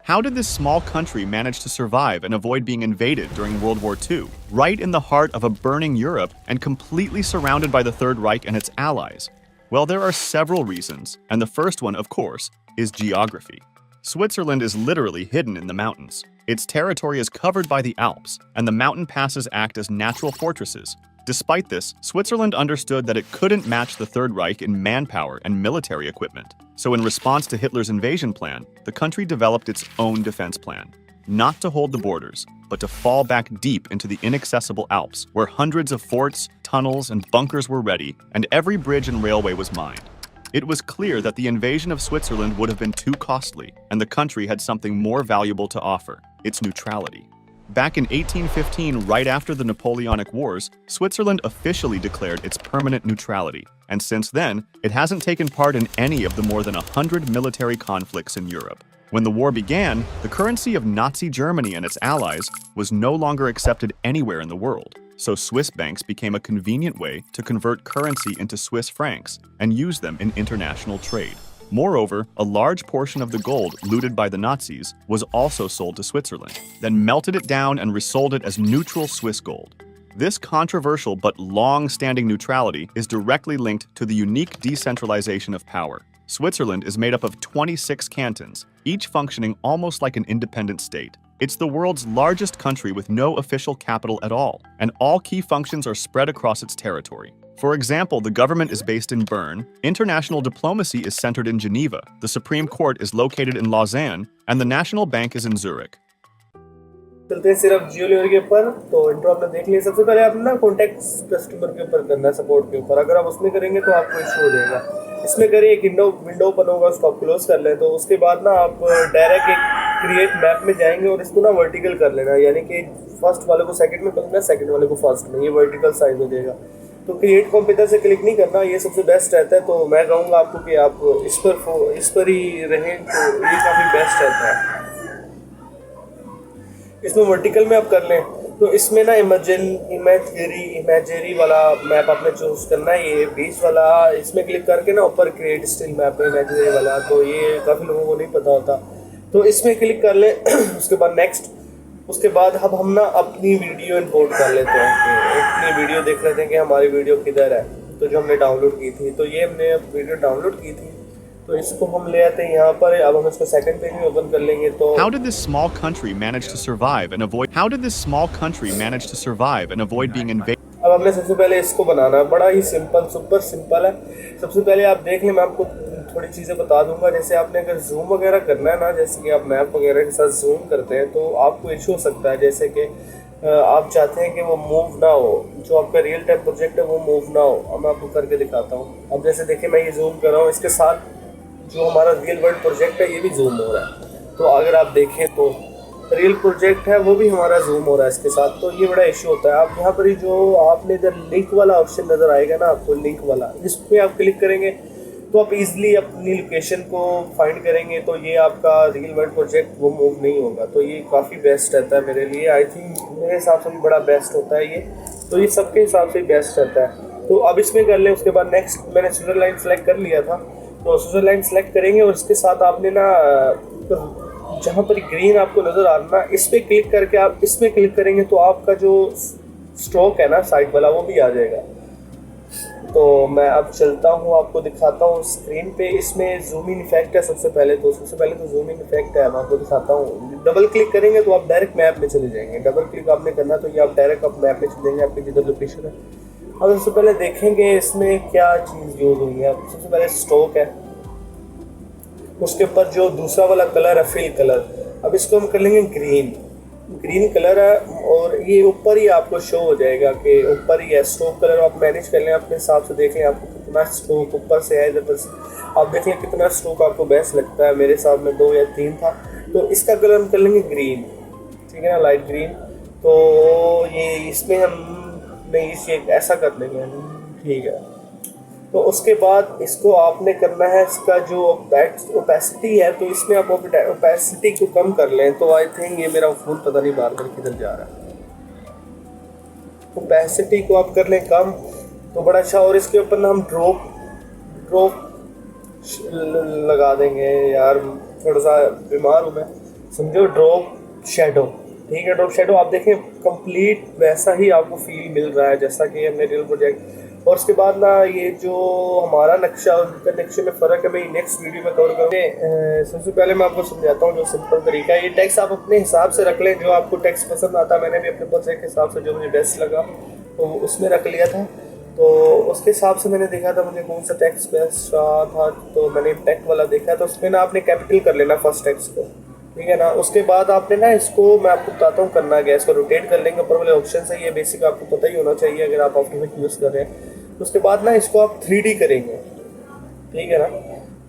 How did this small country manage to survive and avoid being invaded during World War II, right in the heart of a burning Europe and completely surrounded by the Third Reich and its allies? Well, there are several reasons, and the first one, of course, is geography. Switzerland is literally hidden in the mountains. Its territory is covered by the Alps, and the mountain passes act as natural fortresses. Despite this, Switzerland understood that it couldn't match the Third Reich in manpower and military equipment. So in response to Hitler's invasion plan, the country developed its own defense plan. Not to hold the borders, but to fall back deep into the inaccessible Alps, where hundreds of forts, tunnels, and bunkers were ready, and every bridge and railway was mined. It was clear that the invasion of Switzerland would have been too costly, and the country had something more valuable to offer: its neutrality. Back in 1815, right after the Napoleonic Wars, Switzerland officially declared its permanent neutrality, and since then, it hasn't taken part in any of the more than 100 military conflicts in Europe. When the war began, the currency of Nazi Germany and its allies was no longer accepted anywhere in the world, so Swiss banks became a convenient way to convert currency into Swiss francs and use them in international trade. Moreover, a large portion of the gold looted by the Nazis was also sold to Switzerland, then melted it down and resold it as neutral Swiss gold. This controversial but long-standing neutrality is directly linked to the unique decentralization of power. Switzerland is made up of 26 cantons, each functioning almost like an independent state. It's the world's largest country with no official capital at all, and all key functions are spread across its territory. For example, the government is based in Bern, international diplomacy is centered in Geneva, the Supreme Court is located in Lausanne, and the National Bank is in Zurich. चलते हैं सिर्फ जियो लेवर के ऊपर। तो intro आपने देख लिया। सबसे पहले आप ना कॉन्टैक्ट कस्टमर के ऊपर करना है, सपोर्ट के ऊपर। अगर आप उसमें करेंगे तो आपको इशू हो जाएगा। इसमें करिए, एक विंडो ओपन होगा, उसको आप क्लोज कर लें। तो उसके बाद ना आप डायरेक्ट एक क्रिएट मैप में जाएंगे और इसको ना वर्टिकल कर लेना, यानी कि फर्स्ट वाले को सेकंड में करना, सेकंड वाले को फर्स्ट में, ये वर्टिकल साइज हो जाएगा। तो क्रिएट कंप्यूटर से क्लिक नहीं करना, ये सबसे बेस्ट रहता है। तो मैं कहूँगा आपको कि आप इस पर ही रहें, तो ये काफ़ी बेस्ट रहता है। इसमें वर्टिकल में आप कर लें तो इसमें ना इमेजरी वाला मैप आपने चूज करना है, ये बीच वाला। इसमें क्लिक करके ना ऊपर क्रिएट स्टिल मैप है इमेजरी वाला, तो ये काफ़ी लोगों को नहीं पता होता। तो इसमें क्लिक कर लें उसके बाद नेक्स्ट। उसके बाद अब हम ना अपनी वीडियो इंपोर्ट कर लेते हैं, अपनी वीडियो देख लेते हैं कि हमारी वीडियो किधर है। तो जो हमने डाउनलोड की थी, तो ये हमने वीडियो डाउनलोड की थी, तो इसको हम ले आते हैं यहाँ पर। अब हम इसको सेकंड पेज में ओपन कर लेंगे। तो How did this small country manage to survive and avoid being invaded? अब हमने सबसे पहले इसको बनाना है, बड़ा ही सिंपल, सुपर सिंपल है। सबसे पहले आप देख लें, मैं आपको थोड़ी चीज़ें बता दूंगा। जैसे आपने अगर जूम वगैरह करना है ना, जैसे कि आप मैप वगैरह के साथ जूम करते हैं तो आपको इशू हो सकता है। जैसे कि आप चाहते हैं कि वो मूव ना हो, जो आपका रियल टाइम प्रोजेक्ट है वो मूव ना हो। अब मैं आपको करके दिखाता हूँ। अब जैसे देखिए, मैं ये जूम कर रहा हूँ, इसके साथ जो हमारा रियल वर्ल्ड प्रोजेक्ट है ये भी जूम हो रहा है। तो अगर आप देखें तो रियल प्रोजेक्ट है वो भी हमारा जूम हो रहा है इसके साथ, तो ये बड़ा इशू होता है। आप यहाँ पर ही जो आपने इधर लिंक वाला ऑप्शन नज़र आएगा ना आपको, लिंक वाला, इस पर आप क्लिक करेंगे तो आप इजीली अपनी लोकेशन को फाइंड करेंगे। तो ये आपका रियल वर्ल्ड प्रोजेक्ट वो मूव नहीं होगा। तो ये काफ़ी बेस्ट रहता है मेरे लिए, आई थिंक मेरे हिसाब से भी बड़ा बेस्ट होता है ये। तो ये सबके हिसाब से बेस्ट रहता है। तो अब इसमें कर लें। उसके बाद नेक्स्ट, मैंने स्विट्जरलैंड सेलेक्ट कर लिया था, तो स्विट्जरलैंड सेलेक्ट करेंगे और इसके साथ आपने ना जहाँ पर ग्रीन आपको नज़र आ रहा है, इस पर क्लिक करके आप इसमें क्लिक करेंगे तो आपका जो स्ट्रोक है ना साइड वाला, वो भी आ जाएगा। तो मैं अब चलता हूँ, आपको दिखाता हूँ स्क्रीन पे। इसमें जूम इन इफेक्ट है सबसे पहले तो जूम इन इफेक्ट है, मैं आपको दिखाता हूँ। डबल क्लिक करेंगे तो आप डायरेक्ट मैप में चले जाएंगे। डबल क्लिक आपने करना तो ये आप डायरेक्ट आप मैप में चले जाएंगे, आपकी जिधर लोकेशन है। अब सबसे पहले देखेंगे इसमें क्या चीज़ यूज़ हुई है। सबसे पहले स्ट्रोक है, उसके ऊपर जो दूसरा वाला कलर है फिल कलर, अब इसको हम कर लेंगे ग्रीन कलर है। और ये ऊपर ही आपको शो हो जाएगा कि ऊपर ही है। स्ट्रोक कलर आप मैनेज कर लें अपने हिसाब से, देख लें आपको कितना स्ट्रोक ऊपर से है, इधर पर से आप देख लें कितना स्ट्रोक आपको बेस्ट लगता है। मेरे हिसाब में 2 या 3 था। तो इसका कलर हम कर लेंगे ग्रीन, ठीक है ना, लाइट ग्रीन। तो ये इसमें हम नहीं, इसे ऐसा कर लेंगे, ठीक है। तो उसके बाद इसको आपने करना है, इसका जो ओपेसिटी है, तो इसमें आप ओपेसिटी को कम कर लें। तो आई थिंक ये मेरा फ़ोन पता नहीं बार बार किधर जा रहा है। ओपेसिटी को आप कर लें कम, तो बड़ा अच्छा। और इसके ऊपर ना हम ड्रॉप लगा देंगे। यार थोड़ा सा बीमार हूँ मैं, समझो ड्रॉप शेडो, ठीक है, ड्रॉप शेडो आप देखें कंप्लीट वैसा ही आपको फील मिल रहा है जैसा कि हमने रियल प्रोजेक्ट। और उसके बाद ना ये जो हमारा नक्शा और उनका नक्शे में फ़र्क है, मैं नेक्स्ट वीडियो में कवर करूँगा। सबसे पहले मैं आपको समझाता हूँ जो सिंपल तरीका है। ये टेक्स्ट आप अपने हिसाब से रख लें, जो आपको टेक्स्ट पसंद आता है। मैंने भी अपने प्रोजेक्ट के हिसाब से जो मुझे बेस्ट लगा तो उसमें रख लिया था। तो उसके हिसाब से मैंने देखा था मुझे कौन सा टेक्स्ट बेस्ट रहा था, तो मैंने टेक वाला देखा। तो उसमें ना आपने कैपिटल कर लेना फर्स्ट टेक्स्ट को, ठीक है ना। उसके बाद आपने ना इसको, मैं आपको बताता हूँ करना क्या, इसको रोटेट कर लेंगे। ऊपर वाले ऑप्शन से ये बेसिक आपको पता ही होना चाहिए अगर आप आफ्टर इफेक्ट यूज़ कर रहे हैं। उसके बाद ना इसको आप 3D करेंगे, ठीक है ना।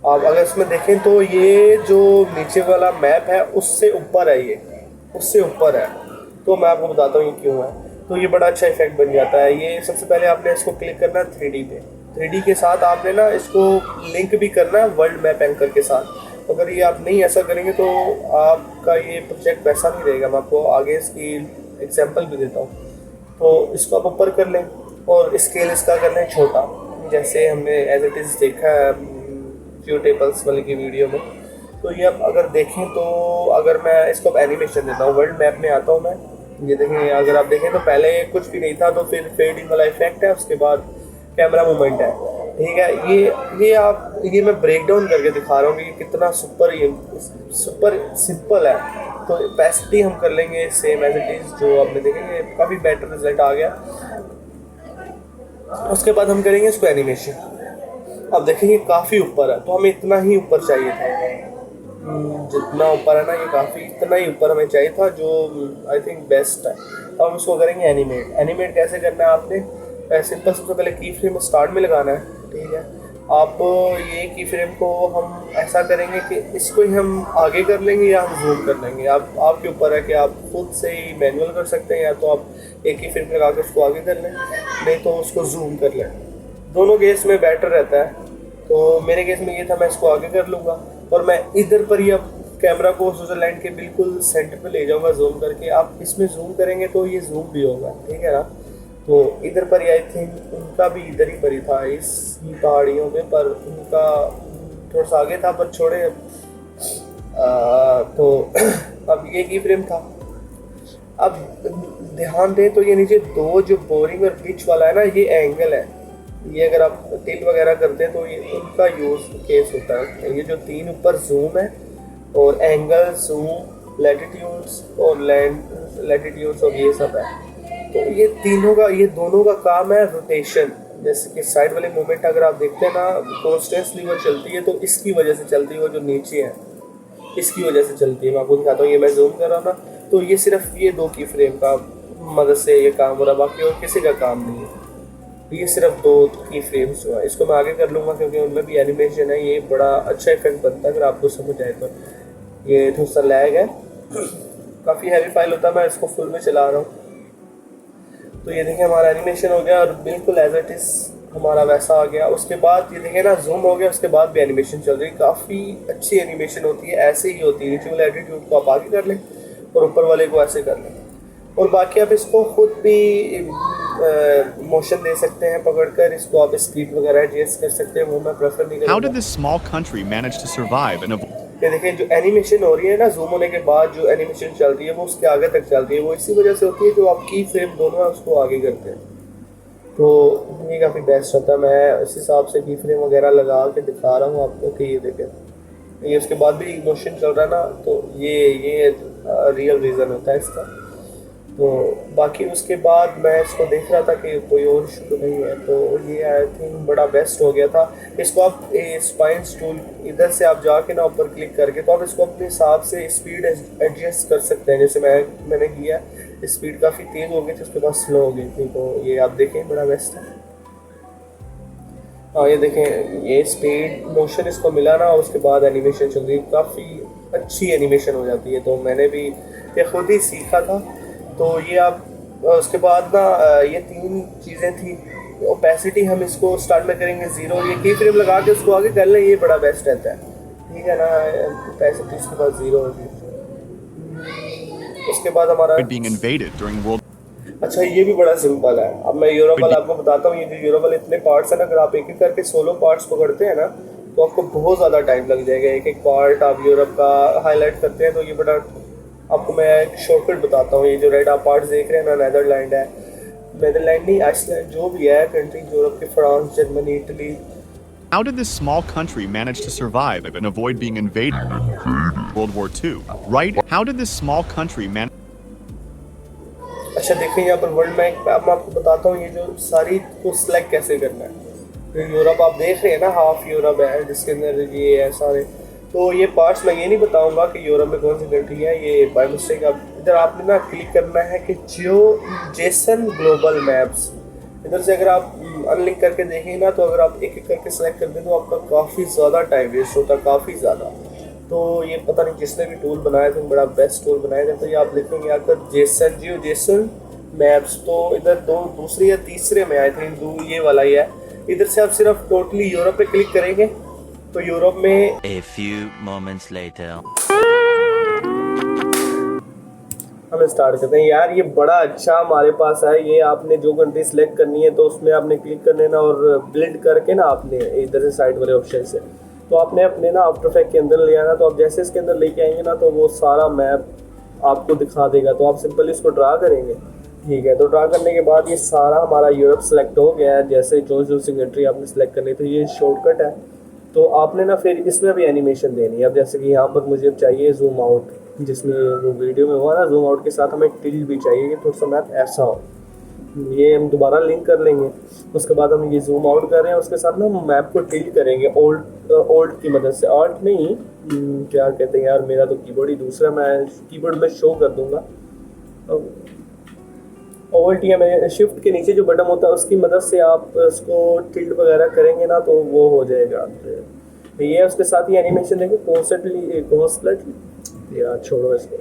आप अगर इसमें देखें तो ये जो नीचे वाला मैप है उससे ऊपर है, ये उससे ऊपर है। तो मैं आपको बताता हूँ ये क्यों है। तो ये बड़ा अच्छा इफेक्ट बन जाता है। ये सबसे पहले आपने इसको क्लिक करना है 3D पे। 3D के साथ आपने ना इसको लिंक भी करना है वर्ल्ड मैप एंकर के साथ। अगर ये आप नहीं ऐसा करेंगे तो आपका ये प्रोजेक्ट वैसा नहीं रहेगा। मैं आपको आगे इसकी एग्जांपल भी देता हूँ। तो इसको आप ऊपर कर लें और स्केल इसका कर लें छोटा, जैसे हमने एज इट इज़ देखा है फ्यू टेबल्स वाले की वीडियो में। तो ये अब अगर देखें तो अगर मैं इसको अब एनिमेशन देता हूँ, वर्ल्ड मैप में आता हूँ मैं, ये देखें। अगर आप देखें तो पहले कुछ भी नहीं था, तो फिर फेडिंग वाला इफेक्ट है, उसके बाद कैमरा मूवमेंट है, ठीक है। ये मैं ब्रेक डाउन करके दिखा रहा हूँ कि कितना सुपर सिंपल है। तो पैसिटी हम कर लेंगे सेम एज इट इज़, जो आपने देखेंगे काफ़ी बेटर रिजल्ट आ गया। उसके बाद हम करेंगे इसको एनिमेशन। अब देखेंगे काफ़ी ऊपर है, तो हमें इतना ही ऊपर चाहिए था। जितना ऊपर है ना ये काफ़ी, इतना ही ऊपर हमें चाहिए था, जो आई थिंक बेस्ट है। तो हम इसको करेंगे एनिमेट। एनिमेट कैसे करना है आपने, सिंपल सबसे पहले की फ्रेम स्टार्ट में लगाना है, ठीक है। आप ये की फ्रेम को हम ऐसा करेंगे कि इसको ही हम आगे कर लेंगे या हम जूम कर लेंगे। आपके ऊपर है कि आप खुद से ही मैनुअल कर सकते हैं, या तो आप एक ही फ्रेम लगा के उसको आगे कर लें, नहीं तो उसको जूम कर लें। दोनों केस में बेटर रहता है। तो मेरे केस में ये था, मैं इसको आगे कर लूँगा और मैं इधर पर ही अब कैमरा को स्विट्जरलैंड के बिल्कुल सेंटर पे ले जाऊँगा जूम करके। आप इसमें जूम करेंगे तो ये जूम भी होगा, ठीक है ना। तो इधर पर ही आई थिंक उनका भी इधर ही पर ही था, इस पहाड़ियों में, पर उनका थोड़ा सा आगे था, पर छोड़े। तो अब ये की फ्रेम था। अब ध्यान दें तो ये नीचे दो जो बोरिंग और पिच वाला है ना, ये एंगल है। ये अगर आप टिल वगैरह करते हैं तो ये उनका यूज केस होता है। ये जो तीन ऊपर जूम है और एंगल, जूम, लैटिट्यूड्स और लैटिट्यूड्स और ये सब है। तो ये तीनों का, ये दोनों का काम है रोटेशन। जैसे कि साइड वाले मूवमेंट अगर आप देखते हैं ना, कॉन्स्टेंटली वो चलती है, तो इसकी वजह से चलती है। वो जो नीचे है इसकी वजह से चलती है। मैं आपको दिखाता हूँ, ये मैं जूम कर रहा था, तो ये सिर्फ ये दो की फ्रेम का मदद से ये काम हो रहा, बाकी और किसी का काम नहीं है। ये सिर्फ दो की फ्रेम्स हुआ। इसको मैं आगे कर लूँगा क्योंकि उनमें भी एनिमेशन है। ये बड़ा अच्छा इफेक्ट बनता है अगर आपको समझ आए तो। ये थोड़ा सा लैग है, काफ़ी हैवी फाइल होता है। मैं इसको फुल में चला रहा हूँ। तो ये देखिए हमारा एनिमेशन हो गया और बिल्कुल एज इट इज़ हमारा वैसा आ गया। उसके बाद ये देखिए ना जूम हो गया, उसके बाद भी एनिमेशन चल रही है। काफ़ी अच्छी एनिमेशन होती है, ऐसे ही होती है। नीचे वाले एटीट्यूड को आप आगे कर लें और ऊपर वाले को ऐसे कर लें। और बाकी आप इसको खुद भी मोशन दे सकते हैं पकड़कर। इसको आप स्पीड वगैरह एडजस्ट कर सकते हैं, वो मैं प्रेफर नहीं करूँगा। How did this small country manage to survive and avoid? ये देखिए जो एनिमेशन हो रही है ना, जूम होने के बाद जो एनिमेशन चल रही है वो उसके आगे तक चल रही है। वो इसी वजह से होती है जो आप की फ्रेम दोनों है उसको आगे करते हैं। तो ये काफ़ी बेस्ट होता है। मैं इस हिसाब से की फ्रेम वगैरह लगा के दिखा रहा हूँ आपको कि ये देखें, ये उसके बाद भी इमोशन चल रहा है ना, तो ये रियल रीज़न होता है इसका। तो बाकी उसके बाद मैं इसको देख रहा था कि कोई और इशू नहीं है, तो ये आई थिंक बड़ा बेस्ट हो गया था। इसको आप स्पाइन्स टूल इधर से आप जाके ना ऊपर क्लिक करके, तो आप इसको अपने हिसाब से स्पीड एडजस्ट कर सकते हैं। जैसे मैंने किया, स्पीड काफ़ी तेज़ हो गई थी, उसके बाद स्लो हो गई थी। तो ये आप देखें बड़ा बेस्ट है। हाँ ये देखें, ये स्पीड मोशन इसको मिला ना, उसके बाद एनिमेशन चल रही है, काफ़ी अच्छी एनिमेशन हो जाती है। तो मैंने भी ये खुद ही सीखा था। तो ये आप उसके बाद ना ये तीन चीज़ें थी। ओपेसिटी हम इसको स्टार्ट में करेंगे 0, ये की फ्रेम लगा के उसको आगे कर लें, ये बड़ा बेस्ट रहता है, ठीक है ना। ओपेसिटी इसके बाद 0 होगी। उसके बाद हमारा being invaded during World अच्छा ये भी बड़ा सिंपल है। अब मैं यूरोबल आपको बताता हूँ। ये जो यूरोबल इतने पार्ट्स हैं ना, अगर आप एक एक करके 16 पार्ट्स पकड़ते हैं ना, तो आपको बहुत ज़्यादा टाइम लग जाएगा। एक एक पार्ट आप यूरोप का हाईलाइट करते हैं तो ये बड़ा, आपको मैं एक शॉर्टकट बताता हूँ। ये जो रेड आप पार्ट देख रहे हैं ना, नेदरलैंड है, नेदरलैंड नहीं, आइसलैंड, जो भी है कंट्री यूरोप के, France, Germany, Italy. How did this small country manage to survive and avoid being invaded in World War II? Right? How did this small country manage? अच्छा देखिए, यहाँ पर वर्ल्ड मैप मैं आपको बताता हूँ ये जो सारी को सिलेक्ट कैसे करना है। तो यूरोप आप देख रहे हैं ना, हाफ यूरोप है जिसके अंदर ये है सारे। तो ये पार्ट्स मैं ये नहीं बताऊंगा कि यूरोप में कौन सी कंट्री है, ये बाय मिस्टेक आप इधर आपने ना क्लिक करना है कि जियो जेसन ग्लोबल मैप्स। इधर से अगर आप अनलिंक करके देखेंगे ना, तो अगर आप एक एक करके सेलेक्ट कर दें तो आपका काफ़ी ज़्यादा टाइम वेस्ट होता है, काफ़ी ज़्यादा। तो ये पता नहीं किसने भी टूल बनाया था, बड़ा बेस्ट टूल बनाया था। तो ये आप लिखेंगे आकर जेसन, जियो जेसन मैप्स, तो इधर दूसरे या तीसरे में आई थिंक ये वाला ही है। इधर से आप सिर्फ टोटली यूरोप पे क्लिक करेंगे तो यूरोप में A few moments later. हम स्टार्ट करते हैं। यार ये बड़ा अच्छा हमारे पास है। ये आपने जो कंट्री सेलेक्ट करनी है तो उसमें आपने क्लिक कर लेना और ब्लिंड करके ना आपने इधर से साइड वाले ऑप्शन से तो आपने अपने ना आफ्टर इफेक्ट के अंदर ले आना। तो आप जैसे इसके अंदर लेके आएंगे ना तो वो सारा मैप आपको दिखा देगा। तो आप सिंपल इसको ड्रा करेंगे, ठीक है। तो ड्रा करने के बाद ये सारा हमारा यूरोप सेलेक्ट हो गया है। जैसे जो सी कंट्री आपने सेलेक्ट करनी तो ये शॉर्टकट है। तो आपने ना फिर इसमें भी एनिमेशन देनी है। अब जैसे कि यहाँ पर मुझे चाहिए जूम आउट, जिसमें वो वीडियो में हुआ ना, जूम आउट के साथ हमें टिल्ट भी चाहिए कि थोड़ा सा मैप ऐसा हो। ये हम दोबारा लिंक कर लेंगे। उसके बाद हम ये जूम आउट कर रहे हैं, उसके साथ ना मैप को टिल्ट करेंगे ओल्ड की मदद से। आल्ट नहीं, क्या कहते हैं यार, मेरा तो कीबोर्ड ही दूसरा, मैं कीबोर्ड में शो कर दूंगा। ओल्ट या मैं शिफ्ट के नीचे जो बटन होता है उसकी मदद से आप इसको टिल्ट वगैरह करेंगे ना तो वो हो जाएगा। तो ये उसके साथ ही एनिमेशन देखें कॉन्स्टेंटली, यार छोड़ो इसको।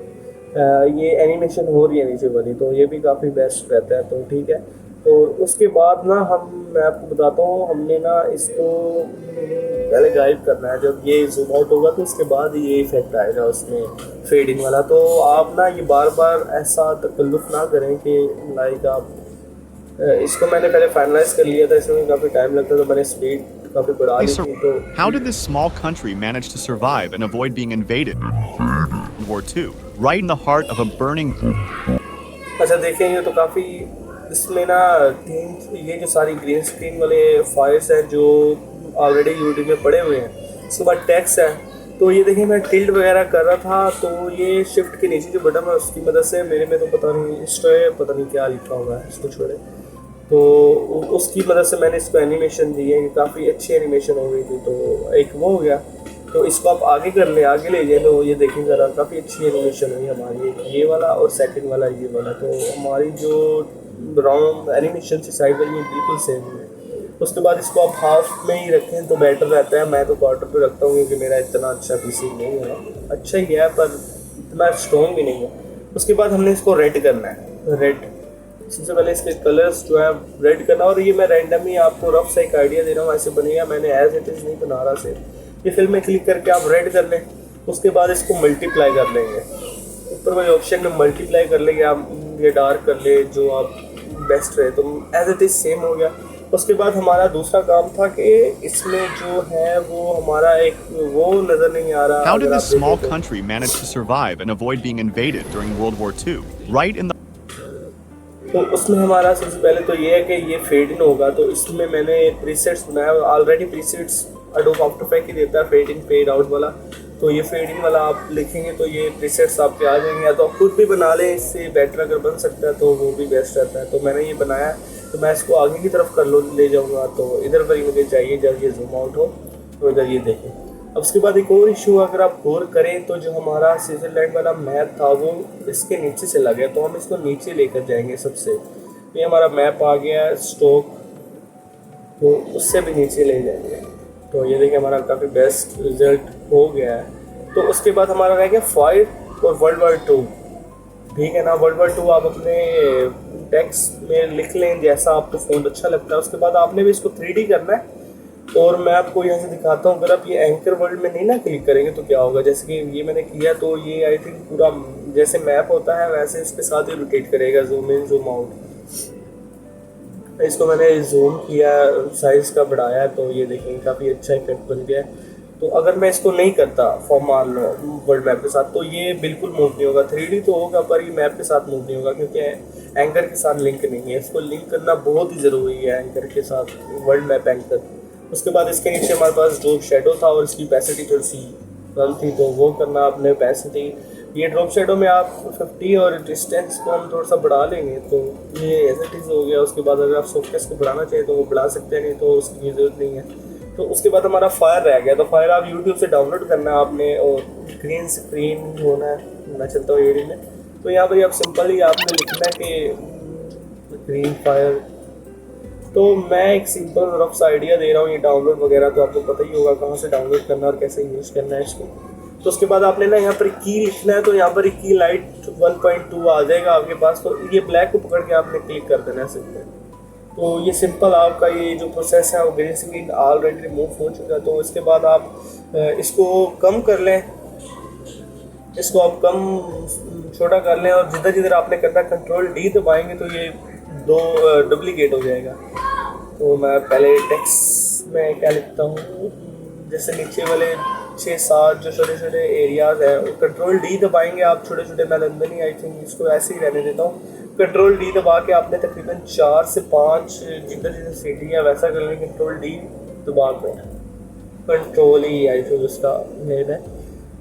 ये एनिमेशन हो रही है नीचे वाली, तो ये भी काफ़ी बेस्ट रहता है। तो ठीक है। तो उसके बाद ना मैं आपको बताता हूँ, हमने ना इसको पहले गायब करना है। जब ये जूम आउट होगा तो उसके बाद ये इफेक्ट आएगा उसमें फेडिंग वाला। तो आप ना ये बार बार ऐसा तकल्लुफ़ ना करें कि लाइक आप इसको मैंने पहले फाइनलाइज कर लिया था, इसमें काफ़ी टाइम लगता, तो मैंने स्पीड काफ़ी बढ़ा दी थी। तो How did this small country manage to survive and avoid being invaded in World War II, right in the heart of a burning? अच्छा देखें, ये तो काफ़ी इसमें ना ये जो सारी ग्रीन स्क्रीन वाले फाइल्स हैं जो ऑलरेडी यूट्यूब में पड़े हुए हैं, उसके बाद टेक्स्ट है। तो ये देखिए मैं टिल्ट वगैरह कर रहा था, तो ये शिफ्ट के नीचे जो बटन है उसकी मदद से, मेरे में तो पता नहीं स्ट्रे पता नहीं क्या लिखा हुआ है, इसको छोड़े। तो उसकी मदद से मैंने इसको एनिमेशन दी है, काफ़ी अच्छी एनिमेशन हो गई थी। तो एक वो हो गया। तो इसको आप आगे कर ले, आगे ले जाए। तो ये देखें ज़रा, काफ़ी अच्छी एनिमेशन हुई हमारी, ये वाला और सेकंड वाला ये वाला। तो हमारी जो राउंड एनिमेशन से साइड वाली बिल्कुल सेम है। उसके बाद इसको आप हाफ में ही रखें तो बेटर रहता है। मैं तो क्वार्टर पे रखता हूँ क्योंकि मेरा इतना अच्छा पीसी नहीं है, अच्छा ही है पर इतना स्ट्रॉन्ग भी नहीं है। उसके बाद हमने इसको रेड करना है। रेड सबसे पहले इसके कलर्स जो है रेड करना, और ये मैं रैंडम ही आपको रफ सा एक आइडिया दे रहा हूँ, ऐसे बनेगा, मैंने एज इट इज़ नहीं बना रहा सिर्फ। ये फिल्म में क्लिक करके आप रेड कर लें। उसके बाद इसको मल्टीप्लाई कर लेंगे, ऊपर वाले ऑप्शन में मल्टीप्लाई कर लेंगे आप, ये डार्क कर ले जो आप बेस्ट रहे। तो एज इट इज़ सेम हो गया। उसके बाद हमारा दूसरा काम था कि इसमें जो है वो हमारा एक वो नज़र नहीं आ रहा। How did this small country manage to survive and avoid being invaded during World War II, right in the? तो उसमें हमारा सबसे पहले तो ये है कि ये फेड इन होगा। तो इसमें मैंने प्रीसेट्स बनाया, already presets Adobe After Effect ही देता है फेड इन फेड आउट वाला। तो ये फेड इन वाला आप लिखेंगे तो ये प्रीसेट्स आपके आ जाएंगे, या तो आप खुद भी बना लें, इससे बेटर अगर बन सकता है तो वो भी बेस्ट रहता है। तो मैंने ये बनाया, तो मैं इसको आगे की तरफ ले जाऊँगा। तो इधर पर ही मुझे चाहिए जब ये जूम आउट हो तो इधर ये देखें। अब उसके बाद एक और इशू, अगर आप गौर करें तो जो हमारा स्विट्ज़रलैंड वाला मैप था वो इसके नीचे चला गया। तो हम इसको नीचे लेकर जाएंगे सबसे। ये हमारा मैप आ गया स्टॉक, तो उससे भी नीचे ले जाएंगे। तो ये देखिए हमारा काफ़ी बेस्ट रिजल्ट हो गया है। तो उसके बाद हमारा रह गया फाइट और वर्ल्ड वार II, ठीक है ना। वर्ल्ड वार II आप अपने टेक्स्ट में लिख लें जैसा आपको फ़ोन अच्छा लगता है। उसके बाद आपने भी इसको 3D करना है। और मैं आपको यहाँ से दिखाता हूँ, अगर आप ये एंकर वर्ल्ड में नहीं ना क्लिक करेंगे तो क्या होगा। जैसे कि ये मैंने किया तो ये आई थिंक पूरा जैसे मैप होता है वैसे इसके साथ ही रोटेट करेगा, जूम इन जूम आउट। इसको मैंने जूम किया, साइज़ का बढ़ाया, तो ये देखेंगे काफ़ी अच्छा इफेक्ट बन गया है। तो अगर मैं इसको नहीं करता फॉर्म मान लो वर्ल्ड मैप के साथ, तो ये बिल्कुल मूव नहीं होगा। 3D तो होगा पर ये मैप के साथ मूव नहीं होगा, क्योंकि एंकर के साथ लिंक नहीं है। इसको लिंक करना बहुत ही ज़रूरी है एंकर के साथ, वर्ल्ड मैप एंकर। उसके बाद इसके नीचे हमारे पास ड्रॉप शेडो था और इसकी पैसिटी थोड़ी सी कम थी, तो वो करना आपने पैसिटी। ये ड्रॉप शेडो में आप 50 और डिस्टेंस को हम थोड़ा सा बढ़ा लेंगे, तो ये एज इट इज़ हो गया। उसके बाद अगर आप सॉफ्टनेस को बढ़ाना चाहिए तो वो बढ़ा सकते हैं, नहीं तो उसकी ज़रूरत नहीं है। तो उसके बाद हमारा फायर रह गया, तो फायर आप यूट्यूब से डाउनलोड करना है आपने, और ग्रीन स्क्रीन होना है। मैं चलता हूँ एडी में, तो यहाँ पर आप सिंपल ही आपने लिखना है कि ग्रीन फायर। तो मैं एक सिंपल रफ सा आइडिया दे रहा हूँ, ये डाउनलोड वगैरह तो आपको पता ही होगा कहाँ से डाउनलोड करना है और कैसे यूज़ करना है इसको। तो उसके बाद आपने ना यहाँ पर की लिखना है, तो यहाँ पर की लाइट 1.2 आ जाएगा आपके पास, तो ये ब्लैक को पकड़ के आपने क्लिक कर देना है सिंपल। तो ये सिंपल आपका ये जो प्रोसेस है वो ग्रीन स्क्रीन ऑलरेडी रिमूव हो चुका है। तो इसके बाद आप इसको कम कर लें, इसको आप कम छोटा कर लें, और जिधर जिधर आपने करना Ctrl D दबाएंगे तो ये दो डुप्लीकेट हो जाएगा। तो मैं पहले टेक्स्ट में क्या लिखता हूँ, जैसे नीचे वाले 6-7 जो छोटे छोटे एरियाज हैं, Ctrl D दबाएंगे आप, छोटे छोटे मैं लंदन ही आई थिंक इसको ऐसे ही रहने देता हूँ। Ctrl D दबा के आपने तकरीबन 4 से 5 जिधर जिधर सिटी है वैसा कर लेंगे। Ctrl D दबा के, कंट्रोल ही आई थिंक उसका नेम है।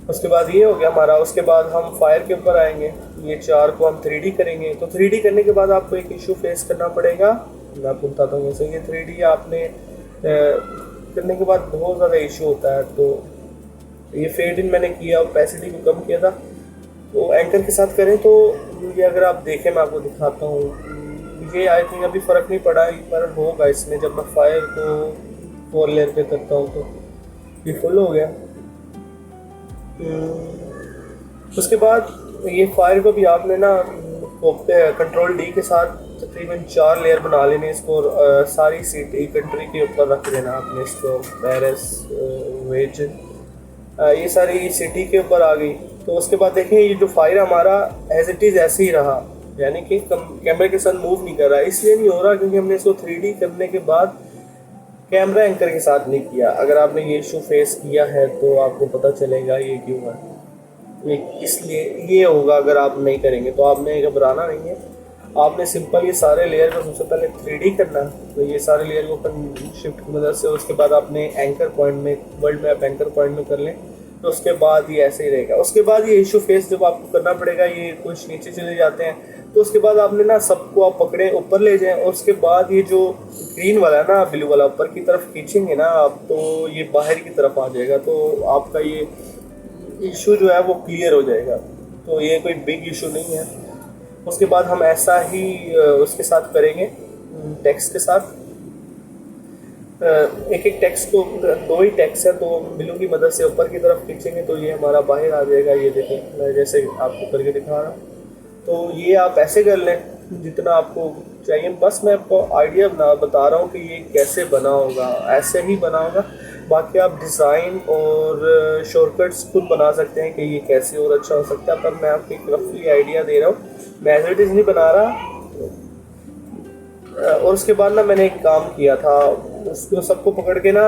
उसके बाद ये हो गया हमारा। उसके बाद हम फायर के ऊपर आएंगे, ये 4 को हम 3D करेंगे। तो 3D करने के बाद आपको एक इशू फेस करना पड़ेगा, मैं आपको बताता हूँ। जैसे ये 3D आपने करने के बाद बहुत ज़्यादा इशू होता है। तो ये फेड इन मैंने किया और पैसिटी को कम किया था, तो एंकर के साथ करें तो ये अगर आप देखें, मैं आपको दिखाता हूँ, ये आई थिंक अभी फ़र्क नहीं पड़ा, पर होगा इसमें। जब मैं फायर को 4 लेयर पे करता हूँ तो ये फुल हो गया। उसके बाद ये फायर को भी आपने ना Ctrl D के साथ तकरीबन 4 लेयर बना लेने इसको, और सारी सिटी कंट्री के ऊपर रख देना आपने इसको। पेरिस, वेज, ये सारी सिटी के ऊपर आ गई। तो उसके बाद देखें ये जो फायर हमारा एज इट इज़ ऐसे ही रहा, यानी कि कैमरे के साथ मूव नहीं कर रहा। इसलिए नहीं हो रहा क्योंकि हमने इसको 3D करने के बाद कैमरा एंकर के साथ नहीं किया। अगर आपने ये इशू फेस किया है तो आपको पता चलेगा ये क्यों है। इसलिए ये होगा, अगर आप नहीं करेंगे तो आपने घबराना नहीं है। आपने सिंपल ये सारे लेयर को सबसे पहले 3D करना है। तो ये सारे लेयर को शिफ्ट की मदद से, उसके बाद आपने एंकर पॉइंट में, वर्ल्ड मैप एंकर पॉइंट में कर लें, तो उसके बाद ये ऐसे ही रहेगा। उसके बाद ये इशू फेस जब आपको करना पड़ेगा, ये कुछ नीचे चले जाते हैं, तो उसके बाद आपने ना सबको आप पकड़े ऊपर ले जाएं, और उसके बाद ये जो ग्रीन वाला है ना, ब्लू वाला ऊपर की तरफ खींचेंगे ना आप, तो ये बाहर की तरफ आ जाएगा। तो आपका ये इशू जो है वो क्लियर हो जाएगा। तो ये कोई बिग इशू नहीं है। उसके बाद हम ऐसा ही उसके साथ करेंगे, टेक्स्ट के साथ। एक एक टेक्स्ट को, 2 ही टेक्स्ट है, तो ब्लू की मदद से ऊपर की तरफ खींचेंगे तो ये हमारा बाहर आ जाएगा। ये देखें, मैं जैसे आपको करके दिखा रहा हूँ। तो ये आप ऐसे कर लें जितना आपको चाहिए। बस मैं आपको आइडिया बता रहा हूँ कि ये कैसे बना होगा, ऐसे ही बना होगा। बाकी आप डिज़ाइन और शॉर्टकट्स खुद बना सकते हैं कि ये कैसे और अच्छा हो सकता है, पर मैं आपको एक रफली आइडिया दे रहा हूँ, मैं एज इट इज़ नहीं बना रहा। और उसके बाद ना मैंने एक काम किया था, उसको सबको पकड़ के ना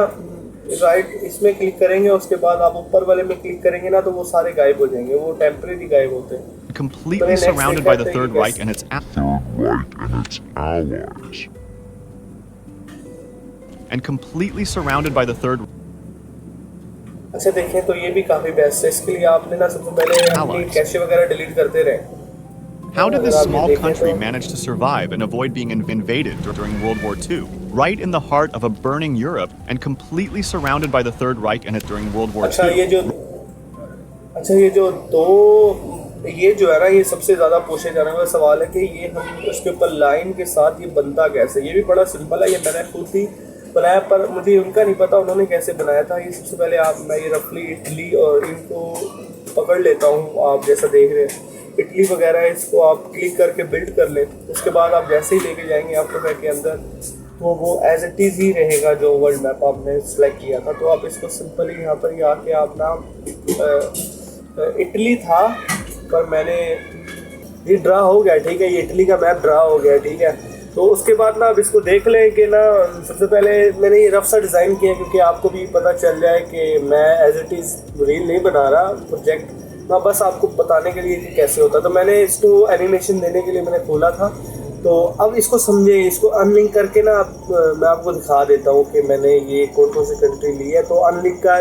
राइट इसमें क्लिक करेंगे, उसके बाद आप ऊपर वाले में क्लिक करेंगे ना, तो वो सारे गायब हो जाएंगे, वो टेम्परेरी गायब होते हैं। Completely surrounded by the Third Reich and its allies. And completely surrounded by the Third. अच्छा देखें तो ये भी काफ़ी बेस्ट है। इसके लिए आपने ना सबसे पहले अपनी कैशे वगैरह डिलीट करते रहे। How did this small country manage to survive and avoid being invaded during World War II, right in the heart of a burning Europe and completely surrounded by the Third Reich and it during World War II? ये जो है ना, ये सबसे ज़्यादा पूछे जाने वाला सवाल है कि ये हम उसके ऊपर लाइन के साथ ये बनता कैसे। ये भी बड़ा सिंपल है, ये मैंने खुद ही बनाया, पर मुझे उनका नहीं पता उन्होंने कैसे बनाया था। ये सबसे पहले मैं ये रफली इटली और इनको पकड़ लेता हूँ, आप जैसा देख रहे हैं इटली वगैरह, इसको आप क्लिक करके बिल्ड कर लें। उसके बाद आप जैसे ही लेके जाएंगे ऑटोमैटिक के अंदर, तो वो एज इट इज़ ही रहेगा जो वर्ल्ड मैप आपने सेलेक्ट किया था। तो आप इसको सिंपली यहाँ पर ही आके आप ना इटली था, पर मैंने ये ड्रा हो गया, ठीक है, ये इटली का मैप ड्रा हो गया, ठीक है। तो उसके बाद ना अब इसको देख लें कि ना सबसे पहले मैंने ये रफ सा डिज़ाइन किया क्योंकि आपको भी पता चल जाए कि मैं एज इट इज़ रील नहीं बना रहा प्रोजेक्ट, मैं बस आपको बताने के लिए कि कैसे होता। तो मैंने इसको एनिमेशन देने के लिए मैंने खोला था। तो अब इसको समझे, इसको अनलिंक करके ना मैं आपको दिखा देता हूँ कि मैंने ये कौन कौन सी कंट्री ली है। तो अनलिंक का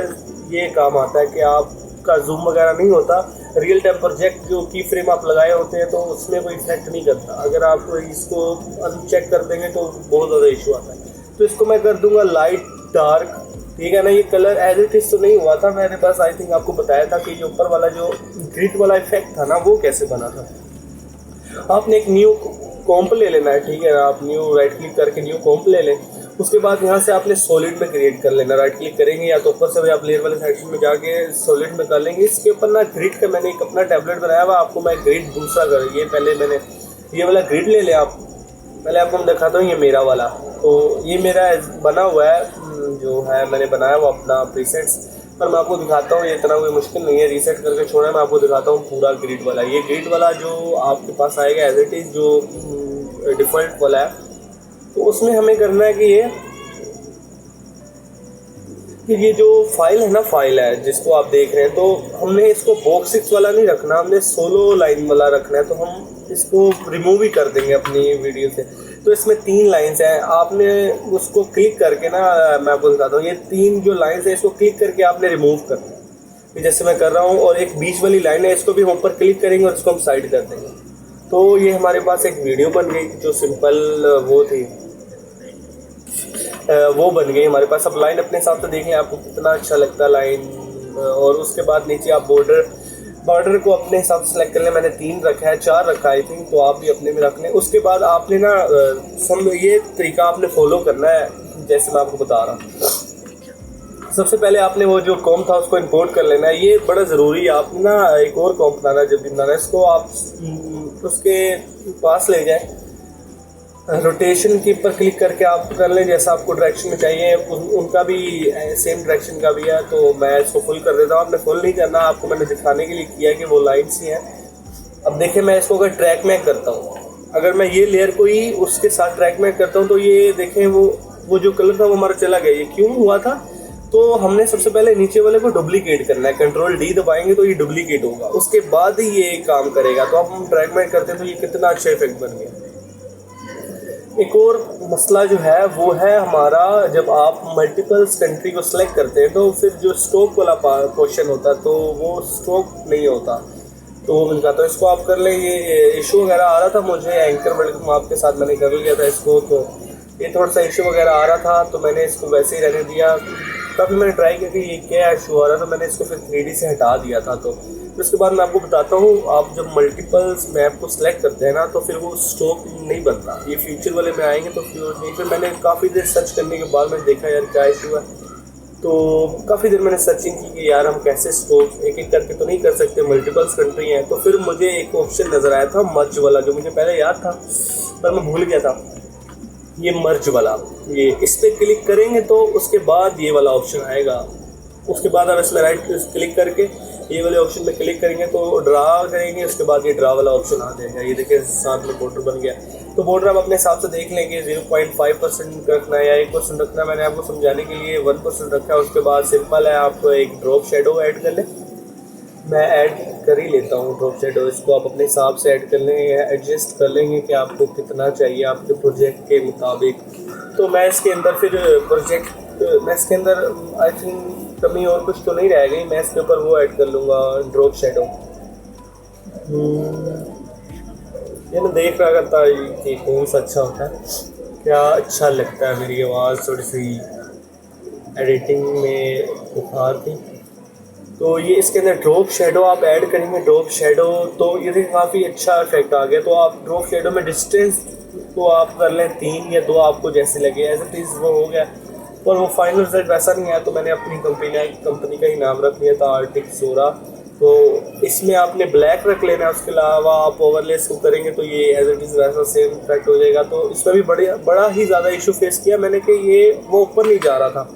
ये काम आता है कि आपका जूम वगैरह नहीं होता, रियल टाइम प्रोजेक्ट जो की फ्रेम आप लगाए होते हैं तो उसमें कोई इफेक्ट नहीं करता। अगर आप इसको अनचेक कर देंगे तो बहुत ज़्यादा इशू आता है। तो इसको मैं कर दूंगा लाइट डार्क, ठीक है ना। ये कलर एज इट इज तो नहीं हुआ था, मैंने बस आई थिंक आपको बताया था कि जो ऊपर वाला जो ग्रिड वाला इफेक्ट था ना वो कैसे बना था। आपने एक न्यू कॉम्प ले लेना है, ठीक है ना। आप न्यू राइट क्लिक करके न्यू कॉम्प ले लें। उसके बाद यहाँ से आपने सॉलिड में क्रिएट कर लेना, राइट क्लिक करेंगे या तो ऊपर से आप लेयर वाले सेक्शन में जाके सॉलिड में कर लेंगे। इसके ऊपर ना ग्रिड का मैंने एक अपना टैबलेट बनाया हुआ, आपको मैं ग्रिड दूसरा कर, ये पहले मैंने ये वाला ग्रिड ले लिया। आप पहले आपको मैं दिखाता हूँ, ये मेरा वाला, तो ये मेरा बना हुआ है जो है मैंने बनाया हुआ अपना प्रीसेट्स, पर मैं आपको दिखाता हूँ। ये इतना कोई मुश्किल नहीं है, रीसेट करके छोड़ा, मैं आपको दिखाता हूँ पूरा ग्रिड वाला। ये ग्रिड वाला जो आपके पास आएगा एज इट इज़ जो डिफ़ॉल्ट वाला है, तो उसमें हमें करना है कि ये जो फाइल है ना, फाइल है जिसको आप देख रहे हैं, तो हमने इसको बॉक्स 6 वाला नहीं रखना, हमने सोलो लाइन वाला रखना है। तो हम इसको रिमूव ही कर देंगे अपनी वीडियो से। तो इसमें 3 लाइंस हैं, आपने उसको क्लिक करके ना, मैं आपको दिखाता हूँ, ये 3 जो लाइंस है इसको क्लिक करके आपने रिमूव करना है, जैसे मैं कर रहा हूँ। और एक बीच वाली लाइन है, इसको भी हम ऊपर क्लिक करेंगे और इसको हम साइड कर देंगे। तो ये हमारे पास एक वीडियो बन गई जो सिंपल वो थी, वो बन गई हमारे पास। अब लाइन अपने हिसाब से देखें आपको कितना अच्छा लगता है लाइन। और उसके बाद नीचे आप बॉर्डर को अपने हिसाब से सेलेक्ट कर लें। मैंने 3 रखा है, 4 रखा है आई थिंक, तो आप भी अपने में रख लें। उसके बाद आपने ना ये तरीका आपने फॉलो करना है जैसे मैं आपको बता रहा हूँ। सबसे पहले आपने वो जो कॉम्प था उसको इंपोर्ट कर लेना है, ये बड़ा ज़रूरी है। आप ना एक और कॉम्प बनाना, जब भी बनाना इसको आप उसके पास ले जाएं, रोटेशन के ऊपर क्लिक करके आप कर लें जैसा आपको डायरेक्शन में चाहिए। उनका भी सेम डायरेक्शन का भी है, तो मैं इसको फुल कर देता हूँ। आपने फुल नहीं करना, आपको मैंने दिखाने के लिए किया कि वो लाइन्स ही हैं। अब देखिए मैं इसको अगर ट्रैक में करता हूँ, अगर मैं ये लेयर को ही उसके साथ ट्रैक में करता हूँ, तो ये देखें वो जो कलर था वो हमारा चला गया। ये क्यों हुआ था? तो हमने सबसे पहले नीचे वाले को डुप्लीकेट करना है, Ctrl+D दबाएंगे तो ये डुप्लीकेट होगा, उसके बाद ही ये काम करेगा। तो अब हम ट्रैक में करते हैं तो ये कितना अच्छा इफेक्ट बन गया। एक और मसला जो है वो है हमारा, जब आप मल्टीपल्स कंट्री को सिलेक्ट करते हैं तो फिर जो स्ट्रोक वाला पोर्शन होता है तो वो स्ट्रोक नहीं होता, तो वो मिल जाता है। इसको आप कर लें। ये इशू वगैरह आ रहा था मुझे एंकर वेलकम आपके साथ मैंने कर लिया था इसको, तो ये थोड़ा सा इशू वगैरह आ रहा था तो मैंने इसको वैसे ही रहने दिया। काफ़ी मैंने ट्राई किया कि ये क्या इशू आ रहा था, मैंने इसको फिर 3D से हटा दिया था। तो उसके बाद मैं आपको बताता हूँ, आप जब मल्टीपल्स मैप को सिलेक्ट करते हैं ना तो फिर वो स्ट्रोक नहीं बनता। ये फ्यूचर वाले में आएंगे तो फिर मैंने काफ़ी देर सर्च करने के बाद मैंने देखा यार क्या इशू है, तो काफ़ी देर मैंने सर्चिंग की कि यार हम कैसे स्ट्रोक एक एक करके तो नहीं कर सकते, मल्टीपल्स कंट्री हैं। तो फिर मुझे एक ऑप्शन नज़र आया था मर्ज वाला, जो मुझे पहले याद था पर मैं भूल गया था। ये मर्ज वाला, ये इस पर क्लिक करेंगे तो उसके बाद ये वाला ऑप्शन आएगा। उसके बाद आप इसमें राइट क्लिक करके ये वाले ऑप्शन में क्लिक करेंगे तो ड्रा करेंगे, उसके बाद ये ड्रा वाला ऑप्शन आ जाएगा। ये देखिए साथ में बॉर्डर बन गया। तो बॉर्डर आप अपने हिसाब से देख लेंगे, 0.5% रखना है या 1% रखना है। मैंने आपको समझाने के लिए 1% रखा है। उसके बाद सिंपल है, आप एक ड्रॉप शेडो ऐड कर लें। मैं ऐड कर ही लेता हूँ ड्रॉप शेडो, इसको आप अपने हिसाब से ऐड कर लेंगे, एडजस्ट कर लेंगे कि आपको कितना चाहिए आपके प्रोजेक्ट के मुताबिक। तो मैं इसके अंदर फिर मैं इसके अंदर आई थिंक कमी और कुछ तो नहीं रह गई, मैं इसके ऊपर वो ऐड कर लूँगा ड्रॉप शेडो। ये मैं देख रहा करता कि कौन सा अच्छा होता है, क्या अच्छा लगता है। मेरी आवाज़ थोड़ी सी एडिटिंग में बुखार थी, तो ये इसके अंदर ड्रॉप शेडो आप ऐड करेंगे। ड्रॉप शेडो तो ये देखिए काफ़ी अच्छा इफेक्ट आ गया। तो आप ड्रॉप शेडो में डिस्टेंस को आप कर लें 3 या 2, आपको जैसे लगे एज इट इज़ वो हो गया। और वो फाइनल रिजल्ट वैसा नहीं आया तो मैंने अपनी कंपनी का ही नाम रख लिया था, आर्टिक सोरा। तो इसमें आपने ब्लैक रख लेना है, उसके अलावा आप ओवरलेस को करेंगे तो ये एज इट इज़ वैसा सेम इफेक्ट हो जाएगा। तो इसमें भी बड़ा ही ज़्यादा इशू फेस किया मैंने कि ये वो ऊपर नहीं जा रहा था।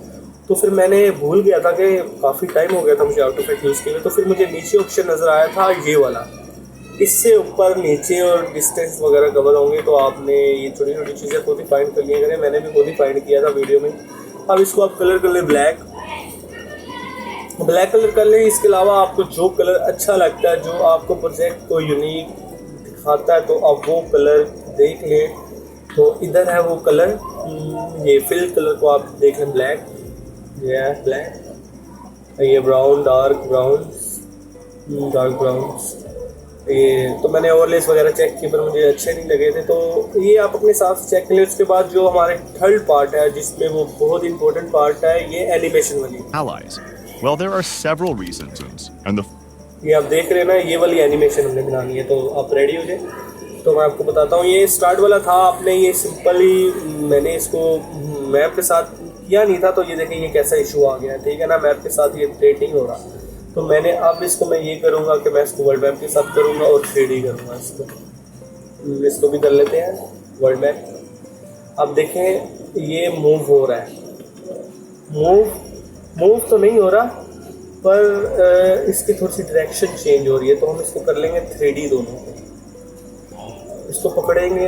तो फिर मैंने भूल गया था कि काफ़ी टाइम हो गया था मुझे आफ्टर इफेक्ट यूज़ किए, तो फिर मुझे नीचे ऑप्शन नज़र आया था ये वाला, इससे ऊपर नीचे और डिस्टेंस वगैरह कवर होंगे तो आपने ये छोटी छोटी चीज़ें खुद ही फाइंड कर लिया करें। मैंने भी खुद ही फाइंड किया था वीडियो में। अब इसको आप कलर कर लें ब्लैक कलर कर लें। इसके अलावा आपको जो कलर अच्छा लगता है, जो आपको प्रोजेक्ट को यूनिक दिखाता है, तो आप वो कलर देख लें। तो इधर है वो कलर, ये फिल कलर को आप देख लें, ब्लैक, ये ब्लैक, ये ब्राउन, डार्क ब्राउन, ये तो मैंने ओवरलेस वगैरह चेक किए पर मुझे अच्छे नहीं लगे थे, तो ये आप अपने साथ चेक कर लें। उसके बाद जो हमारे थर्ड पार्ट है, जिसमें वो बहुत इंपॉर्टेंट पार्ट है, ये एनिमेशन वाली। Allies. Well, there are several reasons, and the ये आप देख रहे हैं ना, ये वाली एनिमेशन हमने बनानी है। तो आप रेडी हो जाए तो मैं आपको बताता हूँ। ये स्टार्ट वाला था, आपने ये सिंपली मैंने इसको मैप के साथ किया नहीं था, तो ये देखें ये कैसा इशू आ गया है, ठीक है ना। मैप के साथ ये अपडेट नहीं हो रहा, तो मैंने अब इसको मैं ये करूँगा कि मैं इसको वर्ल्ड मैप के साथ करूँगा और 3D करूँगा। इसको भी कर लेते हैं वर्ल्ड मैप। अब देखें ये मूव हो रहा है, मूव तो नहीं हो रहा, पर इसकी थोड़ी सी डायरेक्शन चेंज हो रही है। तो हम इसको कर लेंगे 3D दोनों को। इसको पकड़ेंगे,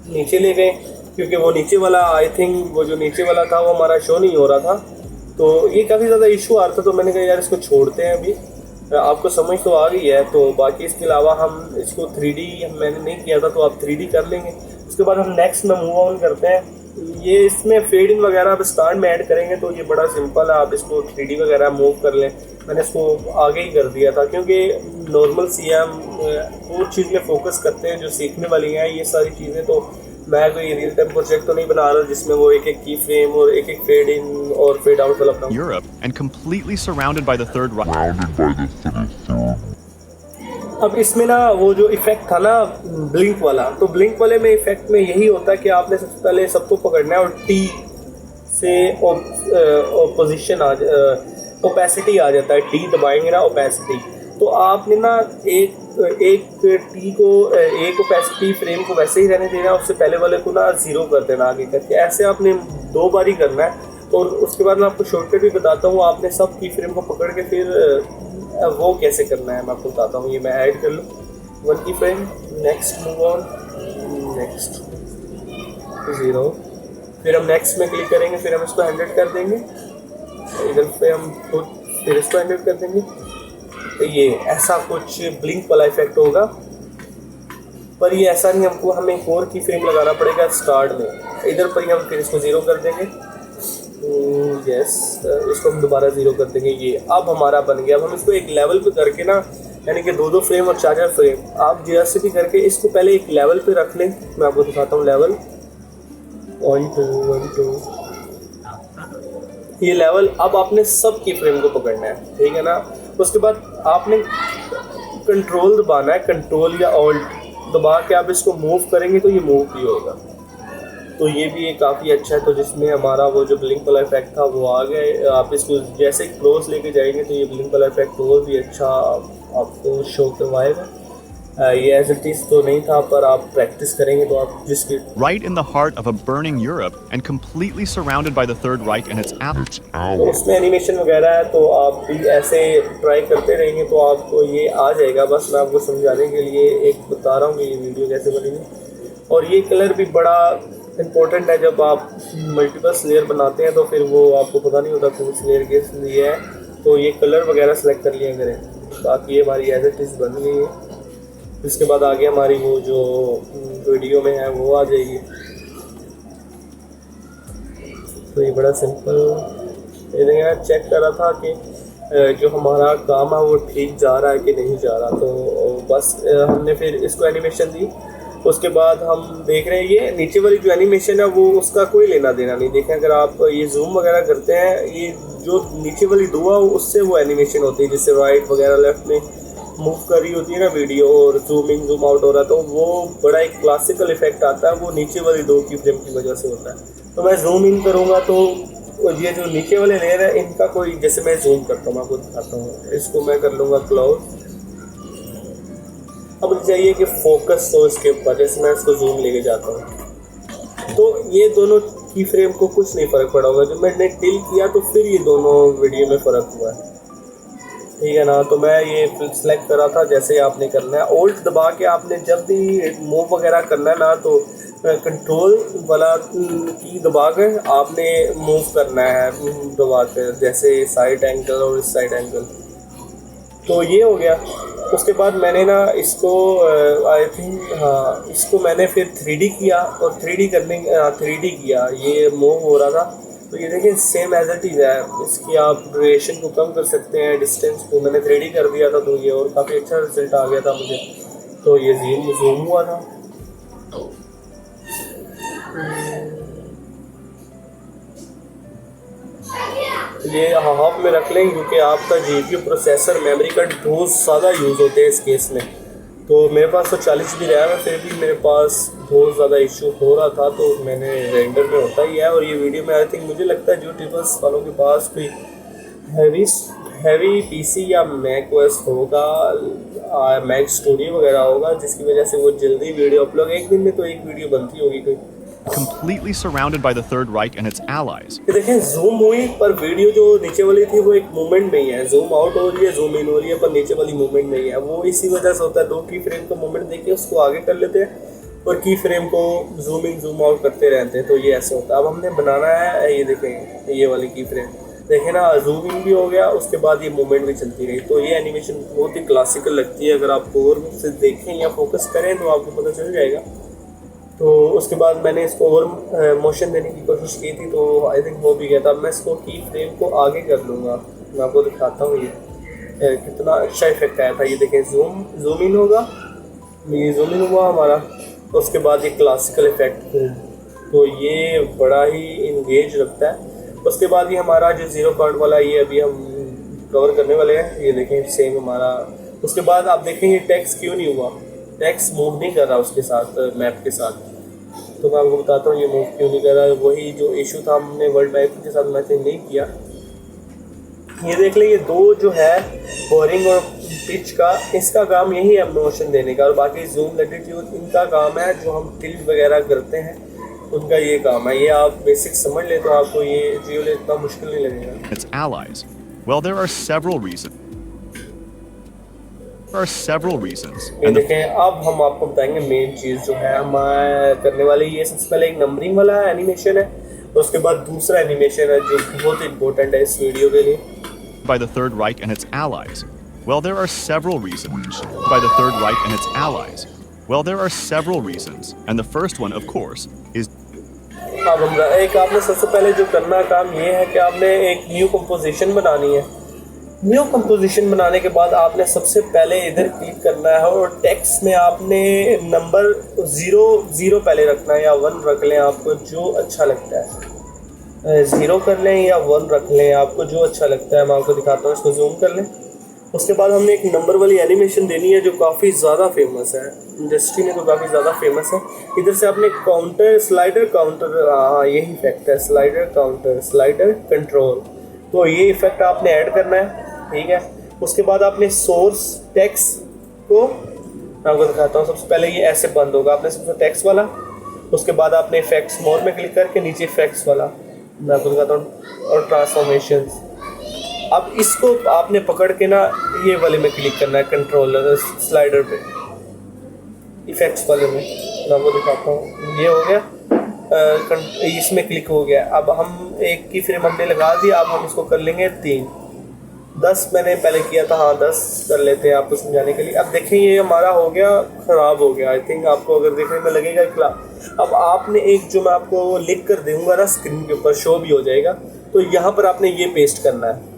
नीचे ले गए, क्योंकि वो नीचे वाला आई थिंक वो जो नीचे वाला था वो हमारा शो नहीं हो रहा था, तो ये काफ़ी ज़्यादा इशू आ रहा था। तो मैंने कहा यार इसको छोड़ते हैं अभी, आपको समझ तो आ गई है। तो बाकी इसके अलावा हम इसको 3D मैंने नहीं किया था, तो आप 3D कर लेंगे। उसके बाद हम नेक्स्ट में मूव ऑन करते हैं। ये इसमें फेड इन वगैरह आप स्टार्ट में ऐड करेंगे, तो ये बड़ा सिंपल है, आप इसको 3D वगैरह मूव कर लें। मैंने इसको आगे ही कर दिया था, क्योंकि नॉर्मल सी हम वो चीज़ में फोकस करते हैं जो सीखने वाली हैं ये सारी चीज़ें। तो मैं कोई रियल टाइम प्रोजेक्ट तो नहीं बना रहा जिसमें वो एक की फ्रेम और एक फेड इन और फेड आउट वाला बनाऊं। Europe and completely surrounded by the Third Reich. अब इसमें ना वो जो इफेक्ट था ना ब्लिंक वाला, तो ब्लिंक वाले में इफेक्ट में यही होता है कि आपने सबसे पहले सबको पकड़ना है और टी से पोजीशन ओपेसिटी आ जाता है। टी दबाएंगे ना ओपेसिटी, तो आपने ना एक टी को एक ओपेसिटी फ्रेम को वैसे ही रहने देना, उससे पहले वाले को ना 0 कर देना आगे करके। ऐसे आपने 2 बार ही करना है। और उसके बाद मैं आपको शॉर्टकट भी बताता हूँ, आपने सब की फ्रेम को पकड़ के फिर वो कैसे करना है मैं आपको बताता हूँ। ये मैं ऐड कर लूँ 1 की frame, next move on, next 0, फिर हम नेक्स्ट में क्लिक करेंगे, फिर हम इसको 100 कर देंगे, इधर पे हम फिर इसको 100 कर देंगे। तो ये ऐसा कुछ ब्लिंक वाला इफेक्ट होगा, पर ये ऐसा नहीं, हमको हमें एक और की फ्रेम लगाना पड़ेगा स्टार्ट में। इधर पर ही हम फिर इसको 0 कर देंगे, यस, इसको हम दोबारा 0 कर देंगे। ये अब हमारा बन गया। अब हम इसको एक लेवल पे करके ना, यानी कि 2 फ्रेम और 4 फ्रेम आप जैसे भी करके इसको पहले एक लेवल पे रख लें। मैं आपको दिखाता हूँ लेवल 1 2 ये लेवल। अब आपने सब की फ्रेम को पकड़ना है, ठीक है ना। उसके बाद आपने कंट्रोल दबाना है, कंट्रोल या ऑल्ट दबा के आप इसको मूव करेंगे तो ये मूव भी होगा। तो ये भी एक काफ़ी अच्छा है। तो जिसमें हमारा वो जो ब्लिंक वाला इफेक्ट था वो आ गए। आप इसको जैसे क्लोज लेके जाएंगे तो ये ब्लिंक वाला इफेक्ट और भी अच्छा आपको शो करवाएगा। ये एज इट इज तो नहीं था, पर आप प्रैक्टिस करेंगे तो आप जिसकी Right in the heart of a burning Europe and completely surrounded by the Third Reich and its allies. तो उसमें एनिमेशन वगैरह है, तो आप भी ऐसे ट्राई करते रहेंगे तो आपको ये आ जाएगा। बस मैं आपको समझाने के लिए एक बता रहा हूँ कि ये वीडियो कैसे बनेगी। और ये कलर भी बड़ा इम्पोर्टेंट है। जब आप मल्टीपल लेयर बनाते हैं तो फिर वो आपको पता नहीं होता कौन सी लेयर किस लिए है, तो ये कलर वगैरह सेलेक्ट कर लिया करें। बाकी ये हमारी एज इट इज़ बन गई है। इसके बाद आगे हमारी वो जो वीडियो में है वो आ जाएगी। तो ये बड़ा सिंपल, ये चेक कर रहा था कि जो हमारा काम है वो ठीक जा रहा है कि नहीं जा रहा। तो बस हमने फिर इसको एनिमेशन दी। उसके बाद हम देख रहे हैं ये नीचे वाली जो एनिमेशन है वो उसका कोई लेना देना नहीं। देखें अगर आप ये जूम वगैरह करते हैं, ये जो नीचे वाली दुआ उससे वो एनिमेशन होती है, जिससे राइट वगैरह लेफ्ट में मूव कर रही होती है ना वीडियो, और जूम इन जूम आउट हो रहा है, तो वो बड़ा एक क्लासिकल इफेक्ट आता है, वो नीचे वाली 2 की फ्रेम की वजह से होता है। तो मैं जूम इन करूँगा तो ये जो नीचे वाले लेयर है इनका कोई, जैसे मैं जूम करता हूँ, मैं आपको दिखाता हूँ, इसको मैं कर लूँगा क्लोज। अब चाहिए कि फोकस हो इसके ऊपर, जैसे मैं इसको जूम लेके जाता हूँ तो ये दोनों की फ्रेम को कुछ नहीं फ़र्क पड़ा होगा। जब मैंने टिल किया तो फिर ये दोनों वीडियो में फ़र्क हुआ है, ठीक है ना। तो मैं ये सिलेक्ट करा था, जैसे आपने करना है ओल्ट दबा के, आपने जब भी मूव वगैरह करना है ना तो कंट्रोल वाला की दबा कर आपने मूव करना है दबा कर, जैसे साइड एंगल और इस साइड एंगल। तो ये हो गया। उसके बाद मैंने ना इसको आई थिंक हाँ इसको मैंने फिर 3D किया, और 3D करने 3D किया, ये मूव हो रहा था। तो ये देखिए सेम एज इट इज़ है, इसकी आप ड्यूरेशन को कम कर सकते हैं, डिस्टेंस को मैंने 3D कर दिया था, तो ये और काफ़ी अच्छा रिजल्ट आ गया था मुझे। तो ये जूम हुआ था। ये हाफ में रख लें, क्योंकि आपका GPU प्रोसेसर मेमोरी कार्ड बहुत ज़्यादा यूज़ होते हैं इस केस में। तो मेरे पास तो 40 भी रहा है, फिर भी मेरे पास बहुत ज़्यादा इशू हो रहा था, तो मैंने रेंडर में होता ही है। और ये वीडियो में आई थिंक मुझे लगता है यूट्यूबर्स वालों के पास कोई हैवी PC या मैक OS होगा, मैक स्टूडियो वगैरह होगा, जिसकी वजह से वो जल्दी वीडियो अपलोड, एक दिन में तो एक वीडियो बनती होगी कोई। Completely surrounded by the Third Reich and its allies. ये देखें जूम हुई, पर वीडियो जो नीचे वाली थी वो एक मूवमेंट में ही है, जूम आउट हो रही है, जूम इन हो रही है, पर नीचे वाली मूवमेंट नहीं है। वो इसी वजह से होता है, दो की फ्रेम का मूवमेंट देके उसको आगे कर लेते हैं और की फ्रेम को जूम इन जूम आउट करते रहते हैं, तो ये ऐसे होता है। अब हमने बनाना है, ये देखें ये वाली की फ्रेम देखें ना, जूम इन भी हो गया, उसके बाद ये मूवमेंट भी चलती रही। तो ये एनिमेशन बहुत ही क्लासिकल लगती है, अगर आप गौर से देखें या फोकस करें तो आपको पता चल जाएगा। तो उसके बाद मैंने इसको और मोशन देने की कोशिश की थी, तो आई थिंक हो भी गया था। मैं इसको की फ्रेम को आगे कर लूँगा, मैं आपको दिखाता हूँ ये कितना अच्छा इफेक्ट आया था। ये देखें जूम इन होगा, ये जूम इन हुआ हमारा, तो उसके बाद ये क्लासिकल इफेक्ट, तो ये बड़ा ही इंगेज रखता है। उसके बाद ये हमारा जो ज़ीरो काउंट वाला, ये अभी हम कवर करने वाले हैं, ये देखें सेम हमारा। उसके बाद आप देखें ये टेक्स्ट क्यों नहीं हुआ, टेक्स्ट मूव नहीं कर रहा उसके साथ, मैप के साथ। तो मैं आपको बताता हूँ ये मूव क्यों नहीं कर रहा है। वही जो इशू था, हमने वर्ल्ड मैप के साथ मैचिंग नहीं किया। ये देख लें, ये दो जो है बोरिंग और पिच का, इसका काम यही है मोशन देने का, और बाकी जूम लैटिट्यूड इनका काम है, जो हम टिल्ट वगैरह करते हैं उनका ये काम है। ये आप बेसिक समझ ले तो आपको ये जियो इतना मुश्किल नहीं लगेगा। Its allies. Well, there are several reasons. ये देखें, अब हम आपको बताएंगे मेन चीज़ जो है हम करने वाले। ये सबसे पहले एक नंबरिंग वाला एनिमेशन है, उसके बाद दूसरा एनिमेशन है जो बहुत इंपॉर्टेंट है इस वीडियो के लिए। By the Third Reich and its allies. Well, there are several reasons. By the Third Reich and its allies. Well, there are several reasons, and the first one, of course, is. अब हम एक आपने सबसे पहले जो करना काम ये है कि आपने एक न्यू कंपोजिशन बनानी है। न्यू कंपोजिशन बनाने के बाद आपने सबसे पहले इधर क्लिक करना है, और टेक्स्ट में आपने नंबर 0 पहले रखना है, या 1 रख लें, आपको जो अच्छा लगता है। 0 कर लें या 1 रख लें, आपको जो अच्छा लगता है। मैं आपको दिखाता हूँ, इसको जूम कर लें। उसके बाद हमने एक नंबर वाली एनिमेशन देनी है जो काफ़ी ज़्यादा फेमस है, इंडस्ट्री में तो काफ़ी ज़्यादा फेमस है। इधर से आपने काउंटर, स्लाइडर काउंटर, हाँ यही इफेक्ट है, स्लाइडर काउंटर, स्लाइडर कंट्रोल। तो ये इफेक्ट आपने ऐड करना है, ठीक है। उसके बाद आपने सोर्स टेक्स्ट को, मैं आपको दिखाता हूँ, सबसे पहले ये ऐसे बंद होगा, आपने सबसे टेक्स्ट वाला, उसके बाद आपने इफेक्ट्स मोर में क्लिक करके नीचे इफेक्ट्स वाला, मैं आपको दिखाता हूँ, और ट्रांसफॉर्मेशन। अब इसको आपने पकड़ के ना ये वाले में क्लिक करना है, कंट्रोलर स्लाइडर पे, इफेक्ट्स वाले में। मैं आपको दिखाता हूँ, ये हो गया, इसमें क्लिक हो गया। अब हम एक की फ्रेम हमने लगा दिया, अब हम इसको कर लेंगे 3। 10 मैंने पहले किया था, हाँ 10 कर लेते हैं आपको समझाने के लिए। अब देखें ये हमारा हो गया, ख़राब हो गया। आई थिंक आपको अगर देखने में लगेगा खराब। अब आपने एक जो मैं आपको लिख कर दूँगा ना, स्क्रीन के ऊपर शो भी हो जाएगा, तो यहाँ पर आपने ये पेस्ट करना है,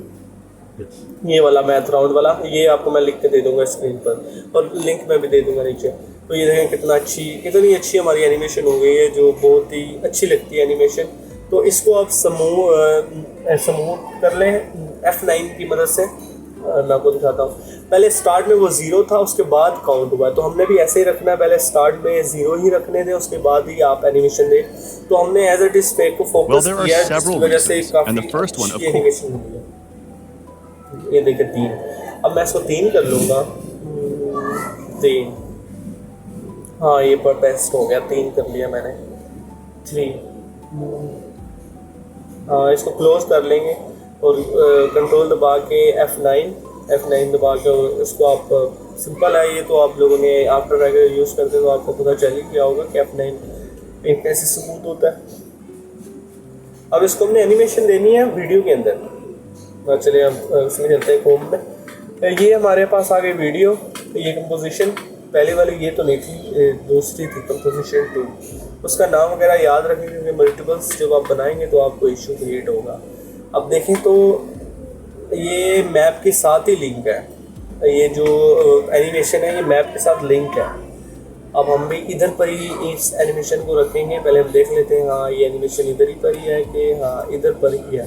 ये वाला मैथ राउंड वाला, ये आपको मैं लिख के दे दूँगा स्क्रीन पर, और लिंक में भी दे दूँगा नीचे। तो ये देखें कितनी अच्छी हमारी एनिमेशन हो गई है, जो बहुत ही अच्छी लगती है एनिमेशन। तो इसको आप समूह कर लें F9 की मदद से। मैं आपको दिखाता हूँ, पहले स्टार्ट में वो 0 था, उसके बाद काउंट हुआ, तो हमने भी ऐसे ही रखना है, पहले स्टार्ट में 0 ही रखने थे, उसके बाद ही आप एनिमेशन दे। तो हमने एज इट इज फेक को फोकस किया है, जिसकी वजह से काफ़ी अच्छी एनिमेशन हुई है। ये देखिए 3, अब मैं इसको 3 कर लूँगा, 3, हाँ ये पर बेस्ट हो गया, 3 कर लिया मैंने, 3। हाँ इसको क्लोज कर लेंगे और कंट्रोल दबा के F9, F9 दबा के उसको आप सिंपल है ये, तो आप लोगों ने आफ्टर इफेक्ट यूज़ करते तो आपको पता चल ही गया होगा कि F9 पेंट कैसे स्मूथ होता है। अब इसको हमने एनिमेशन देनी है वीडियो के अंदर। चलिए हम उसमें चलते हैं होम में। ये हमारे पास आ गई वीडियो, ये कंपोजिशन पहले वाली ये तो नहीं थी, दूसरी थी कंपोजिशन 2। उसका नाम वगैरह याद रखें क्योंकि मल्टीपल्स जब आप बनाएंगे तो आपको इशू क्रिएट होगा। अब देखें तो ये मैप के साथ ही लिंक है, ये जो एनिमेशन है ये मैप के साथ लिंक है। अब हम भी इधर पर ही इस एनिमेशन को रखेंगे। पहले हम देख लेते हैं हाँ ये एनिमेशन इधर ही पर ही है कि हाँ इधर पर ही है।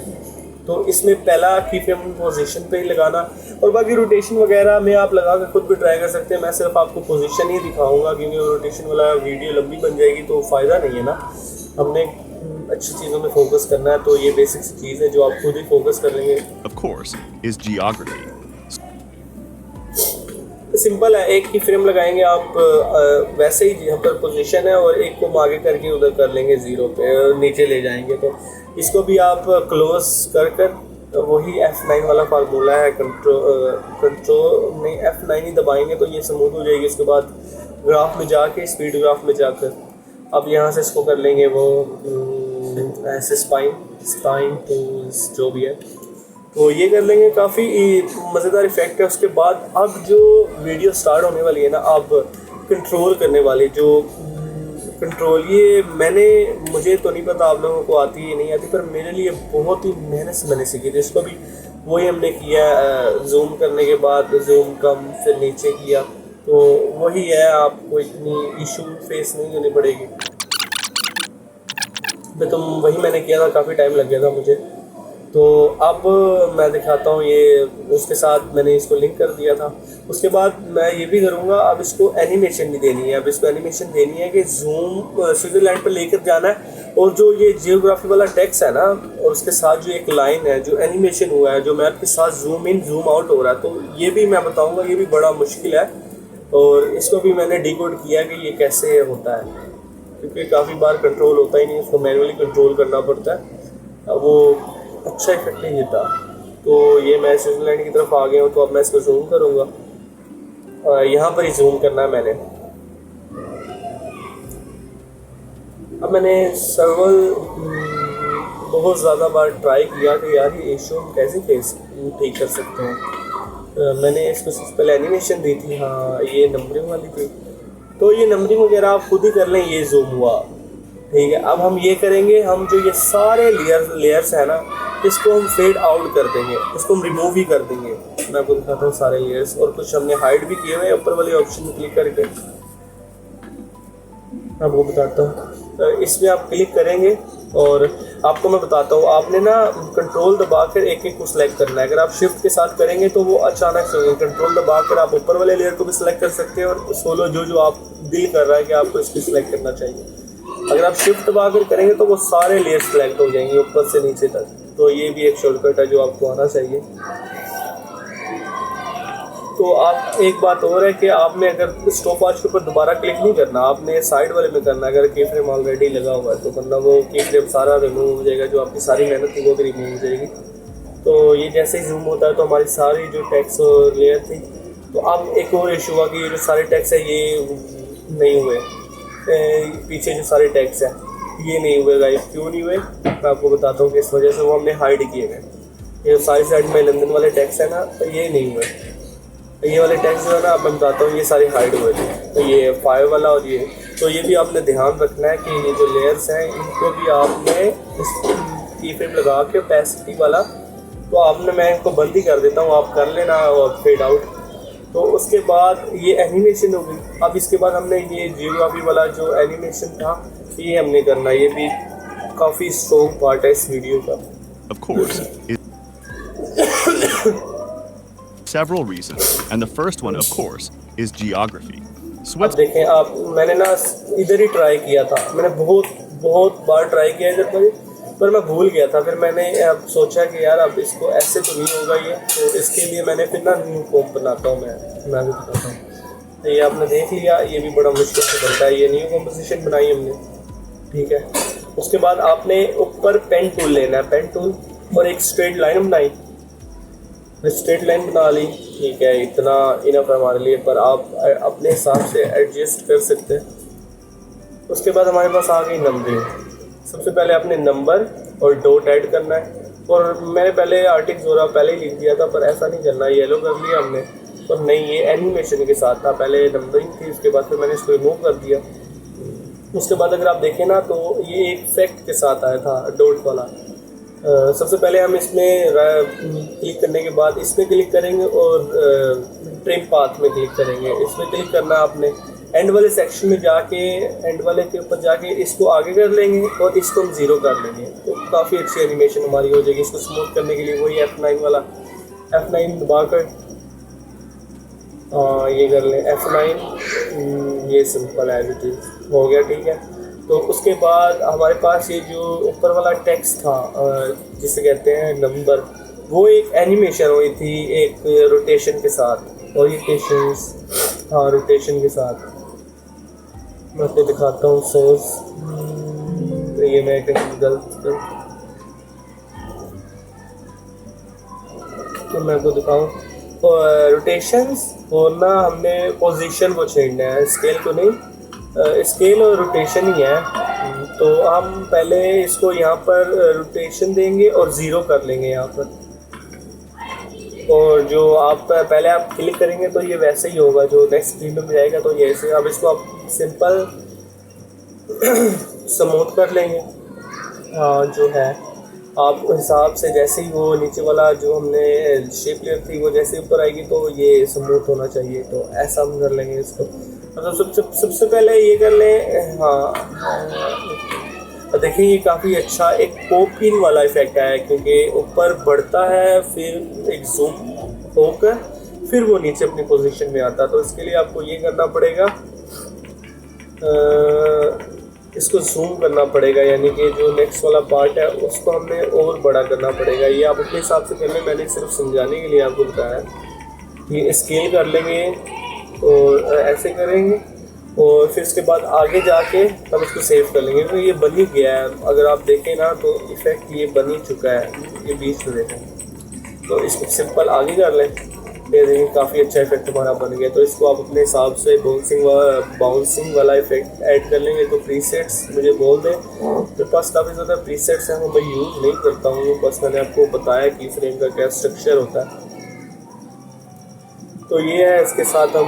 तो इसमें पहला की फ्रेम पोजीशन पे ही लगाना, और बाकी रोटेशन वगैरह में आप लगा कर खुद भी ट्राई कर सकते हैं। मैं सिर्फ आपको पोजीशन ही दिखाऊंगा क्योंकि रोटेशन वाला वीडियो लंबी बन जाएगी तो फ़ायदा नहीं है ना। हमने अच्छी चीज़ों में फोकस करना है, तो ये बेसिक सी चीज़ है जो आप खुद ही फोकस कर लेंगे। of course, is geography. Simple है, एक की फ्रेम लगाएंगे आप वैसे ही यहाँ पर पोजीशन है, और एक को हम आगे करके उधर कर लेंगे 0 पे और नीचे ले जाएंगे। तो इसको भी आप क्लोज कर कर वही F9 वाला फार्मूला है, कंट्रोल में F9 ही दबाएंगे तो ये स्मूथ हो जाएगी। उसके बाद ग्राफ में जाके स्पीड ग्राफ में जाकर अब यहाँ से इसको कर लेंगे वो ऐसे स्पाइन तो जो भी है तो ये कर लेंगे। काफ़ी मज़ेदार इफेक्ट है। उसके बाद अब जो वीडियो स्टार्ट होने वाली है ना, अब कंट्रोल करने वाली जो कंट्रोल, ये मुझे तो नहीं पता आप लोगों को आती है नहीं आती, पर मेरे लिए बहुत ही मेहनत से मैंने सीखी थी। इसको भी वही हमने किया, जूम करने के बाद जूम कम फिर नीचे किया, तो वही है, आपको इतनी इशू फेस नहीं करनी पड़ेगी। तो वही मैंने किया था, काफ़ी टाइम लग गया था मुझे। तो अब मैं दिखाता हूँ, ये उसके साथ मैंने इसको लिंक कर दिया था। उसके बाद मैं ये भी करूँगा, अब इसको एनिमेशन भी देनी है। अब इसको एनिमेशन देनी है कि जूम स्विट्ज़रलैंड पर लेकर जाना है, और जो ये जियोग्राफी वाला टेक्स्ट है ना, और उसके साथ जो एक लाइन है जो एनिमेशन हुआ है, जो मैप के साथ जूम इन जूम आउट हो रहा है, तो ये भी मैं बताऊँगा, ये भी बड़ा मुश्किल है। और इसको भी मैंने डिकोड किया कि ये कैसे होता है, क्योंकि काफ़ी बार कंट्रोल होता ही नहीं, उसको मैनुअली कंट्रोल करना पड़ता है, वो अच्छा इफेक्ट नहीं देता। तो ये मैं स्विट्ज़रलैंड की तरफ आ गया हूँ, तो अब मैं इसको जूम करूँगा। यहाँ पर ही जूम करना है मैंने। अब मैंने बहुत ज़्यादा बार ट्राई किया कि यार ये इशू हम कैसे ठीक कर सकते हैं। मैंने इसको सबसे पहले एनिमेशन दी थी, हाँ ये नंबरिंग वाली थी, तो ये नंबरिंग वगैरह आप खुद ही कर लें। ये जूम हुआ, ठीक है। अब हम ये करेंगे, हम जो ये सारे लेयर्स है ना, इसको हम फेड आउट कर देंगे, इसको हम रिमूव ही कर देंगे। मैं आपको दिखाता हूँ सारे लेयर्स, और कुछ हमने हाइड भी किए हुए हैं ऊपर वाले ऑप्शन में क्लिक करके। आपको बताता हूँ, इसमें आप क्लिक करेंगे और आपको मैं बताता हूँ, आपने ना कंट्रोल दबाकर एक एक को सिलेक्ट करना है। अगर आप शिफ्ट के साथ करेंगे तो वो अचानक से होगा। कंट्रोल दबाकर आप ऊपर वाले लेयर को भी सिलेक्ट कर सकते हैं, और सोलो जो आप दिल कर रहा है कि आपको इसको सिलेक्ट करना चाहिए। अगर आप शिफ्ट दबाकर करेंगे तो वो सारे लेयर सिलेक्ट हो जाएंगे ऊपर से नीचे तक। तो ये भी एक शॉर्टकट है जो आपको आना चाहिए। तो आप एक बात और है कि आपने अगर स्टॉप वॉच के ऊपर दोबारा क्लिक नहीं करना, आपने साइड वाले में करना। अगर की फ्रेम ऑलरेडी लगा हुआ है तो वरना वो की फ्रेम सारा रिमूव हो जाएगा, जो आपकी सारी मेहनत थी वो भी रिमूव हो जाएगी। तो ये जैसे ही जूम होता है तो हमारी सारी जो टेक्स्ट लेयर थी, तो अब एक और इशू हुआ कि ये जो सारे टेक्स्ट है ये नहीं हुए, पीछे जो सारे टैग्स हैं ये नहीं हुए। गाइस क्यों नहीं हुए मैं आपको बताता हूँ कि इस वजह से वो हमने हाइड किए गए। ये सारी साइड में लंदन वाले टैग्स है ना, तो ये नहीं हुए। ये वाले टैग्स जो है ना, अब मैं बताता हूँ, ये सारे हाइड हुए थे। तो ये फायर वाला और ये, तो ये भी आपने ध्यान रखना है कि ये जो लेयर्स हैं इनको भी आपने की फ्रेम लगा के पैसिटी वाला, तो आपने, मैं इनको बंद ही कर देता हूँ, आप कर लेना और फेड आउट। तो उसके बाद ये एनिमेशन हो गई। अब इसके बाद हमने ये जियोग्राफी वाला जो एनिमेशन था ये हमने करना, ये भी काफ़ी स्ट्रॉन्ग पार्ट है इस वीडियो का। Of course, several reasons, and the first one, of course, is geography. अब देखें आप, मैंने ना इधर ही ट्राई किया था, मैंने बहुत बार ट्राई किया इधर पर मैं भूल गया था। फिर मैंने अब सोचा कि यार अब इसको ऐसे तो नहीं होगा ये, तो इसके लिए मैंने फिर ना न्यू कॉम्प बनाता हूँ, मैं भी बताता हूँ। तो ये आपने देख लिया, ये भी बड़ा मुश्किल से बनता है। ये न्यू कॉम्पोजिशन बनाई हमने, ठीक है। उसके बाद आपने ऊपर पेन टूल लेना है, पेन टूल, और एक स्ट्रेट लाइन बनाई, स्ट्रेट लाइन बना ली, ठीक है, इतना इनफ है हमारे लिए, पर आप अपने हिसाब से एडजस्ट कर सकते हैं। उसके बाद हमारे पास आ गई नंबरिंग। सबसे पहले आपने नंबर और डॉट ऐड करना है, और मैंने पहले आर्टिक जोरा पहले ही लिख दिया था, पर ऐसा नहीं करना, येलो कर लिया हमने, पर नहीं, ये एनिमेशन के साथ था, पहले नंबरिंग थी, उसके बाद फिर मैंने इसको रिमूव कर दिया। उसके बाद अगर आप देखें ना तो ये एक फैक्ट के साथ आया था डॉट वाला। सबसे पहले हम इसमें क्लिक करने के बाद इसमें क्लिक करेंगे और ट्रिम पाथ में क्लिक करेंगे। इसमें क्लिक करना आपने, एंड वाले सेक्शन में जाके, एंड वाले के ऊपर जाके इसको आगे कर लेंगे और इसको हम 0 कर लेंगे, तो काफ़ी अच्छी एनिमेशन हमारी हो जाएगी। इसको स्मूथ करने के लिए वही F9 वाला, F9 दबा कर ये कर लें F9। ये सिंपल एज इट इज़ हो गया, ठीक है। तो उसके बाद हमारे पास ये जो ऊपर वाला टेक्स्ट था जिसे कहते हैं नंबर, वो एक एनिमेशन हुई थी एक रोटेशन के साथ, ओरिएंटेशंस, हाँ रोटेशन के साथ। मैं आपको दिखाता हूँ सोर्स, ये मैं कहीं गलत तो मैं आपको दिखाऊँ रोटेशंस, और ना हमने पोजीशन को छेड़ना है, स्केल को नहीं, स्केल और रोटेशन ही है। तो हम पहले इसको यहाँ पर रोटेशन देंगे और 0 कर लेंगे यहाँ पर, और जो आप पहले आप क्लिक करेंगे तो ये वैसे ही होगा, जो नेक्स्ट स्क्रीन में जाएगा तो ये ऐसे। अब इसको आप सिंपल स्मूथ कर लेंगे, जो है आप हिसाब से, जैसे ही वो नीचे वाला जो हमने शेप लेयर थी वो जैसे ऊपर आएगी तो ये स्मूथ होना चाहिए, तो ऐसा हम कर लेंगे इसको। मतलब सबसे पहले ये कर लें, देखिए ये काफ़ी अच्छा एक पॉप इन वाला इफेक्ट आया है, क्योंकि ऊपर बढ़ता है फिर एक जूम होकर फिर वो नीचे अपनी पोजीशन में आता है। तो इसके लिए आपको ये करना पड़ेगा, इसको जूम करना पड़ेगा, यानी कि जो नेक्स्ट वाला पार्ट है उसको हमने और बड़ा करना पड़ेगा। ये आप अपने हिसाब से कर लें, मैंने सिर्फ समझाने के लिए आपको बताया। ये स्केल कर लेंगे और ऐसे करेंगे, और फिर उसके बाद आगे जाके हम इसको सेव कर लेंगे। तो ये बन ही गया है, अगर आप देखें ना तो इफेक्ट ये बन ही चुका है, ये बीच में देखें। तो इसको सिंपल आगे कर लें, ये देखिए काफ़ी अच्छा इफेक्ट हमारा बन गया। तो इसको आप अपने हिसाब से बाउंसिंग वाला इफेक्ट ऐड कर लेंगे। तो प्रीसेट्स मुझे बोल दें, मेरे पास काफ़ी ज़्यादा प्रीसेट्स हैं, वो मैं यूज़ नहीं करता हूँ, बस मैंने आपको बताया कि फ्रेम का क्या स्ट्रक्चर होता है। तो ये है, इसके साथ हम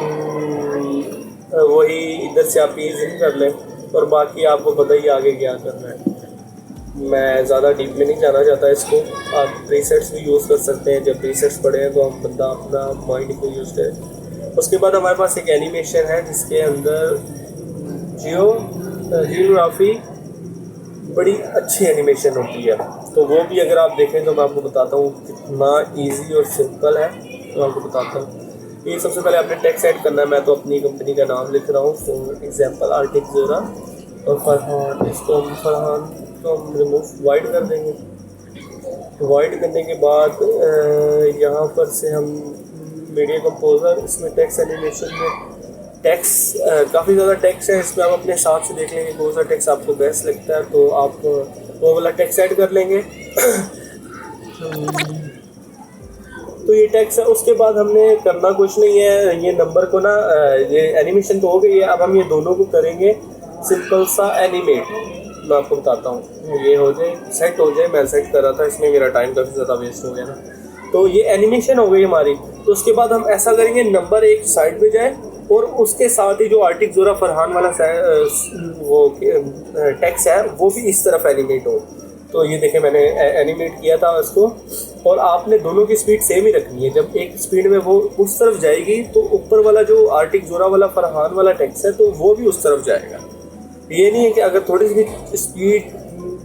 वही इधर से आप ईज इन कर लें, और बाकी आपको पता ही आगे क्या करना है। मैं ज़्यादा डीप में नहीं जाना चाहता इसको। आप प्रीसेट्स भी यूज़ कर सकते हैं, जब प्रीसेट्स पड़े हैं तो हम बंदा अपना माइंड को यूज़ करें। उसके बाद हमारे पास एक एनिमेशन है जिसके अंदर जियोग्राफी बड़ी अच्छी एनिमेशन होती है, तो वो भी अगर आप देखें तो मैं आपको बताता हूँ कितना ईजी और सिंपल है। तो आपको बताता हूँ, ये सबसे पहले आपने टेक्स्ट ऐड करना है। मैं तो अपनी कंपनी का नाम लिख रहा हूँ, फॉर एग्जांपल आर्टिक जोरा, और फरहान, इसको हम फरहान को हम रिमूव वाइड कर देंगे। वाइड करने के बाद यहाँ पर से हम मीडिया कंपोजर, इसमें टेक्स्ट एनिमेशन में टेक्स्ट काफ़ी ज़्यादा टेक्स्ट है, इसमें आप अपने हिसाब से देख लेंगे कौन सा टेक्स्ट आपको बेस्ट लगता है, तो आप वो वाला टेक्स्ट ऐड कर लेंगे। तो ये टेक्स्ट है। उसके बाद हमने करना कुछ नहीं है, ये नंबर को ना, ये एनिमेशन तो हो गई है, अब हम ये दोनों को करेंगे सिंपल सा एनिमेट। मैं आपको बताता हूँ, ये हो जाए, सेट हो जाए। मैं सेट कर रहा था, इसमें मेरा टाइम काफ़ी ज़्यादा वेस्ट हो गया ना। तो ये एनिमेशन हो गई हमारी। तो उसके बाद हम ऐसा करेंगे, नंबर एक साइड पे जाए और उसके साथ ही जो आर्टिक जोरा फरहान वाला वो टेक्स्ट है वो भी इस तरफ एनिमेट हो। तो ये देखें, मैंने एनिमेट किया था उसको, और आपने दोनों की स्पीड सेम ही रखनी है। जब एक स्पीड में वो उस तरफ जाएगी तो ऊपर वाला जो आर्टिक जोरा वाला फरहान वाला टेक्स्ट है तो वो भी उस तरफ जाएगा। ये नहीं है कि अगर थोड़ी सी स्पीड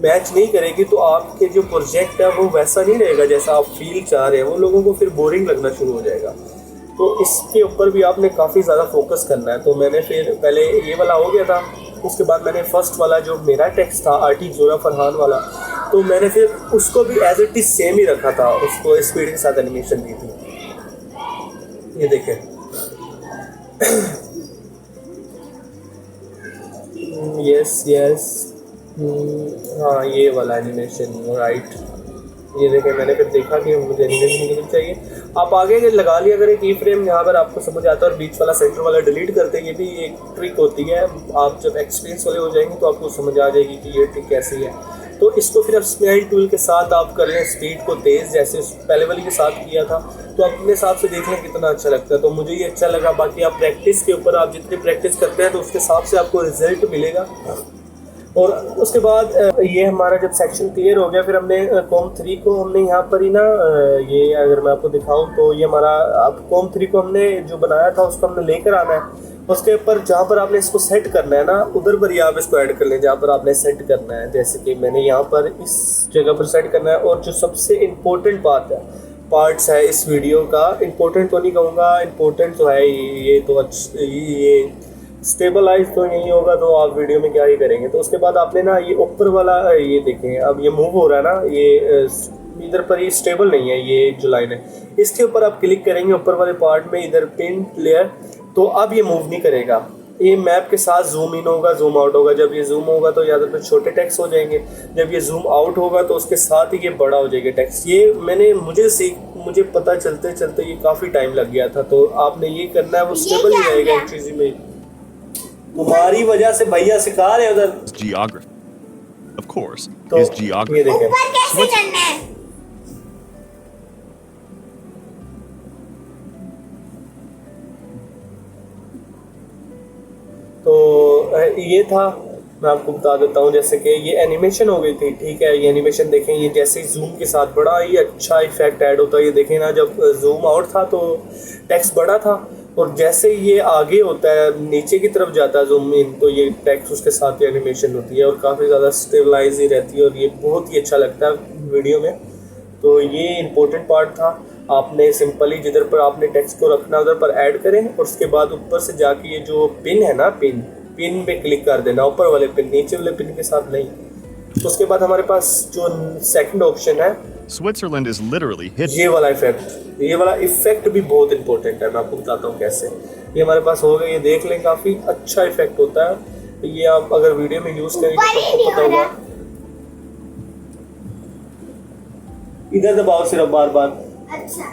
मैच नहीं करेगी तो आपके जो प्रोजेक्ट है वो वैसा नहीं रहेगा जैसा आप फील चाह रहे हैं, वो लोगों को फिर बोरिंग लगना शुरू हो जाएगा। तो इसके ऊपर भी आपने काफ़ी ज़्यादा फोकस करना है। तो मैंने फिर पहले ये वाला हो गया था, उसके बाद मैंने फर्स्ट वाला जो मेरा टेक्स्ट था आर्टिक जोरा फरहान वाला, तो मैंने फिर उसको भी एज इट इज सेम ही रखा था, उसको स्पीड के साथ एनिमेशन दी थी। ये देखें, यस हाँ, ये वाला एनिमेशन राइट। ये देखें, मैंने फिर देखा कि मुझे एनिमेशन की चाहिए। आप आगे लगा लिया अगर एक की फ्रेम, यहाँ पर आपको समझ आता है, और बीच वाला सेंटर वाला डिलीट करते हैं। ये भी एक ट्रिक होती है। आप जब एक्सपीरियंस वाले हो जाएंगे तो आपको समझ आ जाएगी कि ये ट्रिक कैसी है। तो इसको फिर आप स्माइल टूल के साथ आप कर लें स्पीड को तेज़, जैसे पहले वाली के साथ किया था। तो अपने हिसाब से देख लें कितना अच्छा लगता है। तो मुझे ये अच्छा लगा। बाकी आप प्रैक्टिस के ऊपर, आप जितनी प्रैक्टिस करते हैं तो उसके हिसाब से आपको रिजल्ट मिलेगा। और उसके बाद ये हमारा जब सेक्शन क्लियर हो गया, फिर हमने कॉम 3 को हमने यहाँ पर ही ना, ये अगर मैं आपको दिखाऊं तो ये हमारा, अब कॉम 3 को हमने जो बनाया था उसको हमने लेकर आना है। उसके ऊपर जहाँ पर आपने इसको सेट करना है ना, उधर पर ही आप इसको ऐड कर लें जहाँ पर आपने सेट करना है। जैसे कि मैंने यहाँ पर इस जगह पर सेट करना है। और जो सबसे इम्पोर्टेंट पार्ट्स है इस वीडियो का, इम्पोर्टेंट तो नहीं कहूँगा, इम्पोर्टेंट तो है ये तो ये स्टेबलाइज तो नहीं होगा तो आप वीडियो में क्या ही करेंगे। तो उसके बाद आपने ना ये ऊपर वाला, ये देखें अब ये मूव हो रहा है ना, ये इधर पर ये स्टेबल नहीं है, ये जो लाइन है इसके ऊपर आप क्लिक करेंगे ऊपर वाले पार्ट में, इधर पिन लेयर, तो अब ये मूव नहीं करेगा। ये मैप के साथ जूम इन होगा, जूम आउट होगा। जब ये जूम होगा तो या तो छोटे टेक्स्ट हो जाएंगे, जब ये जूम आउट होगा तो उसके साथ ही ये बड़ा हो जाएगा टेक्स्ट। ये मुझे पता चलते चलते ये काफ़ी टाइम लग गया था। तो आपने ये करना है, वो स्टेबल ही रहेगा एक चीज़ में। तुम्हारी वजह से भैया सिखा रहे उधर। Geography. Of course, तो is ये geography. देखें, ऊपर कैसे चढ़ना है? तो ये था, मैं आपको बता देता हूँ। जैसे कि ये एनिमेशन हो गई थी, ठीक है। ये एनिमेशन देखें, ये जैसे ही जूम के साथ बड़ा ही अच्छा इफेक्ट ऐड होता है। ये देखें ना, जब जूम आउट था तो टेक्स्ट बड़ा था, और जैसे ये आगे होता है, नीचे की तरफ जाता है जूम इन, तो ये टेक्स्ट उसके साथ ही एनिमेशन होती है और काफ़ी ज़्यादा स्टेबलाइज ही रहती है, और ये बहुत ही अच्छा लगता है वीडियो में। तो ये इम्पोर्टेंट पार्ट था। आपने सिंपली जिधर पर आपने टेक्स्ट को रखना उधर पर ऐड करें, और उसके बाद ऊपर से जाके ये जो पिन है ना, पिन पे क्लिक कर देना, ऊपर वाले पिन, नीचे वाले पिन के साथ नहीं। तो उसके बाद हमारे पास जो सेकंड ऑप्शन है, Switzerland is literally hidden. ये वाला इफेक्ट भी बहुत इंपॉर्टेंट है। मैं आपको बताता हूँ कैसे। ये हमारे पास हो गया, ये देख लें, काफ़ी अच्छा इफेक्ट होता है। ये आप अगर वीडियो में यूज़ करेंगे तो आपको पता होगा। इधर दबाओ सिर्फ बार बार। अच्छा,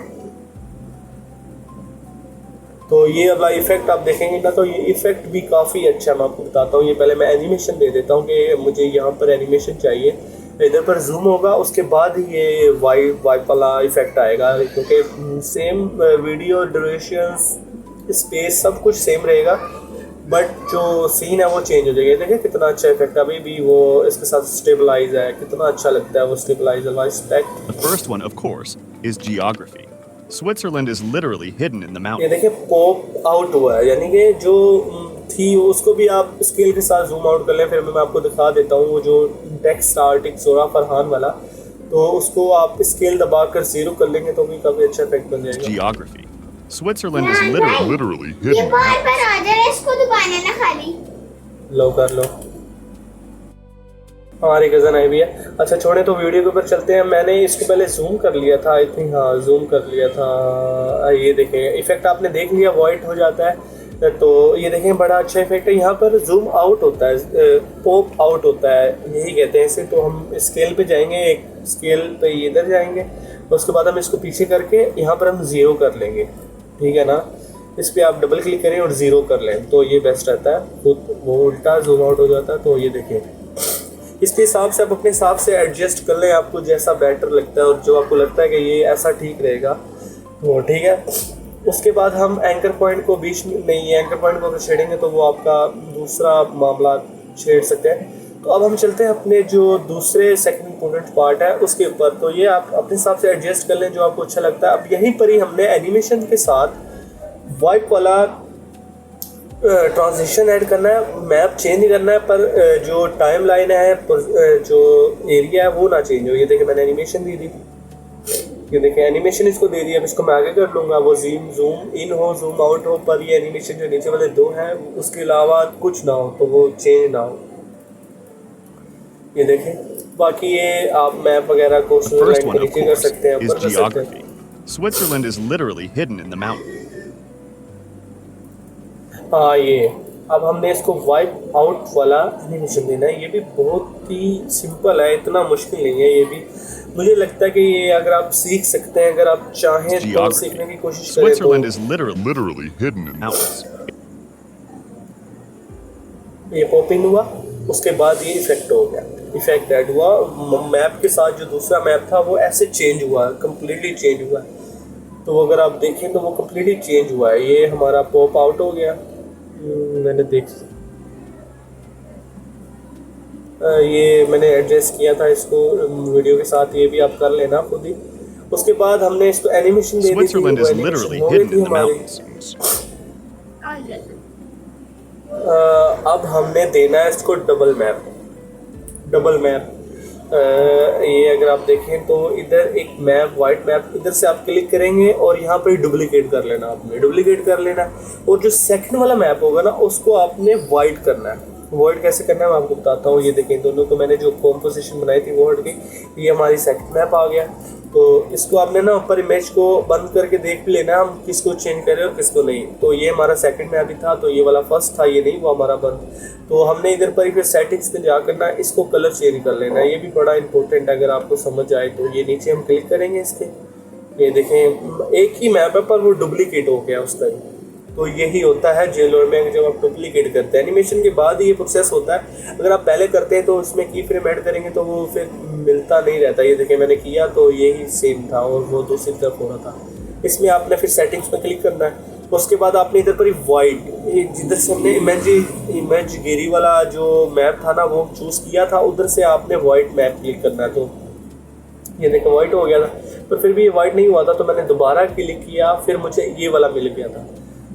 तो ये वाला इफेक्ट आप देखेंगे ना, तो ये इफेक्ट भी काफ़ी अच्छा है। मैं आपको बताता हूँ। ये पहले मैं एनिमेशन दे देता हूँ कि मुझे यहाँ पर एनिमेशन चाहिए। इधर पर जूम होगा, उसके बाद ये वाइप वाला इफेक्ट आएगा, क्योंकि सेम वीडियो ड्यूरेशन, स्पेस सब कुछ सेम रहेगा, बट जो सीन है वो चेंज हो जाएगा। देखिए कितना अच्छा इफेक्ट है। अभी भी वो इसके साथ स्टेबलाइज है, कितना अच्छा लगता है वो स्टेबलाइज वाला effect. The first one, of course, is geography. Switzerland is literally hidden in the ये mountains. देखिए पॉप आउट हुआ है, यानी कि जो थी उसको भी आप स्केल के साथ जूम आउट कर लें। फिर मैं आपको दिखा देता हूँ वो जो टेक्स्ट आर्टिक जोरा फरहान वाला, तो उसको आप स्केल दबाकर 0 कर लेंगे तो भी काफ़ी अच्छा इफेक्ट बन जाएगा। Geography. Switzerland is literally ये hidden. बार बार आ जा रहा है, इसको दबाना ना खाली। लो कर लो, हमारी कज़न आई भी है। अच्छा छोड़े, तो वीडियो के ऊपर चलते हैं। मैंने इसको पहले जूम कर लिया था, आई थिंक, हाँ जूम कर लिया था। ये देखें इफेक्ट आपने देख लिया, वाइट हो जाता है। तो ये देखें बड़ा अच्छा इफेक्ट है। यहाँ पर जूम आउट होता है, पॉप आउट होता है, यही कहते हैं इसे। तो हम स्केल पे जाएंगे, एक स्केल पे इधर जाएंगे, उसके बाद हम इसको पीछे करके यहाँ पर हम 0 कर लेंगे, ठीक है ना। इस पर आप डबल क्लिक करें और 0 कर लें, तो ये बेस्ट रहता है। खुद वो उल्टा जूम आउट हो जाता है। तो ये देखें, इसके हिसाब से आप अपने हिसाब से एडजस्ट कर लें, आपको जैसा बेटर लगता है और जो आपको लगता है कि ये ऐसा ठीक रहेगा वो ठीक है। उसके बाद हम एंकर पॉइंट को बीच में नहीं, एंकर पॉइंट को अगर छेड़ेंगे तो वो आपका दूसरा मामला छेड़ सकते हैं। तो अब हम चलते हैं अपने जो दूसरे सेकंड इम्पोर्टेंट पार्ट है उसके ऊपर। तो ये आप अपने हिसाब से एडजस्ट कर लें जो आपको अच्छा लगता है। अब यहीं पर ही हमने एनिमेशन के साथ वाइप वाला ट्रांजिशन ऐड करना है। मैप चेंज नहीं करना है, पर जो टाइम लाइन है, जो एरिया है वो ना चेंज हो। ये देखिए मैंने एनिमेशन दी थी, ये देखिए एनिमेशन इसको दे दिया। अब इसको मैं आगे कर लूँगा, वो जूम इन हो जूम आउट हो, पर ये एनिमेशन जो नीचे वाले 2 हैं उसके अलावा कुछ ना हो, तो वो चेंज ना हो। ये देखें, बाकी ये आप मैप वगैरह को The first लाइन one, के of नीचे कर course, सकते हैं, is ऊपर कर सकते हैं। geography. Switzerland is literally hidden in the mountains. हाँ ये अब हमने इसको वाइप आउट वाला एनिमेशन देना है। ये भी बहुत ही सिंपल है, इतना मुश्किल नहीं है ये भी। मुझे लगता है कि ये अगर आप सीख सकते हैं, अगर आप चाहें तो Geography. सीखने की कोशिश करें Switzerland तो is literally hidden in mountains. ये पॉपिंग हुआ, उसके बाद ये इफेक्ट हो गया, इफेक्ट ऐड हुआ। मैप के साथ जो दूसरा मैप था वो ऐसे चेंज हुआ, कम्प्लीटली चेंज हुआ। तो अगर आप देखें तो वो कम्प्लीटली चेंज हुआ है। ये हमारा पॉप आउट हो गया। मैंने ये मैंने एडजस्ट किया था इसको वीडियो के साथ, ये भी आप कर लेना खुद ही। उसके बाद हमने इसको एनिमेशन दे दी थी, Switzerland वो is एनिमेशन literally हो गई hidden थी in the हमारी। mountains. अब हमने देना है इसको डबल मैप। डबल मैप ये अगर आप देखें तो इधर एक मैप, वाइट मैप, इधर से आप क्लिक करेंगे और यहाँ पर डुप्लीकेट कर लेना, आपने डुप्लीकेट कर लेना। और जो सेकंड वाला मैप होगा ना उसको आपने वाइट करना है। वाइट कैसे करना है मैं आपको बताता हूँ। ये देखें, दोनों को मैंने जो कॉम्पोजिशन बनाई थी वो हट गई। ये हमारी सेकंड मैप आ गया। तो इसको आपने ना ऊपर इमेज को बंद करके देख भी लेना हम किसको चेंज करें और किसको नहीं। तो ये हमारा सेकंड मैप ही था, तो ये वाला फर्स्ट था, ये नहीं, वो हमारा बंद। तो हमने इधर पर फिर सेटिंग्स में जाकर ना इसको कलर चेंज कर लेना। ये भी बड़ा इंपॉर्टेंट है, अगर आपको समझ आए तो। ये नीचे हम क्लिक करेंगे इसके, ये देखें एक ही मैप है पर वो डुप्लीकेट हो गया उसका ही। तो यही होता है जेलोर में जब आप डुप्लीकेट करते हैं। एनिमेशन के बाद ये प्रोसेस होता है। अगर आप पहले करते हैं तो उसमें की फ्रेम ऐड करेंगे तो वो फिर मिलता नहीं रहता। ये देखिए मैंने किया तो यही सेम था और वो दूसरी तरफ हो रहा था। इसमें आपने फिर सेटिंग्स पे क्लिक करना है। उसके बाद आपने इधर पर वाइट, जिधर से हमने इमेज गेरी वाला जो मैप था ना वो चूज़ किया था, उधर से आपने वाइट मैप क्लिक करना है। तो ये देखो वाइट हो गया था, पर फिर भी ये वाइट नहीं हुआ था, तो मैंने दोबारा क्लिक किया, फिर मुझे ये वाला मिल गया था।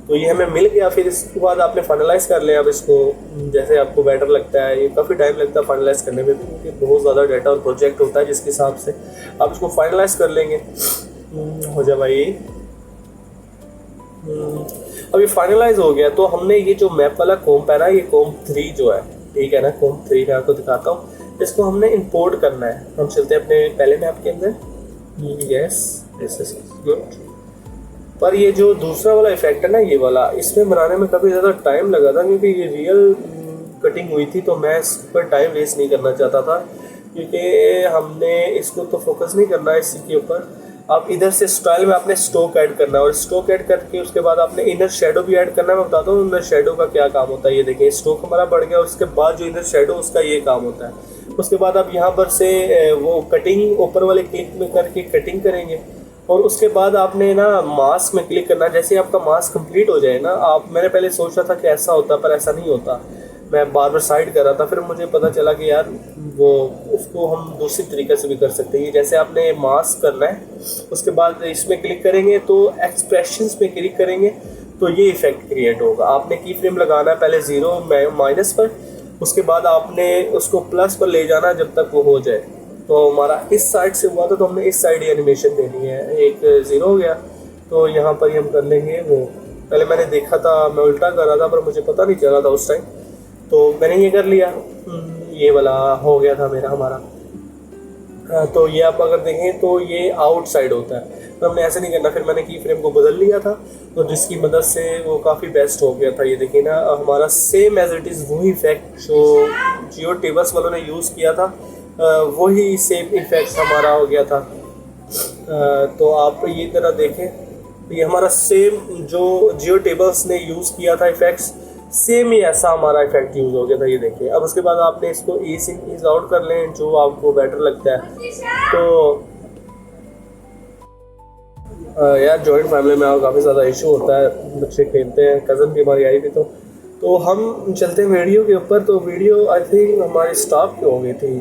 तो ये हमें मिल गया। फिर इसके बाद आपने फाइनलाइज कर लिया। अब इसको जैसे आपको बेटर लगता है, ये काफ़ी टाइम लगता है फाइनलाइज करने में भी, क्योंकि बहुत ज़्यादा डाटा और प्रोजेक्ट होता है, जिसके हिसाब से आप इसको फाइनलाइज कर लेंगे। हो जाए भाई। अब ये फाइनलाइज हो गया। तो हमने ये जो मैप वाला कॉम्प है ना, ये कॉम्प 3 जो है, ठीक है ना, कॉम्प 3 मैं आपको दिखाता हूँ। इसको हमने इंपोर्ट करना है। हम चलते हैं अपने पहले मैप के अंदर। Yes, this is good. पर ये जो दूसरा वाला इफेक्ट है ना, ये वाला, इसमें बनाने में काफ़ी ज़्यादा टाइम लगा था, क्योंकि ये रियल कटिंग हुई थी। तो मैं इस पर टाइम वेस्ट नहीं करना चाहता था, क्योंकि हमने इसको तो फोकस नहीं करना है इसी के ऊपर। आप इधर से स्टाइल में आपने स्ट्रोक ऐड करना है, और स्ट्रोक ऐड करके उसके बाद आपने इनर शेडो भी ऐड करना है। मैं बताता हूँ इनर शेडो का क्या काम होता है। ये देखिए स्ट्रोक हमारा बढ़ गया, और उसके बाद जो इनर शेडो उसका ये काम होता है। उसके बाद आप यहाँ पर से वो कटिंग ऊपर वाले क्लिक में करके कटिंग करेंगे, और उसके बाद आपने ना मास्क में क्लिक करना। जैसे आपका मास्क कंप्लीट हो जाए ना, मैंने पहले सोचा था कि ऐसा होता, पर ऐसा नहीं होता। मैं बार बार साइड कर रहा था, फिर मुझे पता चला कि यार वो उसको हम दूसरी तरीके से भी कर सकते हैं। जैसे आपने मास्क करना है, उसके बाद इसमें क्लिक करेंगे तो एक्सप्रेशंस में क्लिक करेंगे तो ये इफेक्ट क्रिएट होगा। आपने की फ्रेम लगाना है पहले 0 माइनस पर, उसके बाद आपने उसको प्लस पर ले जाना जब तक वो हो जाए। तो हमारा इस साइड से हुआ था, तो हमने इस साइड ही एनिमेशन देनी है। एक 0 हो गया, तो यहाँ पर ही हम कर लेंगे वो। पहले मैंने देखा था, मैं उल्टा कर रहा था, पर मुझे पता नहीं चला था उस टाइम, तो मैंने ये कर लिया। ये वाला हो गया था मेरा हमारा। तो ये आप अगर देखें तो ये आउटसाइड होता है, तो हमने ऐसे नहीं करना। फिर मैंने की फ्रेम को बदल लिया था, तो जिसकी मदद से वो काफ़ी बेस्ट हो गया था। ये देखिए ना, हमारा सेम एज इट इज़ वही इफेक्ट जो जियो टेबल्स वालों ने यूज़ किया था, वही सेम इफेक्ट हमारा हो गया था। तो आप ये तरह देखें, ये हमारा सेम जो जियो टेबल्स ने यूज़ किया था इफेक्ट्स, सेम ही ऐसा हमारा इफेक्ट यूज़ हो गया था। ये देखिए। अब उसके बाद आपने इसको ईज इन ईज आउट कर लें, जो आपको बेटर लगता है। तो यार जॉइंट फैमिली में काफ़ी ज़्यादा इशू होता है, बच्चे खेलते हैं, कज़न भी हमारी आई थी। तो हम चलते हैं वीडियो के ऊपर। तो वीडियो आई थिंक हमारी स्टॉप की हो गई थी।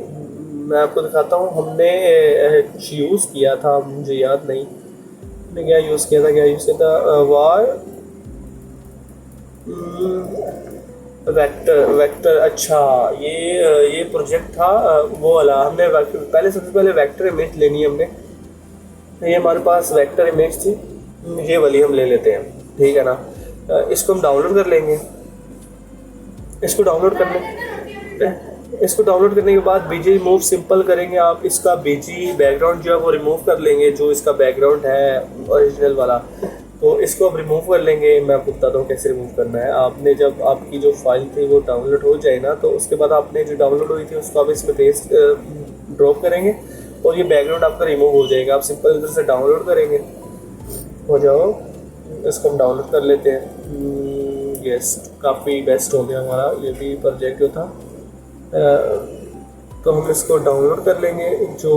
मैं आपको दिखाता हूँ। हमने कुछ यूज़ किया था, मुझे याद नहीं हमने क्या यूज़ किया था। वार वेक्टर। अच्छा, ये प्रोजेक्ट था वो वाला। हमने पहले सबसे पहले वेक्टर इमेज लेनी है हमने। ये हमारे पास वेक्टर इमेज थी, ये वाली हम ले लेते हैं, ठीक है ना। इसको हम डाउनलोड कर लेंगे। इसको डाउनलोड करने के बाद बीजी रिमूव सिंपल करेंगे आप। इसका बीजी बैकग्राउंड जो है वो रिमूव कर लेंगे, जो इसका बैकग्राउंड है ओरिजिनल वाला। तो इसको अब रिमूव कर लेंगे। मैं आपको बताता हूँ कैसे रिमूव करना है। आपने जब आपकी जो फाइल थी वो डाउनलोड हो जाए ना, तो उसके बाद आपने जो डाउनलोड हुई थी उसको आप इसमें पेस्ट ड्रॉप करेंगे, और ये बैकग्राउंड आपका रिमूव हो जाएगा। आप सिंपल इधर से डाउनलोड करेंगे, हो जाओ, इसको हम डाउनलोड कर लेते हैं। यस, काफ़ी बेस्ट हो गया हमारा ये भी प्रोजेक्ट जो था। तो हम इसको डाउनलोड कर लेंगे, जो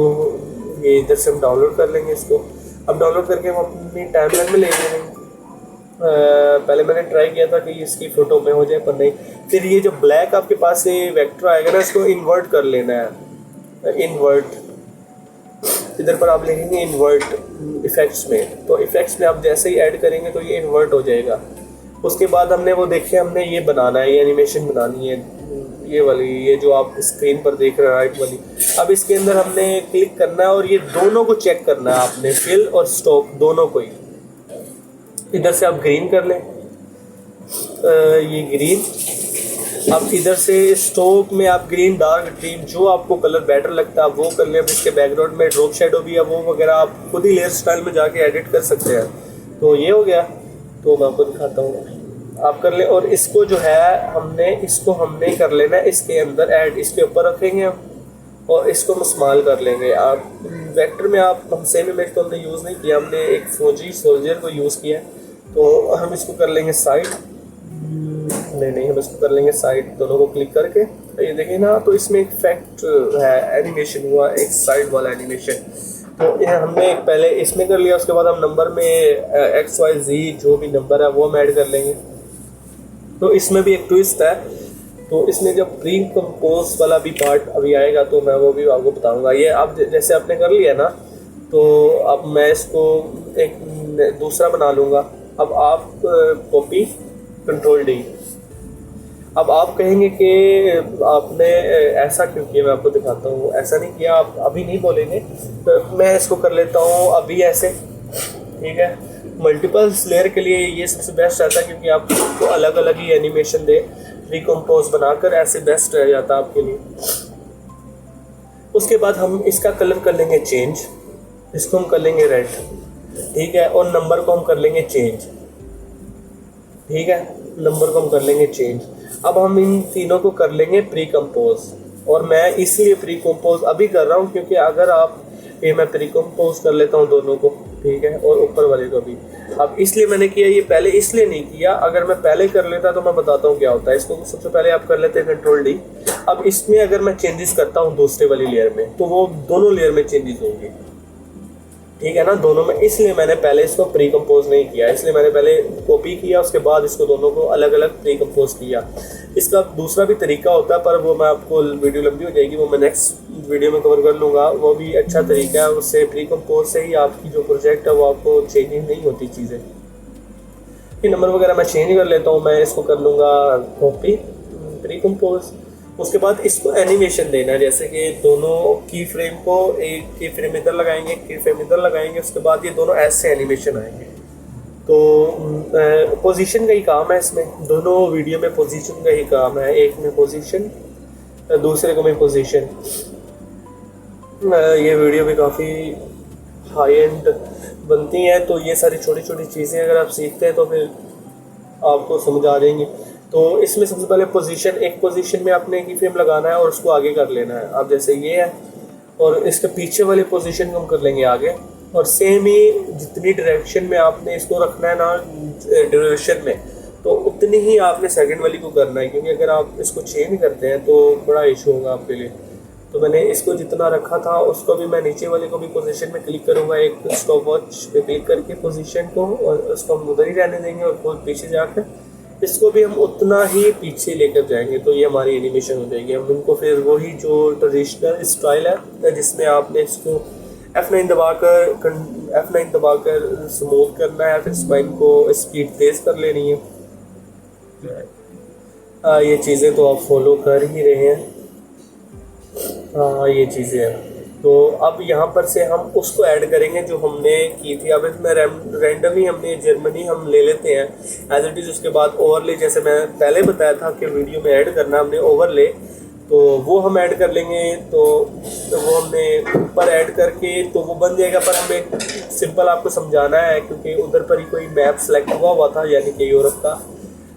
ये इधर से हम डाउनलोड कर लेंगे इसको। अब डाउनलोड करके हम अपनी टाइमलाइन में ले लेंगे। पहले मैंने ट्राई किया था कि इसकी फ़ोटो में हो जाए, पर नहीं। फिर ये जो ब्लैक आपके पास ये वेक्टर आएगा ना, इसको इन्वर्ट कर लेना है। इन्वर्ट, इधर पर आप लिखेंगे इन्वर्ट इफ़ेक्ट्स में, तो इफ़ेक्ट्स में आप जैसे ही ऐड करेंगे तो ये इन्वर्ट हो जाएगा। उसके बाद हमने वो देखे, हमने ये बनाना है, ये एनिमेशन बनानी है, ये वाली, ये जो आप स्क्रीन पर देख रहे हैं राइट वाली। अब इसके अंदर हमने क्लिक करना है और ये दोनों को चेक करना है आपने, फिल और स्टॉक दोनों को ही। इधर से आप ग्रीन कर लें, ये ग्रीन। अब इधर से स्टॉक में आप ग्रीन, डार्क, ग्रीन, जो आपको कलर बेटर लगता है आप वो कर लें। अब इसके बैकग्राउंड में ड्रॉप शेडो भी है, वो वगैरह आप खुद ही लेयर स्टाइल में जाके एडिट कर सकते हैं। तो ये हो गया, तो मैं आपको दिखाता हूँ, आप कर लें। और इसको जो है इसको हमने कर लेना है इसके अंदर ऐड, इसके ऊपर रखेंगे हम और इसको हम इस्तेमाल कर लेंगे। आप वेक्टर में आप हम सेम इमेज तो हमने यूज़ नहीं किया, हमने एक फौजी सोल्जर को यूज़ किया। तो हम इसको कर लेंगे साइड, नहीं हम इसको कर लेंगे साइड, दोनों को क्लिक करके। तो ये देखें ना, तो इसमें इफेक्ट है, एनिमेशन हुआ, एक साइड वाला एनिमेशन। तो ये हमने पहले इसमें कर लिया, उसके बाद हम नंबर में XYZ जो भी नंबर है वो हम ऐड कर लेंगे। तो इसमें भी एक ट्विस्ट है, तो इसमें जब प्री कंपोज वाला भी पार्ट अभी आएगा तो मैं वो भी आपको बताऊंगा। ये अब जैसे आपने कर लिया ना, तो अब मैं इसको एक दूसरा बना लूँगा। अब आप कॉपी, कंट्रोल D। अब आप कहेंगे कि आपने ऐसा क्यों किया, मैं आपको दिखाता हूँ। ऐसा नहीं किया, आप अभी नहीं बोलेंगे, तो मैं इसको कर लेता हूँ अभी ऐसे, ठीक है। मल्टीपल लेयर के लिए ये सबसे बेस्ट रहता है, क्योंकि आपको अलग अलग ही एनिमेशन दे, रिकम्पोज बनाकर ऐसे बेस्ट रह जाता है आपके लिए। उसके बाद हम इसका कलर कर लेंगे चेंज, इसको हम कर लेंगे रेड, ठीक है। और नंबर को हम कर लेंगे चेंज, ठीक है, नंबर को हम कर लेंगे चेंज। अब हम इन तीनों को कर लेंगे प्री कंपोज। और मैं इसलिए प्री कंपोज अभी कर रहा हूँ क्योंकि अगर आप ये मैं प्री कंपोज कर लेता हूँ दोनों को, ठीक है, और ऊपर वाले को भी। अब इसलिए मैंने किया, ये पहले इसलिए नहीं किया, अगर मैं पहले कर लेता तो मैं बताता हूँ क्या होता है। इसको सबसे पहले आप कर लेते हैं कंट्रोल D। अब इसमें अगर मैं चेंजेस करता हूँ दूसरे वाली लेयर में, तो वो दोनों लेयर में चेंजेस होंगे, ठीक है ना, दोनों में। इसलिए मैंने पहले इसको प्री कंपोज नहीं किया, इसलिए मैंने पहले कॉपी किया, उसके बाद इसको दोनों को अलग अलग प्री कंपोज किया। इसका दूसरा भी तरीका होता है, पर वो मैं आपको, वीडियो लंबी हो जाएगी, वो मैं नेक्स्ट वीडियो में कवर कर लूँगा। वो भी अच्छा तरीका है, उससे प्री कंपोज से ही आपकी जो प्रोजेक्ट है वो आपको चेंजिंग नहीं होती चीज़ें। ये नंबर वगैरह मैं चेंज कर लेता हूँ, मैं इसको कर लूँगा कॉपी, प्री कंपोज। उसके बाद इसको एनिमेशन देना है, जैसे कि दोनों की फ्रेम को, एक की फ्रेम इधर लगाएंगे, एक की फ्रेम इधर लगाएंगे, उसके बाद ये दोनों ऐसे एनिमेशन आएंगे। तो पोजीशन का ही काम है इसमें, दोनों वीडियो में पोजीशन का ही काम है, एक में पोजीशन, दूसरे को में पोजीशन। ये वीडियो भी काफ़ी हाई एंड बनती हैं, तो ये सारी छोटी छोटी चीज़ें अगर आप सीखते हैं तो फिर आपको समझ आ जाएंगी। तो इसमें सबसे पहले पोजीशन, एक पोजीशन में आपने की फ्रेम लगाना है और उसको आगे कर लेना है। अब जैसे ये है, और इसके पीछे वाले पोजीशन को हम कर लेंगे आगे, और सेम ही जितनी डायरेक्शन में आपने इसको रखना है ना ड्यूरेशन में, तो उतनी ही आपने सेकंड वाली को करना है, क्योंकि अगर आप इसको चेंज करते हैं तो बड़ा इशू होगा आपके लिए। तो मैंने इसको जितना रखा था उसको भी मैं नीचे वाले को भी पोजीशन में क्लिक करूँगा, एक स्टॉप वॉच पे क्लिक करके पोजीशन को, और उसको हम उधर ही रहने देंगे, और बहुत पीछे जाकर इसको भी हम उतना ही पीछे लेकर जाएंगे, तो ये हमारी एनिमेशन हो जाएगी। हम इनको फिर वही जो ट्रेडिशनल स्टाइल है जिसमें आपने इसको F9 दबाकर स्मूथ करना है, फिर स्पाइन को स्पीड तेज़ कर लेनी है। ये चीज़ें तो आप फॉलो कर ही रहे हैं। हाँ, ये चीज़ें हैं। तो अब यहाँ पर से हम उसको ऐड करेंगे जो हमने की थी। अब इसमें रैंडम ही हमने जर्मनी हम ले लेते हैं एज इट इज़। उसके बाद ओवरले, जैसे मैं पहले बताया था कि वीडियो में ऐड करना हमने ओवरले, तो वो हम ऐड कर लेंगे। तो वो हमने ऊपर ऐड करके तो वो बन जाएगा, पर हमें सिंपल आपको समझाना है क्योंकि उधर पर ही कोई मैप सेलेक्ट हुआ था, यानी कि यूरोप का।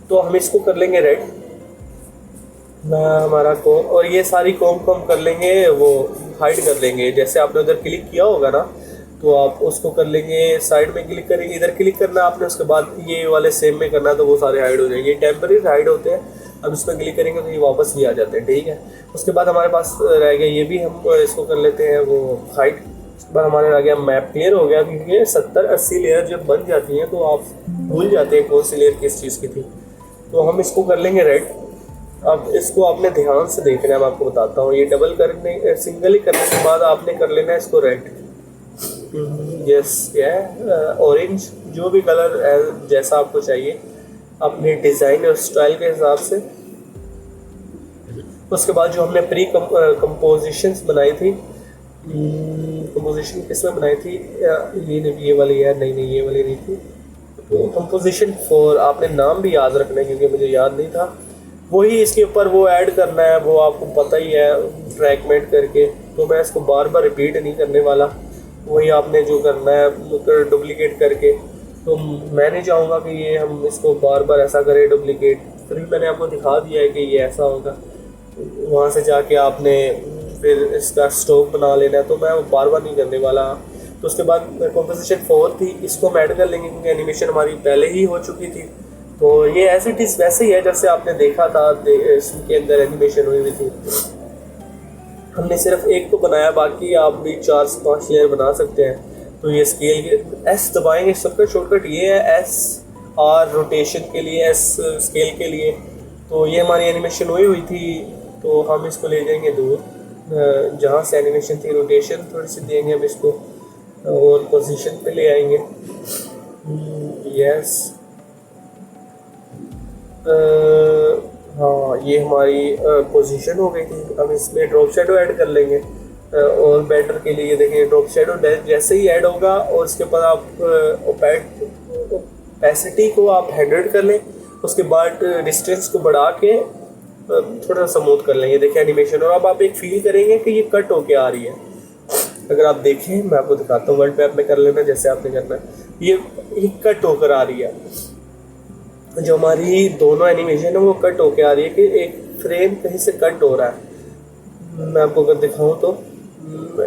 तो हम इसको कर लेंगे रेड हमारा कोम, और ये सारी कोम को हम कर लेंगे वो हाइड कर लेंगे। जैसे आपने उधर क्लिक किया होगा ना, तो आप उसको कर लेंगे, साइड में क्लिक करेंगे, इधर क्लिक करना है आपने, उसके बाद ये वाले सेम में करना है, तो वो सारे हाइड हो जाएंगे। टेम्परेरी हाइड होते हैं, अब इस पर क्लिक करेंगे तो ये वापस भी आ जाते हैं, ठीक है। उसके बाद हमारे पास रह गया, ये भी हम इसको कर लेते हैं वो हाइड। उसके बाद हमारे रह गया मैप क्लियर हो गया, क्योंकि 70-80 लेयर जब बन जाती हैं तो आप भूल जाते हैं कौन सी लेयर किस चीज़ की थी। तो हम इसको कर लेंगे रेड। अब इसको आपने ध्यान से देखना है, मैं आपको बताता हूँ। ये डबल करने, सिंगल ही करने के बाद आपने कर लेना है इसको रेड। यस, ऑरेंज, जो भी कलर है जैसा आपको चाहिए अपने डिज़ाइन और स्टाइल के हिसाब से। उसके बाद जो हमने प्री कंपोजिशंस बनाई थी, कंपोजिशन किस में बनाई थी, ये वाली है, नहीं ये वाली नहीं थी। तो कंपोजिशन 4, आपने नाम भी याद रखना है क्योंकि मुझे याद नहीं था। वही इसके ऊपर वो ऐड करना है, वो आपको पता ही है, फ्रैगमेंट करके। तो मैं इसको बार बार रिपीट नहीं करने वाला, वही आपने जो करना है डुप्लीकेट करके। तो मैं नहीं चाहूँगा कि ये हम इसको बार बार ऐसा करें डुप्लीकेट। फिर मैंने आपको दिखा दिया है कि ये ऐसा होगा, वहाँ से जाके आपने फिर इसका स्टॉक बना लेना है, तो मैं वो बार बार नहीं करने वाला। तो उसके बाद कंपोजिशन 4 थी, इसको हम ऐड कर लेंगे क्योंकि एनिमेशन हमारी पहले ही हो चुकी थी। तो ये एज इट इज़ वैसे ही है जैसे आपने देखा था, इसके अंदर एनिमेशन हुई हुई थी। हमने सिर्फ एक को बनाया, बाकी आप भी 4 से 5 लेयर बना सकते हैं। तो ये स्केल के एस दबाएंगे, सबका शॉर्टकट ये है, एस आर रोटेशन के लिए, एस स्केल के लिए। तो ये हमारी एनिमेशन हुई थी, तो हम इसको ले जाएंगे दूर जहाँ से एनिमेशन थी। रोटेशन थोड़ी सी देंगे हम इसको और पोजीशन पे ले आएंगे। यस, हाँ, ये हमारी पोजीशन हो गई थी। अब इसमें ड्रॉप शेडो ऐड कर लेंगे और बेटर के लिए। देखिए ड्रॉप शेडो जैसे ही ऐड होगा और उसके बाद आप ओपेसिटी को आप 100 कर लें, उसके बाद डिस्टेंस को बढ़ा के थोड़ा स्मूथ कर लेंगे। देखिए एनिमेशन, और अब आप एक फील करेंगे कि ये कट होके आ रही है। अगर आप देखें, मैं आपको दिखाता हूँ, वर्ल्ड मैप में कर लेना जैसे आपने करना है। ये कट होकर आ रही है, जो हमारी दोनों एनिमेशन है वो कट होके आ रही है कि एक फ्रेम कहीं से कट हो रहा है। मैं आपको अगर दिखाऊँ तो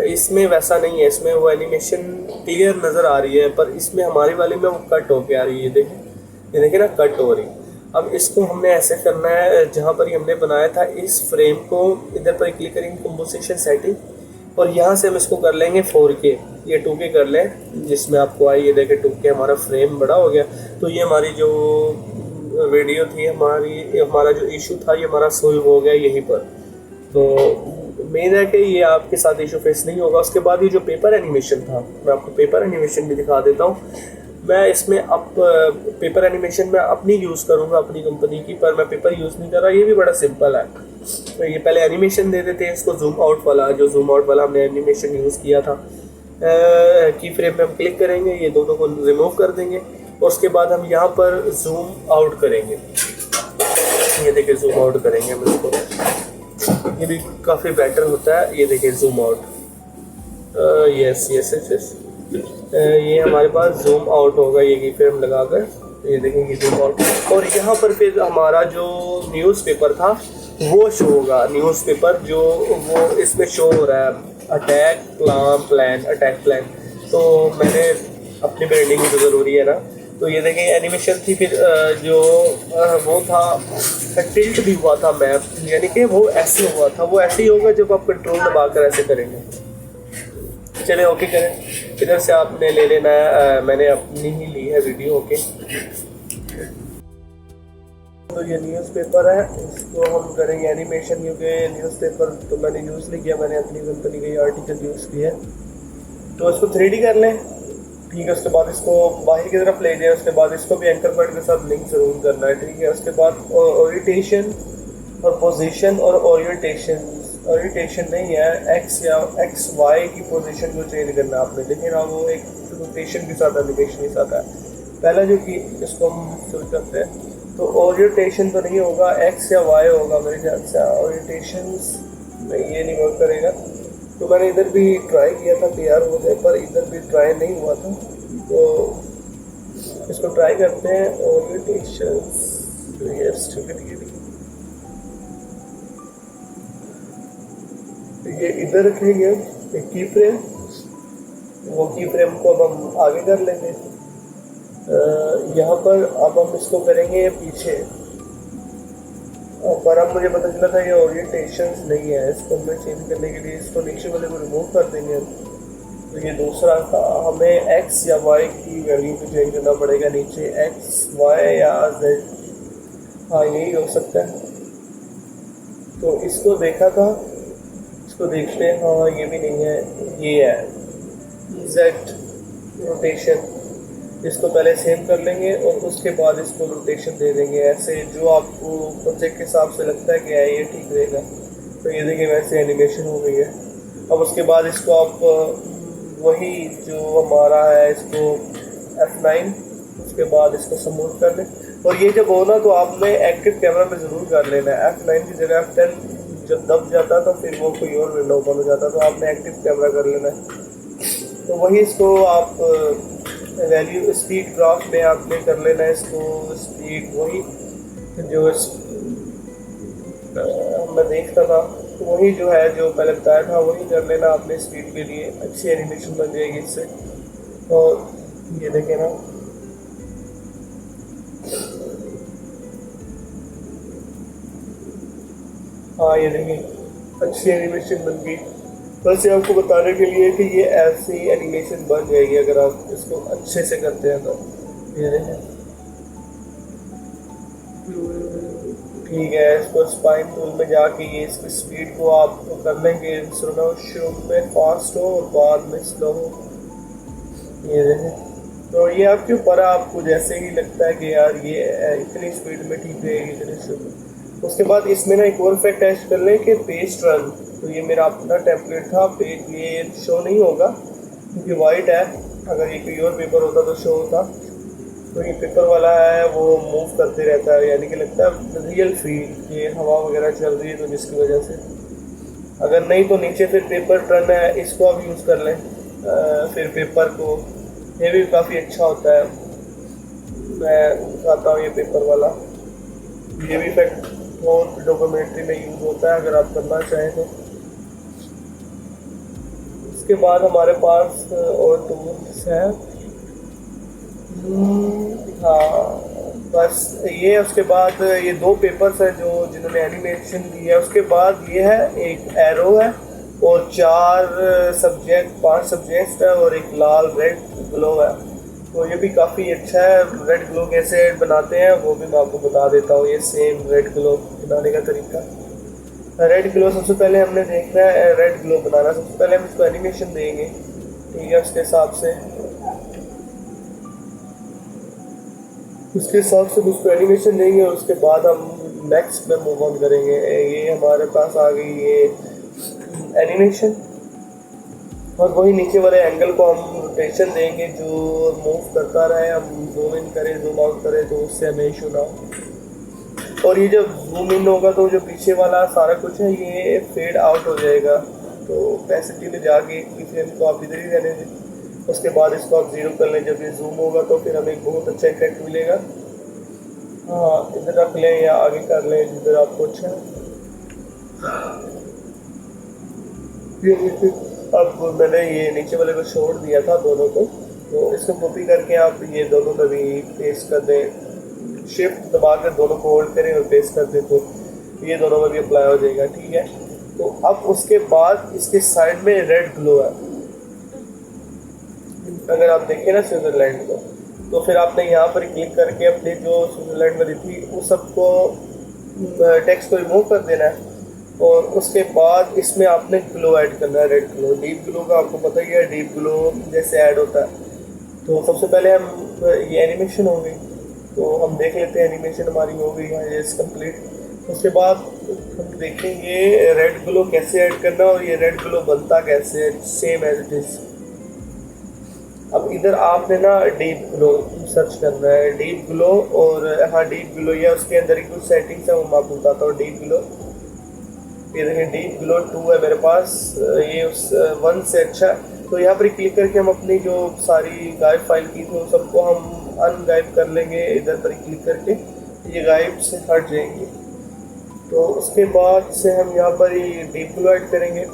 इसमें वैसा नहीं है, इसमें वो एनिमेशन क्लियर नज़र आ रही है, पर इसमें हमारी वाली में वो कट होके आ रही है। ये देखिए ना, कट हो रही। अब इसको हमने ऐसे करना है, जहाँ पर हमने बनाया था इस फ्रेम को, इधर पर क्लिक करेंगे कंपोजिशन सेटिंग, और यहाँ से हम इसको कर लेंगे 4K। ये 2K कर लें, जिसमें आपको आई, ये देखें 2K हमारा फ्रेम बड़ा हो गया। तो ये हमारी जो वीडियो थी, हमारा जो इशू था, ये हमारा सोल्व हो गया यहीं पर। तो उम्मीद है कि ये आपके साथ इशू फेस नहीं होगा। उसके बाद ये जो पेपर एनिमेशन था, मैं आपको पेपर एनिमेशन भी दिखा देता हूँ। मैं इसमें अब पेपर एनिमेशन में अपनी यूज़ करूँगा, अपनी कंपनी की, पर मैं पेपर यूज़ नहीं कर रहा। ये भी बड़ा सिंपल है। तो ये पहले एनिमेशन दे देते हैं इसको, जूम आउट वाला, जो जूम आउट वाला हमने एनिमेशन यूज़ किया था। की फ्रेम में हम क्लिक करेंगे, ये दोनों को रिमूव कर देंगे, और उसके बाद हम यहाँ पर जूम आउट करेंगे। ये देखिए जूम आउट करेंगे हम इसको, ये भी काफ़ी बेटर होता है। ये देखिए zoom out, yes yes yes yes, ये हमारे पास जूम आउट होगा, ये की फ्रेम लगाकर। ये देखेंगे जूम आउट, और यहाँ पर फिर हमारा जो न्यूज़पेपर था वो शो होगा। न्यूज़पेपर जो वो इसमें शो हो रहा है, अटैक प्लान, अटैक प्लान। तो मैंने अपनी ब्रांडिंग भी तो ज़रूरी है ना। तो ये देखें एनिमेशन थी, फिर जो वो था टिल्ट भी हुआ था मैप, यानी कि वो ऐसे हुआ था। वो ऐसे ही होगा जब आप कंट्रोल दबाकर ऐसे करेंगे। चले ओके करें, इधर से आपने ले लेना है, मैंने अपनी ही ली है वीडियो। ओके, तो ये न्यूज़पेपर है, इसको हम करेंगे एनिमेशन, क्योंकि न्यूज़पेपर तो मैंने यूज़ नहीं किया, मैंने अपनी कंपनी का ये आर्टिकल यूज़ किया है। तो इसको 3D कर लें, ठीक है। उसके बाद इसको बाहर की तरफ ले जाए, उसके बाद इसको भी एंकर पॉइंट के साथ लिंक ज़रूर करना है, ठीक है। उसके बाद ओरिएंटेशन और पोजीशन और ओरिएंटेशन नहीं है, एक्स या एक्स वाई की पोजीशन को चेंज करना आपने। देखिए ना, वो एक रोटेशन के साथ एनिमेशन के साथ है। पहला जो कि इसको हम शुरू करते हैं, तो ओरिएंटेशन तो नहीं होगा, एक्स या वाई होगा मेरे ख्याल से। ओरिएंटेशन नहीं, ये नहीं वर्क करेगा। तो मैंने इधर भी ट्राई किया था कि यार हो जाए, पर इधर भी ट्राई नहीं हुआ था। तो इसको ट्राई करते हैं, ओरिएंटेशन। यस, ठीक है। ये इधर रखेंगे एक की फ्रेम, वो की फ्रेम को अब हम आगे कर लेंगे। यहाँ पर अब हम इसको करेंगे पीछे, पर अब मुझे पता चला था ये ओरिएंटेशन नहीं है, इसको हमें चेंज करने के लिए इसको नीचे वाले को रिमूव कर देंगे हम। तो ये दूसरा था, हमें एक्स या वाई की वैल्यू को चेंज करना पड़ेगा नीचे, एक्स वाई या जेड, हाँ यही हो सकता है। तो इसको देखा था, इसको देखते हैं, हाँ ये भी नहीं है, ये है जेड रोटेशन। इसको पहले सेव कर लेंगे और उसके बाद इसको रोटेशन दे देंगे ऐसे, जो आपको प्रोजेक्ट के हिसाब से लगता है कि ये ठीक रहेगा। तो ये देखिए वैसे एनिमेशन हो गई है। अब उसके बाद इसको आप वही जो हमारा है इसको F9, उसके बाद इसको स्मूथ कर लें। और ये जब होना तो आपने एक्टिव कैमरा में ज़रूर कर लेना है। F9 की जगह F10 जब दब जाता तो फिर वो कोई और विंडो ओपन हो जाता, तो आपने एक्टिव कैमरा कर लेना है। तो वही इसको आप वैल्यू स्पीड ग्राफ में आपने कर लेना है इसको, स्पीड वही जो मैं देखता था तो वही जो है जो पहले बताया था वही कर लेना आपने स्पीड के लिए, अच्छी एनिमेशन बन जाएगी इससे। और ये देखें ना, हाँ ये देखिए अच्छी एनिमेशन बन गई। बस ये आपको बताने के लिए कि ये ऐसी एनिमेशन बन जाएगी अगर आप इसको अच्छे से करते हैं तो। ये देखें ठीक है, इसको स्पाइन टूल में जाके ये इसकी स्पीड को आप कर लेंगे शुरू में फास्ट हो और बाद में स्लो हो। ये देखें, तो ये आपके ऊपर आपको जैसे ही लगता है कि यार ये इतनी स्पीड में ठीक रहेगी इतनी स्पीड। उसके बाद इसमें ना एक और इफेक्ट ऐड कर लें कि पेज टर्न। तो ये मेरा अपना टेम्पलेट था, पेज ये शो नहीं होगा क्योंकि वाइट है, अगर ये कोई और पेपर होता तो शो होता। तो ये पेपर वाला है वो मूव करते रहता है, यानी कि लगता है रियल फील ये हवा वगैरह चल रही है, तो जिसकी वजह से। अगर नहीं तो नीचे फिर पेपर टर्न है, इसको आप यूज़ कर लें फिर पेपर को, ये भी काफ़ी अच्छा होता है। मैं बताता हूँ ये पेपर वाला, ये भी इफेक्ट बहुत डॉक्यूमेंट्री में यूज़ होता है अगर आप करना चाहें तो। उसके बाद हमारे पास और टूल्स हैं, हाँ बस ये। उसके बाद ये दो पेपर्स हैं जो जिन्होंने एनिमेशन दी है। उसके बाद ये है एक एरो है और 5 सब्जेक्ट है और एक लाल रेड ग्लो है। तो ये भी काफ़ी अच्छा है। रेड ग्लो कैसे बनाते हैं वो भी मैं आपको बता देता हूँ, ये सेम रेड ग्लो बनाने का तरीका। रेड ग्लो सबसे पहले हमने देखना है रेड ग्लो बनाना। सबसे पहले हम इसको एनिमेशन देंगे, ठीक है, उसके हिसाब से उसको एनिमेशन देंगे। और उसके बाद हम नेक्स्ट में मूव ऑन करेंगे। ये हमारे पास आ गई ये एनिमेशन, और वही नीचे वाले एंगल को हम रोटेशन देंगे जो मूव करता रहे। हम जूम इन करें जूम आउट करें तो उससे हमें इशू ना हो। और ये जब जूम इन होगा तो जो पीछे वाला सारा कुछ है ये फेड आउट हो जाएगा। तो पैसिटी में जाके एक फ्रेम को आप इधर ही रहने दें, उसके बाद इसको आप 0 कर लें। जब ये जूम होगा तो फिर हमें एक बहुत अच्छा इफेक्ट मिलेगा। हाँ इधर रख लें या आगे कर लें जिधर आपको अच्छा है। अब मैंने ये नीचे वाले को छोड़ दिया था दोनों को, तो इसको कॉपी करके आप ये दोनों में भी पेस्ट कर दें। शिफ्ट दबा कर दोनों को होल्ड करें और पेस्ट कर दें तो ये दोनों में भी अप्लाई हो जाएगा, ठीक है। तो अब उसके बाद इसके साइड में रेड ग्लो है। अगर आप देखें ना स्विट्जरलैंड को, तो फिर आपने यहाँ पर क्लिक करके अपनी जो स्विट्जरलैंड वाली थी उस सबको टेक्स्ट को रिमूव कर देना है। और उसके बाद इसमें आपने ग्लो ऐड करना है, रेड ग्लो। डीप ग्लो का आपको पता ही है, डीप ग्लो जैसे ऐड होता है। तो सबसे पहले हम ये एनिमेशन हो गई, तो हम देख लेते हैं एनिमेशन हमारी हो गई है ये कंप्लीट। उसके बाद हम देखेंगे रेड ग्लो कैसे ऐड करना और ये रेड ग्लो बनता कैसे है, सेम एज इट इज़। अब इधर आपने ना डीप ग्लो सर्च करना है, डीप ग्लो। और हाँ डीप ग्लो या उसके अंदर ही कुछ सेटिंग्स है वो मैं आपको बताता हूँ। डीप ग्लो, ये देखें डीप ग्लो 2 है मेरे पास, ये उस 1 से अच्छा है। तो यहाँ पर क्लिक करके हम अपनी जो सारी गायब फाइल की थी उन सबको हम अनगायब कर लेंगे। इधर पर क्लिक करके ये गायब से हट जाएंगे। तो उसके बाद से हम यहाँ पर ही डीप ग्लो ऐड करेंगे।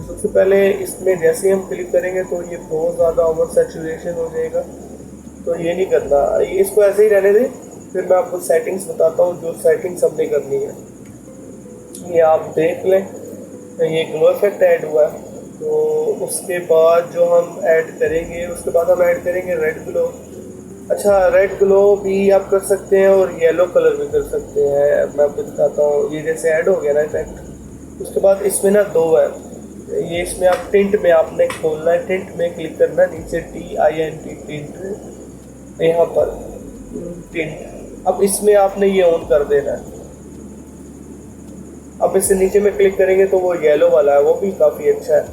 सबसे पहले इसमें जैसे ही हम क्लिक करेंगे तो ये बहुत ज़्यादा ओवर सैचुरेशन हो जाएगा, तो ये नहीं करना, इसको ऐसे ही रहने दें। फिर मैं आपको सेटिंग्स बताता हूँ जो सेटिंग्स हमने करनी है। ये आप देख लें, ये ग्लो इफेक्ट ऐड हुआ है। तो उसके बाद जो हम ऐड करेंगे, उसके बाद हम ऐड करेंगे रेड ग्लो। अच्छा, रेड ग्लो भी आप कर सकते हैं और येलो कलर भी कर सकते हैं। मैं आपको दिखाता हूँ, ये जैसे ऐड हो गया ना इफेक्ट। उसके बाद इसमें ना दो है, ये इसमें आप टिंट में आपने खोलना है, टिंट में क्लिक करना है, नीचे TINT टिंट, यहाँ पर टिंट। अब इसमें आपने ये ऑन कर देना है। अब इससे नीचे में क्लिक करेंगे तो वो येलो वाला है, वो भी काफ़ी अच्छा है।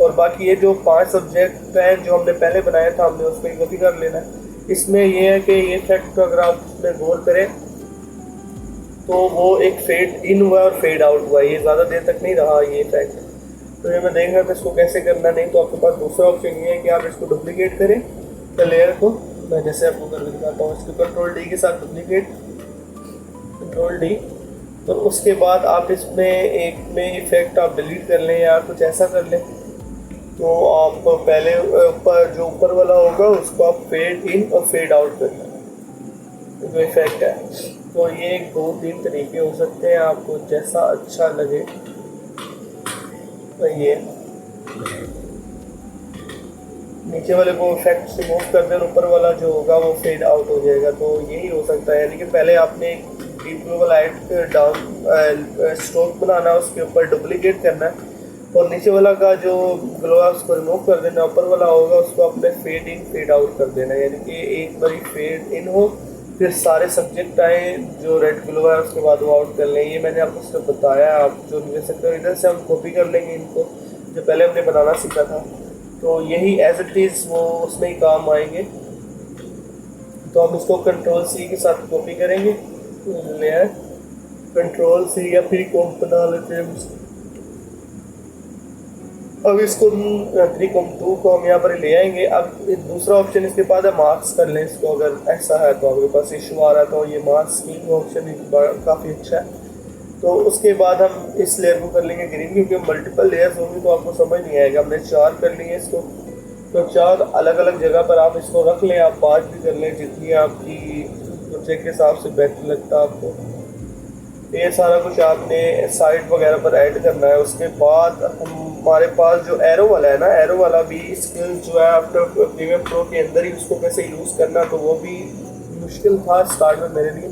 और बाकी ये जो 5 सब्जेक्ट हैं जो हमने पहले बनाया था, हमने उसमें कॉपी कर लेना है। इसमें ये है कि ये इफेक्ट को अगर आप उसमें गौर करें तो वो एक फेड इन हुआ और फेड आउट हुआ, ये ज़्यादा देर तक नहीं रहा ये इफेक्ट। तो ये मैं देख रहा था इसको कैसे करना। नहीं तो आपके पास दूसरा ऑप्शन ये है कि आप इसको डुप्लीकेट करें तो लेयर को, मैं जैसे आपको करके दिखाता हूँ, इसको Ctrl D के साथ डुप्लीकेट, Ctrl D। तो उसके बाद आप इसमें एक में इफेक्ट आप डिलीट कर लें या कुछ ऐसा कर लें। तो आप पहले ऊपर जो ऊपर वाला होगा उसको आप फेड इन और फेड आउट कर लें जो इफेक्ट है। तो ये 2-3 तरीके हो सकते हैं, आपको जैसा अच्छा लगे। तो ये नीचे वाले को इफेक्ट से मूव कर दें, ऊपर वाला जो होगा वो फेड आउट हो जाएगा। तो यही हो सकता है, लेकिन पहले आपने deep glow light down stroke बनाना है, उसके ऊपर डुप्लीकेट करना है और नीचे वाला का जो ग्लो है उसको रिमूव कर देना। ऊपर वाला होगा उसको आपने फेड इन फेड आउट कर देना, यानी कि एक बारी फेड इन हो फिर सारे सब्जेक्ट आए जो रेड ग्लो है उसके बाद वो आउट कर लें। ये मैंने आपको सिर्फ बताया, आप जो ले सकते हो। इधर से हम कॉपी कर लेंगे इनको जो पहले हमने बनाना सीखा था, तो यही एज इट इज़ वो उसमें ही काम आएंगे। तो हम इसको Ctrl C के साथ कॉपी करेंगे, लेयर Ctrl C या फिर कॉम्प बना लेते हैं। अब इसको 3.2 को हम यहाँ पर ले आएंगे। अब दूसरा ऑप्शन इसके बाद है मार्क्स कर लें इसको, अगर ऐसा है तो आपके पास इशू आ रहा है तो ये मार्क्स ऑप्शन काफ़ी अच्छा है। तो उसके बाद हम इस लेयर को कर लेंगे ग्रीन, क्योंकि मल्टीपल लेयर्स होंगी तो आपको समझ नहीं आएगा। हमने 4 कर लिए इसको, तो 4 अलग अलग जगह पर आप इसको रख लें, आप 5 भी कर लें, जितनी आपकी प्रोजेक्ट के हिसाब से बेहतर लगता है आपको। ये सारा कुछ आपने साइड वगैरह पर ऐड करना है। उसके बाद हमारे पास जो एरो वाला है ना, एरो वाला भी स्किल जो है आफ्टर प्रीमियर प्रो के अंदर ही उसको कैसे यूज़ करना, तो वो भी मुश्किल था स्टार्ट में मेरे लिए।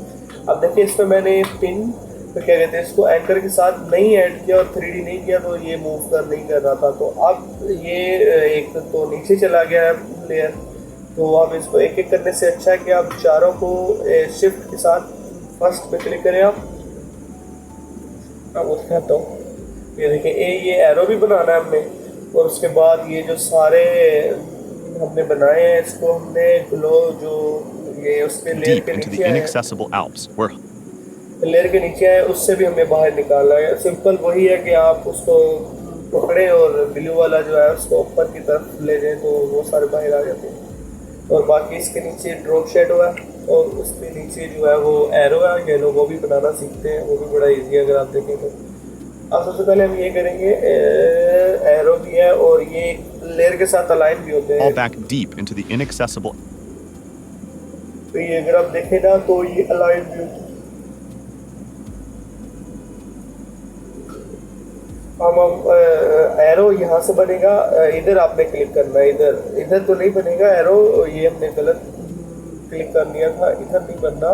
अब देखिए इसमें मैंने पिन तो क्या कहते हैं इसको एंकर के साथ नहीं ऐड किया और 3D नहीं किया, तो ये मूव कर नहीं कर रहा था। तो अब ये एक तो नीचे चला गया है लेयर, तो अब इसको एक एक करने से अच्छा है कि आप चारों को शिफ्ट के साथ फर्स्ट पे क्लिक करें। आप उसके आता हूँ, ये देखिए ये एरो भी बनाना है हमने, और उसके बाद ये जो सारे हमने बनाए हैं इसको हमने ग्लो जो ये उसके लेयर के नीचे है, लेयर के नीचे है उससे भी हमें बाहर निकालना है। सिंपल वही है कि आप उसको पकड़े और ब्लू वाला जो है उसको ऊपर की तरफ ले जाएं तो वो सारे बाहर आ जाते हैं। और बाकी इसके नीचे ड्रॉप शेडो है और उसके नीचे जो है वो एरो है, ये लोग वो भी बनाना सीखते हैं, वो भी बड़ा ईजी है अगर आप देखें तो। अब सबसे पहले हम ये करेंगे, एरो भी है और ये लेयर के साथ अलाइन भी होते हैं। तो ये अगर आप देखें ना तो ये अलाइन भी होते हैं। एरो यहाँ से बनेगा, इधर आपने क्लिक करना है, इधर तो नहीं बनेगा एरो, ये हमने गलत क्लिक कर लिया था, इधर नहीं बनना।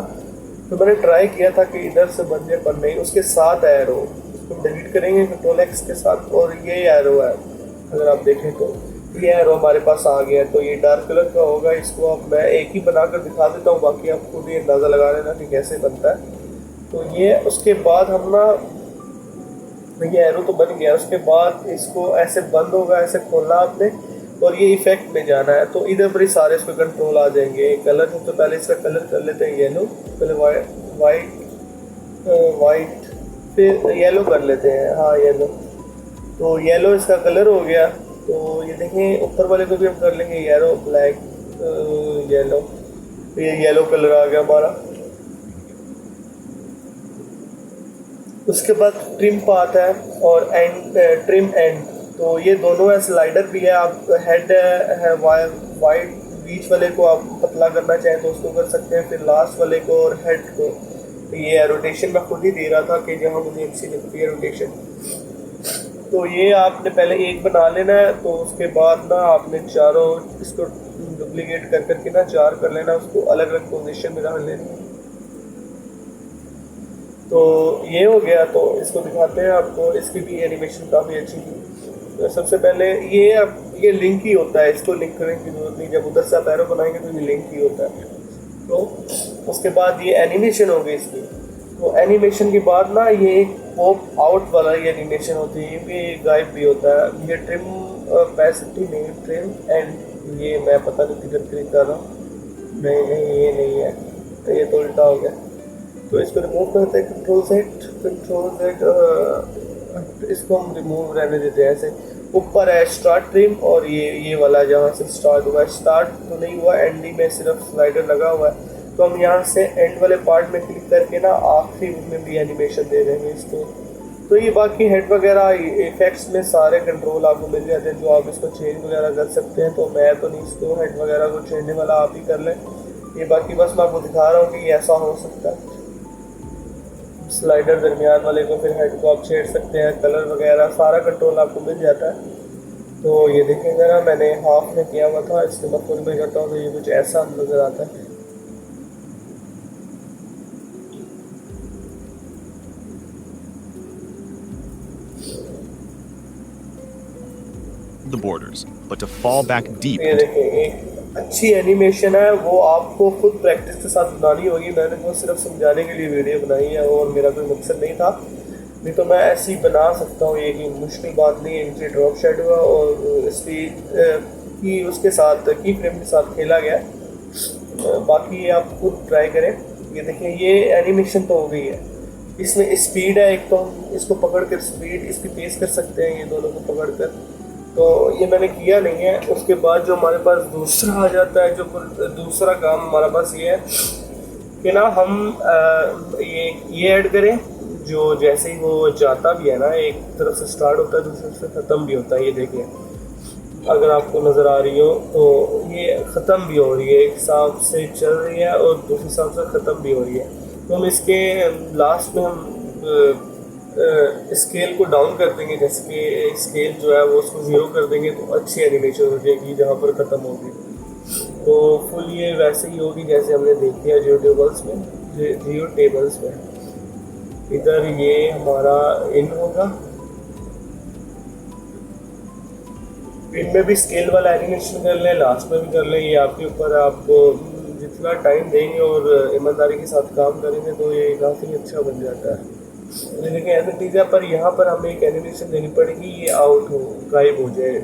तो मैंने ट्राई किया था कि इधर से बन जाए पर नहीं, उसके साथ एरो इसको डिलीट करेंगे Ctrl X के साथ, और ये एरो है अगर आप देखें तो ये एरो हमारे पास आ गया। तो ये डार्क कलर का होगा, इसको अब मैं एक ही बनाकर दिखा देता हूँ, बाकी आप खुद ही अंदाज़ा लगा लेना कि कैसे बनता है। तो ये उसके बाद हम ना, ये एरो तो बन गया, उसके बाद इसको ऐसे बंद होगा, ऐसे खोलना आपने और ये इफेक्ट में जाना है। तो इधर पर ही सारे इसको कंट्रोल आ जाएंगे। कलर सबसे पहले इसका कलर कर लेते हैं येलो, पहले वाइट फिर येलो कर लेते हैं, हाँ येलो। तो येलो इसका कलर हो गया। तो ये देखें ऊपर वाले को भी हम कर लेंगे येलो ब्लैक येलो, ये येलो कलर आ गया हमारा। उसके बाद ट्रिम पाथ है और एंड ट्रिम एंड, तो ये दोनों है, स्लाइडर भी है, आप हेड है वाइड, बीच वाले को आप पतला करना चाहें तो उसको कर सकते हैं, फिर लास्ट वाले को और हेड को। ये रोटेशन मैं खुद ही दे रहा था कि जहाँ मुझे अच्छी लगती है रोटेशन। तो ये आपने पहले एक बना लेना है, तो उसके बाद ना आपने चारों इसको डुप्लीकेट कर करके ना चार कर लेना, उसको अलग अलग पोजीशन में रख लेना। तो ये हो गया, तो इसको दिखाते हैं आपको। इसकी भी एनिमेशन काफ़ी अच्छी थी। तो सबसे पहले ये लिंक ही होता है, इसको लिंक करने की जरूरत नहीं, जब उधर से आप एरो बनाएंगे तो ये लिंक ही होता है। तो उसके बाद ये एनिमेशन हो गई इसकी। तो एनिमेशन के बाद ना ये एक पॉप आउट वाला ये एनिमेशन होती है, ये गायब भी होता है। ये ट्रिम पैसिटी नहीं, ट्रिम एंड ये मैं पता नहीं किधर क्लिक कर रहा हूँ, नहीं ये नहीं है, ये तो उल्टा हो गया। तो इसको रिमूव करते हैं, कंट्रोल सेट, इसको हम रिमूव रहने देते हैं ऐसे। ऊपर है स्टार्ट ट्रिम, और ये वाला जहाँ से स्टार्ट हुआ है, स्टार्ट तो नहीं हुआ, एंड में सिर्फ स्लाइडर लगा हुआ है। तो हम यहाँ से एंड वाले पार्ट में क्लिक करके ना आखिरी में भी एनिमेशन दे देंगे इसको। तो ये बाकी हेड वगैरह इफेक्ट्स में सारे कंट्रोल आपको मिल जाते हैं, जो आप इसको चेंज वगैरह कर सकते हैं। तो मैं तो नहीं इसको हेड वगैरह को चेंज वाला आप ही कर लें। ये बाकी बस मैं आपको दिखा रहा हूँ कि ऐसा हो सकता है। स्लाइडर दरमियान वाले को, फिर हेड को आप छेड़ सकते हैं, कलर वगैरह सारा कंट्रोल आपको मिल जाता है। तो ये देखें ज़रा, मैंने हाफ में किया हुआ था, इसके बाद फुल में करता हूँ तो ये कुछ ऐसा नज़र आता है। The borders, but to fall back deep ये into देखें, एक अच्छी एनिमेशन है, वो आपको खुद प्रैक्टिस के साथ बनानी होगी। मैंने वो सिर्फ समझाने के लिए वीडियो बनाई है और मेरा कोई मकसद नहीं था, नहीं तो मैं ऐसे ही बना सकता हूँ। ये कि मुश्किल बात नहीं है। इनकी ड्रॉप शेडो है और स्पीड की उसके साथ की फ्रेम के साथ खेला गया है। बाकी ये आप खुद ट्राई करें। ये देखें, ये एनिमेशन तो हो गई है। इसमें स्पीड है, एक तो हम इसको पकड़ कर स्पीड इसकी तेज़ कर सकते हैं, ये दोनों को पकड़ कर। तो ये मैंने किया नहीं है। उसके बाद जो हमारे पास दूसरा आ जाता है, जो दूसरा काम हमारे पास ये है कि ना हम ये ऐड करें, जो जैसे ही वो जाता भी है ना, एक तरफ से स्टार्ट होता है दूसरी तरफ से ख़त्म भी होता है। ये देखिए, अगर आपको नज़र आ रही हो तो ये ख़त्म भी हो रही है, एक हिसाब से चल रही है और दूसरे हिसाब से ख़त्म भी हो रही है। तो हम इसके लास्ट में हम स्केल को डाउन कर देंगे, जैसे कि स्केल जो है वो उसको ज़ीरो कर देंगे तो अच्छी एनिमेशन हो जाएगी जहाँ पर ख़त्म होगी। तो फुल ये वैसे ही होगी जैसे हमने देखी है जियो टेबल्स में। इधर ये हमारा इन होगा, इनमें भी स्केल वाला एनिमेशन कर लें, लास्ट में भी कर लें, ये आपके ऊपर। आपको जितना टाइम देंगे और ईमानदारी के साथ काम करेंगे तो ये काफ़ी अच्छा बन जाता है। लेकिन ऐसा चीज़ है, पर यहाँ पर हमें एक एनिमेशन देनी पड़ेगी, ये आउट हो, गायब हो जाए,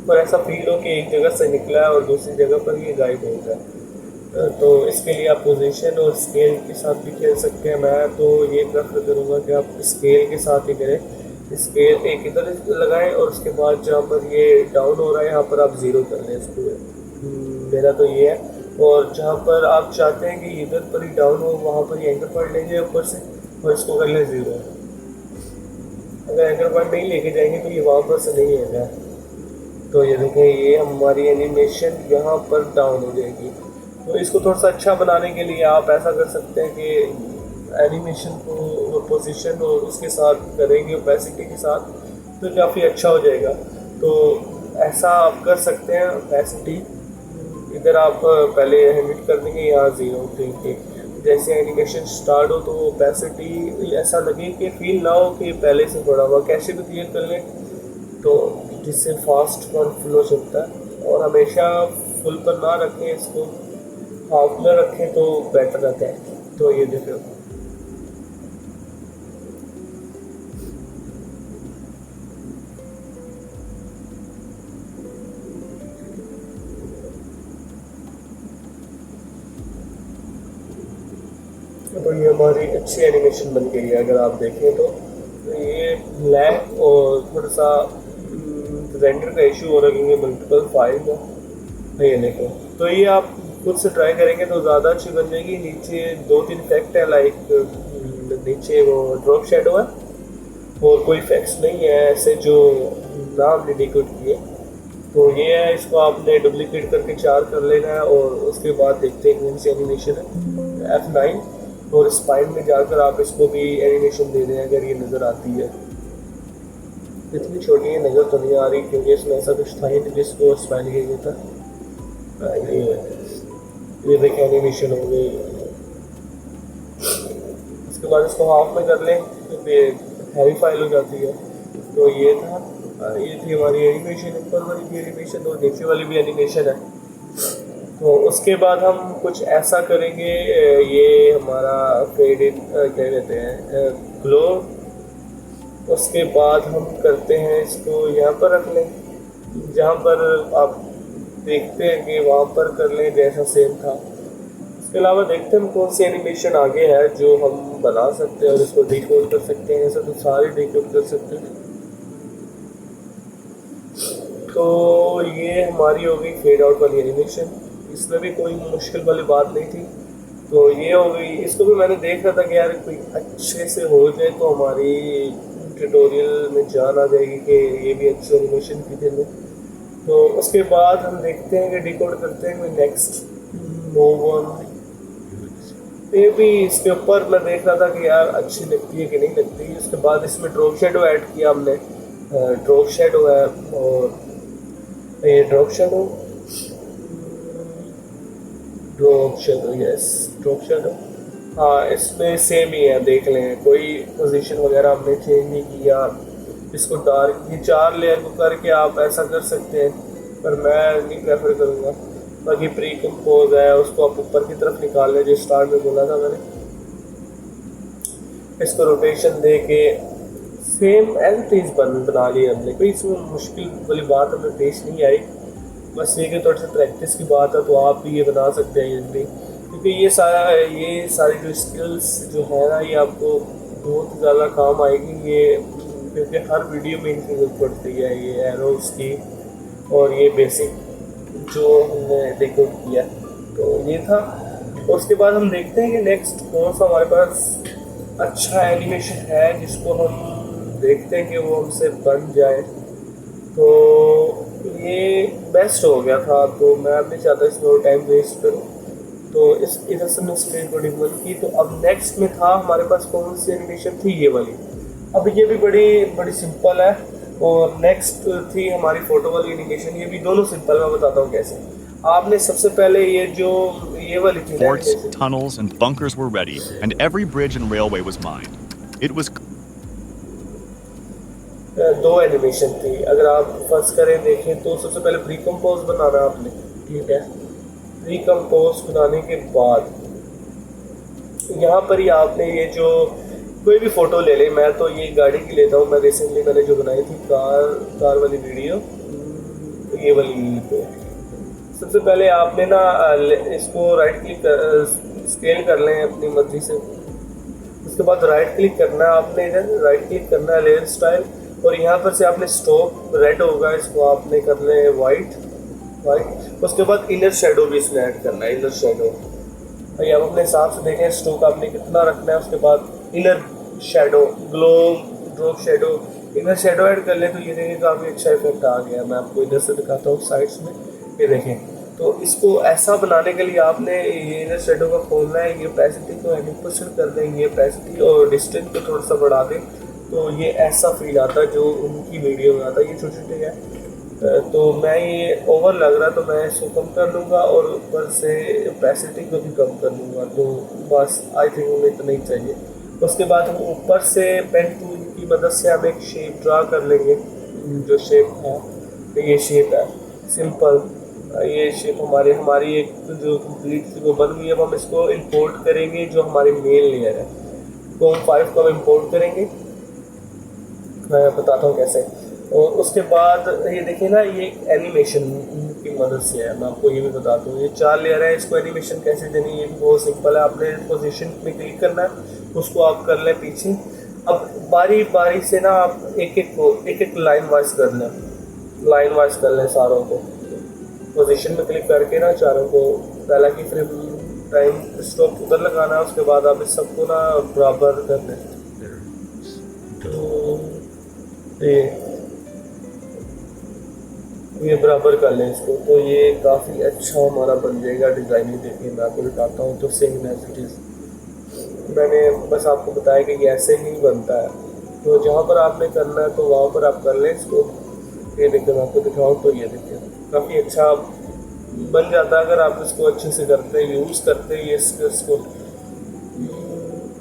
पर ऐसा फील हो कि एक जगह से निकला है और दूसरी जगह पर ये गायब हो जाए। तो इसके लिए आप पोजीशन और स्केल के साथ भी खेल सकते हैं। मैं तो ये प्रेफर करूँगा कि आप स्केल के साथ ही करें। स्केल एक इधर लगाएं और उसके बाद जहाँ पर ये डाउन हो रहा है यहाँ पर आप ज़ीरो कर लें इसको। मेरा तो ये है। और जहाँ पर आप चाहते हैं कि इधर पर ही डाउन हो, वहाँ पर ये एंकर पॉइंट लेंगे ऊपर से और इसको कर लें ज़ीरो। अगर एंकर पॉइंट नहीं लेके जाएंगे तो ये वहाँ पर से नहीं आएगा। तो ये देखें, ये हमारी एनिमेशन यहाँ पर डाउन हो जाएगी। तो इसको थोड़ा सा अच्छा बनाने के लिए आप ऐसा कर सकते हैं कि एनिमेशन को पोजीशन और उसके साथ करेंगे, ओपेसिटी के साथ, तो काफ़ी अच्छा हो जाएगा। तो ऐसा आप कर सकते हैं। ओपेसिटी इधर आप पहले हिट कर देंगे, यहाँ ज़ीरो देंगे। जैसे एनिमेशन स्टार्ट हो तो ओपेसिटी ऐसा लगे कि फील ना हो कि पहले से बढ़ा हुआ, कैसे भी क्लियर कर लें तो जिससे फास्ट और फ्लो चलता है। और हमेशा फुल पर ना रखें, इसको हाफ में रखें तो बेटर रहता है। तो ये देखो, तो ये हमारी अच्छी एनिमेशन बन गई है। अगर आप देखें तो ये लैग और थोड़ा सा रेंडर का इशू हो रहा है क्योंकि मल्टीपल फाइल है। ये देखो, तो ये आप खुद से ट्राई करेंगे तो ज़्यादा अच्छी बन जाएगी। नीचे 2-3 इफेक्ट है, लाइक नीचे वो ड्रॉप शेडो है और कोई इफेक्ट्स नहीं है ऐसे जो ना हमने डिकोड किए। तो ये है, इसको आपने डुप्लीकेट करके 4 कर लेना है और उसके बाद देखते हैं कौन सी एनिमेशन है। F9 और स्पाइन में जाकर आप इसको भी एनिमेशन दे दें अगर ये नज़र आती है। इतनी छोटी है नज़र तो नहीं आ रही क्योंकि इसमें ऐसा कुछ था ही नहीं जिसको स्पाइन किया गया था। ये देखिए एनिमेशन हो गई। उसके बाद इसको हाफ में कर लें क्योंकि हैवी फाइल हो जाती है। तो ये था, ये थी हमारी एनिमेशन, ऊपर वाली भी एनिमेशन और नीचे वाली भी एनिमेशन है। तो उसके बाद हम कुछ ऐसा करेंगे, ये हमारा फेड इन क्या कहते हैं, ग्लो। उसके बाद हम करते हैं इसको यहाँ पर रख लें, जहाँ पर आप देखते हैं कि वहाँ पर कर लें जैसा सेम था। इसके अलावा देखते हैं हम कौन सी एनिमेशन आगे है जो हम बना सकते हैं और इसको डिकोड कर सकते हैं। ऐसा तो सारे डिकोड कर सकते हैं। तो ये हमारी हो गई फेड आउट वाली एनिमेशन, इसमें भी कोई मुश्किल वाली बात नहीं थी। तो ये हो गई। इसको भी मैंने देख रहा था कि यार कोई अच्छे से हो जाए तो हमारी ट्यूटोरियल में जान आ जाएगी कि ये भी अच्छी एनिमेशन की थी। तो उसके बाद हम देखते हैं कि डिकोड करते हैं कोई नेक्स्ट मूव ऑन। ये भी इसके ऊपर मैं देख रहा था कि यार अच्छी लगती है कि नहीं लगती। उसके बाद इसमें ड्रॉप शेडो ऐड किया हमने, ड्रॉप शेडो है और ये drop shadow yes drop shadow, हाँ इसमें सेम ही है। देख लें कोई पोजीशन वगैरह हमने चेंज नहीं किया। इसको डार्क ये 4 लेयर को करके आप ऐसा कर सकते हैं, पर मैं नहीं प्रेफर करूँगा। बाकी प्री कंपोज है, उसको आप ऊपर की तरफ निकाल लें जो स्टार्ट में बोला था मैंने। इसको रोटेशन दे के सेम एज इट इज़ बना लिया हमने। कोई इसमें मुश्किल वाली बात हमें पेश नहीं आई। बस ये कि थोड़ी सी प्रैक्टिस की बात है, तो आप भी ये बना सकते हैं जल्दी, क्योंकि ये सारी जो स्किल्स जो है ना ये आपको बहुत ज़्यादा काम आएगी। ये क्योंकि हर वीडियो में इनकी जरूरत पड़ती है, ये एरोस की और ये बेसिक जो हमने डिकोड किया। तो ये था। और उसके बाद हम देखते हैं कि नेक्स्ट कौन सा हमारे पास अच्छा एनिमेशन है जिसको हम देखते हैं कि वो हमसे बन जाए। तो ये बेस्ट हो गया था, तो मैं अब नहीं चाहता इसमें और टाइम वेस्ट करूँ। तो इस इधर से मैं स्क्रीन रिकॉर्डिंग बंद की। तो अब नेक्स्ट में था हमारे पास कौन सी एनिमेशन थी, ये वाली। अब ये भी बड़ी सिंपल है। और नेक्स्ट थी हमारी फोटो वाली एनिमेशन। ये भी दोनों सिंपल, मैं बताता हूँ कैसे। आपने सबसे पहले ये वाली थी, Forts, tunnels, and bunkers were ready, and every bridge and railway was mined. It was 2 animation थी। अगर आप फर्स्ट करें देखें तो सबसे पहले प्री कंपोज बनाना आपने, ठीक है। प्री कंपोज बनाने के बाद यहाँ पर ही आपने ये जो कोई भी फ़ोटो ले लें। मैं तो ये गाड़ी की लेता हूँ। मैं रिसेंटली मैंने जो बनाई थी कार वाली वीडियो, ये वाली। तो सबसे पहले आपने ना इसको राइट क्लिक स्केल कर लें अपनी मर्जी से। उसके बाद राइट क्लिक करना है आपने, इधर राइट क्लिक करना है लेयर स्टाइल, और यहाँ पर से आपने स्ट्रोक रेड होगा, इसको आपने कर लें वाइट। उसके बाद इनर शेडो भी इसमें ऐड करना है, इनर शेडो। भाई आप अपने हिसाब से देखें स्ट्रोक आपने कितना रखना है। उसके बाद inner shadow, glow, drop shadow, inner shadow add कर लें। तो ये देखें काफ़ी अच्छा इफेक्ट आ गया। मैं आपको इधर से दिखाता हूँ साइड्स में, ये देखें। तो इसको ऐसा बनाने के लिए आपने ये इनर शेडो का खोलना है। ये ओपेसिटी को 100% कर दें, ये ओपेसिटी और डिस्टेंस को थोड़ा सा बढ़ा दें, तो ये ऐसा फील आता है जो उनकी वीडियो में आता है। ये छोटे छोटे है, तो मैं ये ओवर लग रहा तो मैं इसको कम कर लूँगा और ऊपर से ओपेसिटी को भी कम कर लूँगा। तो बस आई थिंक हमें इतना ही चाहिए। उसके बाद हम ऊपर से पेन टूल की मदद से हम एक शेप ड्रा कर लेंगे। जो शेप है, तो ये शेप है सिंपल। ये शेप हमारी एक जो कंप्लीट वो बन गई। अब हम इसको इंपोर्ट करेंगे जो हमारी मेन लेयर है। तो हम 5 को इंपोर्ट करेंगे, मैं बताता हूँ कैसे। और उसके बाद ये देखिए ना, ये एनिमेशन की मदद से है। मैं आपको ये भी बताता हूँ। ये 4 लेयर है, इसको एनिमेशन कैसे देनी है ये भी बहुत सिंपल है। आपने पोजीशन में क्लिक करना है, उसको आप कर लें पीछे। अब बारी बारी से ना आप एक लाइन वाइज कर लें, लाइन वाइज कर लें सारों को। पोजीशन में क्लिक करके ना चारों को, पहला की फ्रेम टाइम स्टॉप उधर लगाना है। उसके बाद आप इस सबको ना बराबर कर लें। तो ये बराबर कर लें इसको, तो ये काफ़ी अच्छा हमारा बन जाएगा डिज़ाइन। ही देखिए मैं आपको दिखाता हूँ तो सेम एज इट इज़। मैंने बस आपको बताया कि ये ऐसे ही बनता है, तो जहाँ पर आपने करना है तो वहाँ पर आप कर लें इसको। ये देखिए मैं आपको दिखाऊँ तो ये देखिए काफ़ी अच्छा बन जाता है अगर आप इसको अच्छे से करते हैं, यूज़ करते हैं ये इसको।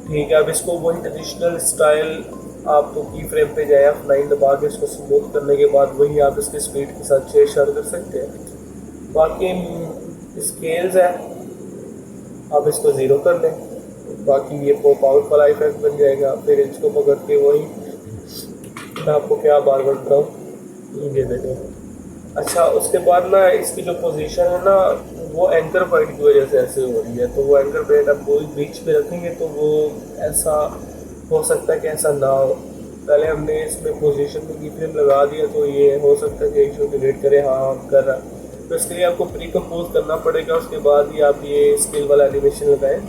ठीक है, अब इसको वही ट्रेडिशनल स्टाइल आप तो की फ्रेम पे जाए, F9 दबा के इसको स्मूथ करने के बाद वही आप इसके स्पीड के साथ छेड़छाड़ कर सकते हैं। बाकी स्केल्स है, आप इसको ज़ीरो कर लें, बाकी ये पॉप आउट वाला इफेक्ट बन जाएगा। फिर इसको पकड़ के वही मैं आपको क्या बार बार बताऊँ, ये देखें। अच्छा, उसके बाद ना इसकी जो पोजीशन है ना वो एंकर पॉइंट की वजह से ऐसे हो रही है, तो वो एंकर पॉइंट आप कोई बीच पे रखेंगे तो वो ऐसा हो सकता है कि ऐसा ना हो। पहले हमने इसमें पोजीशन में की फ्रेम लगा दिया तो ये हो सकता है कि इशू क्रिएट करे। हाँ कर रहा, तो इसके लिए आपको प्री कंपोज करना पड़ेगा, उसके बाद ही आप ये स्केल वाला एनिमेशन लगाएं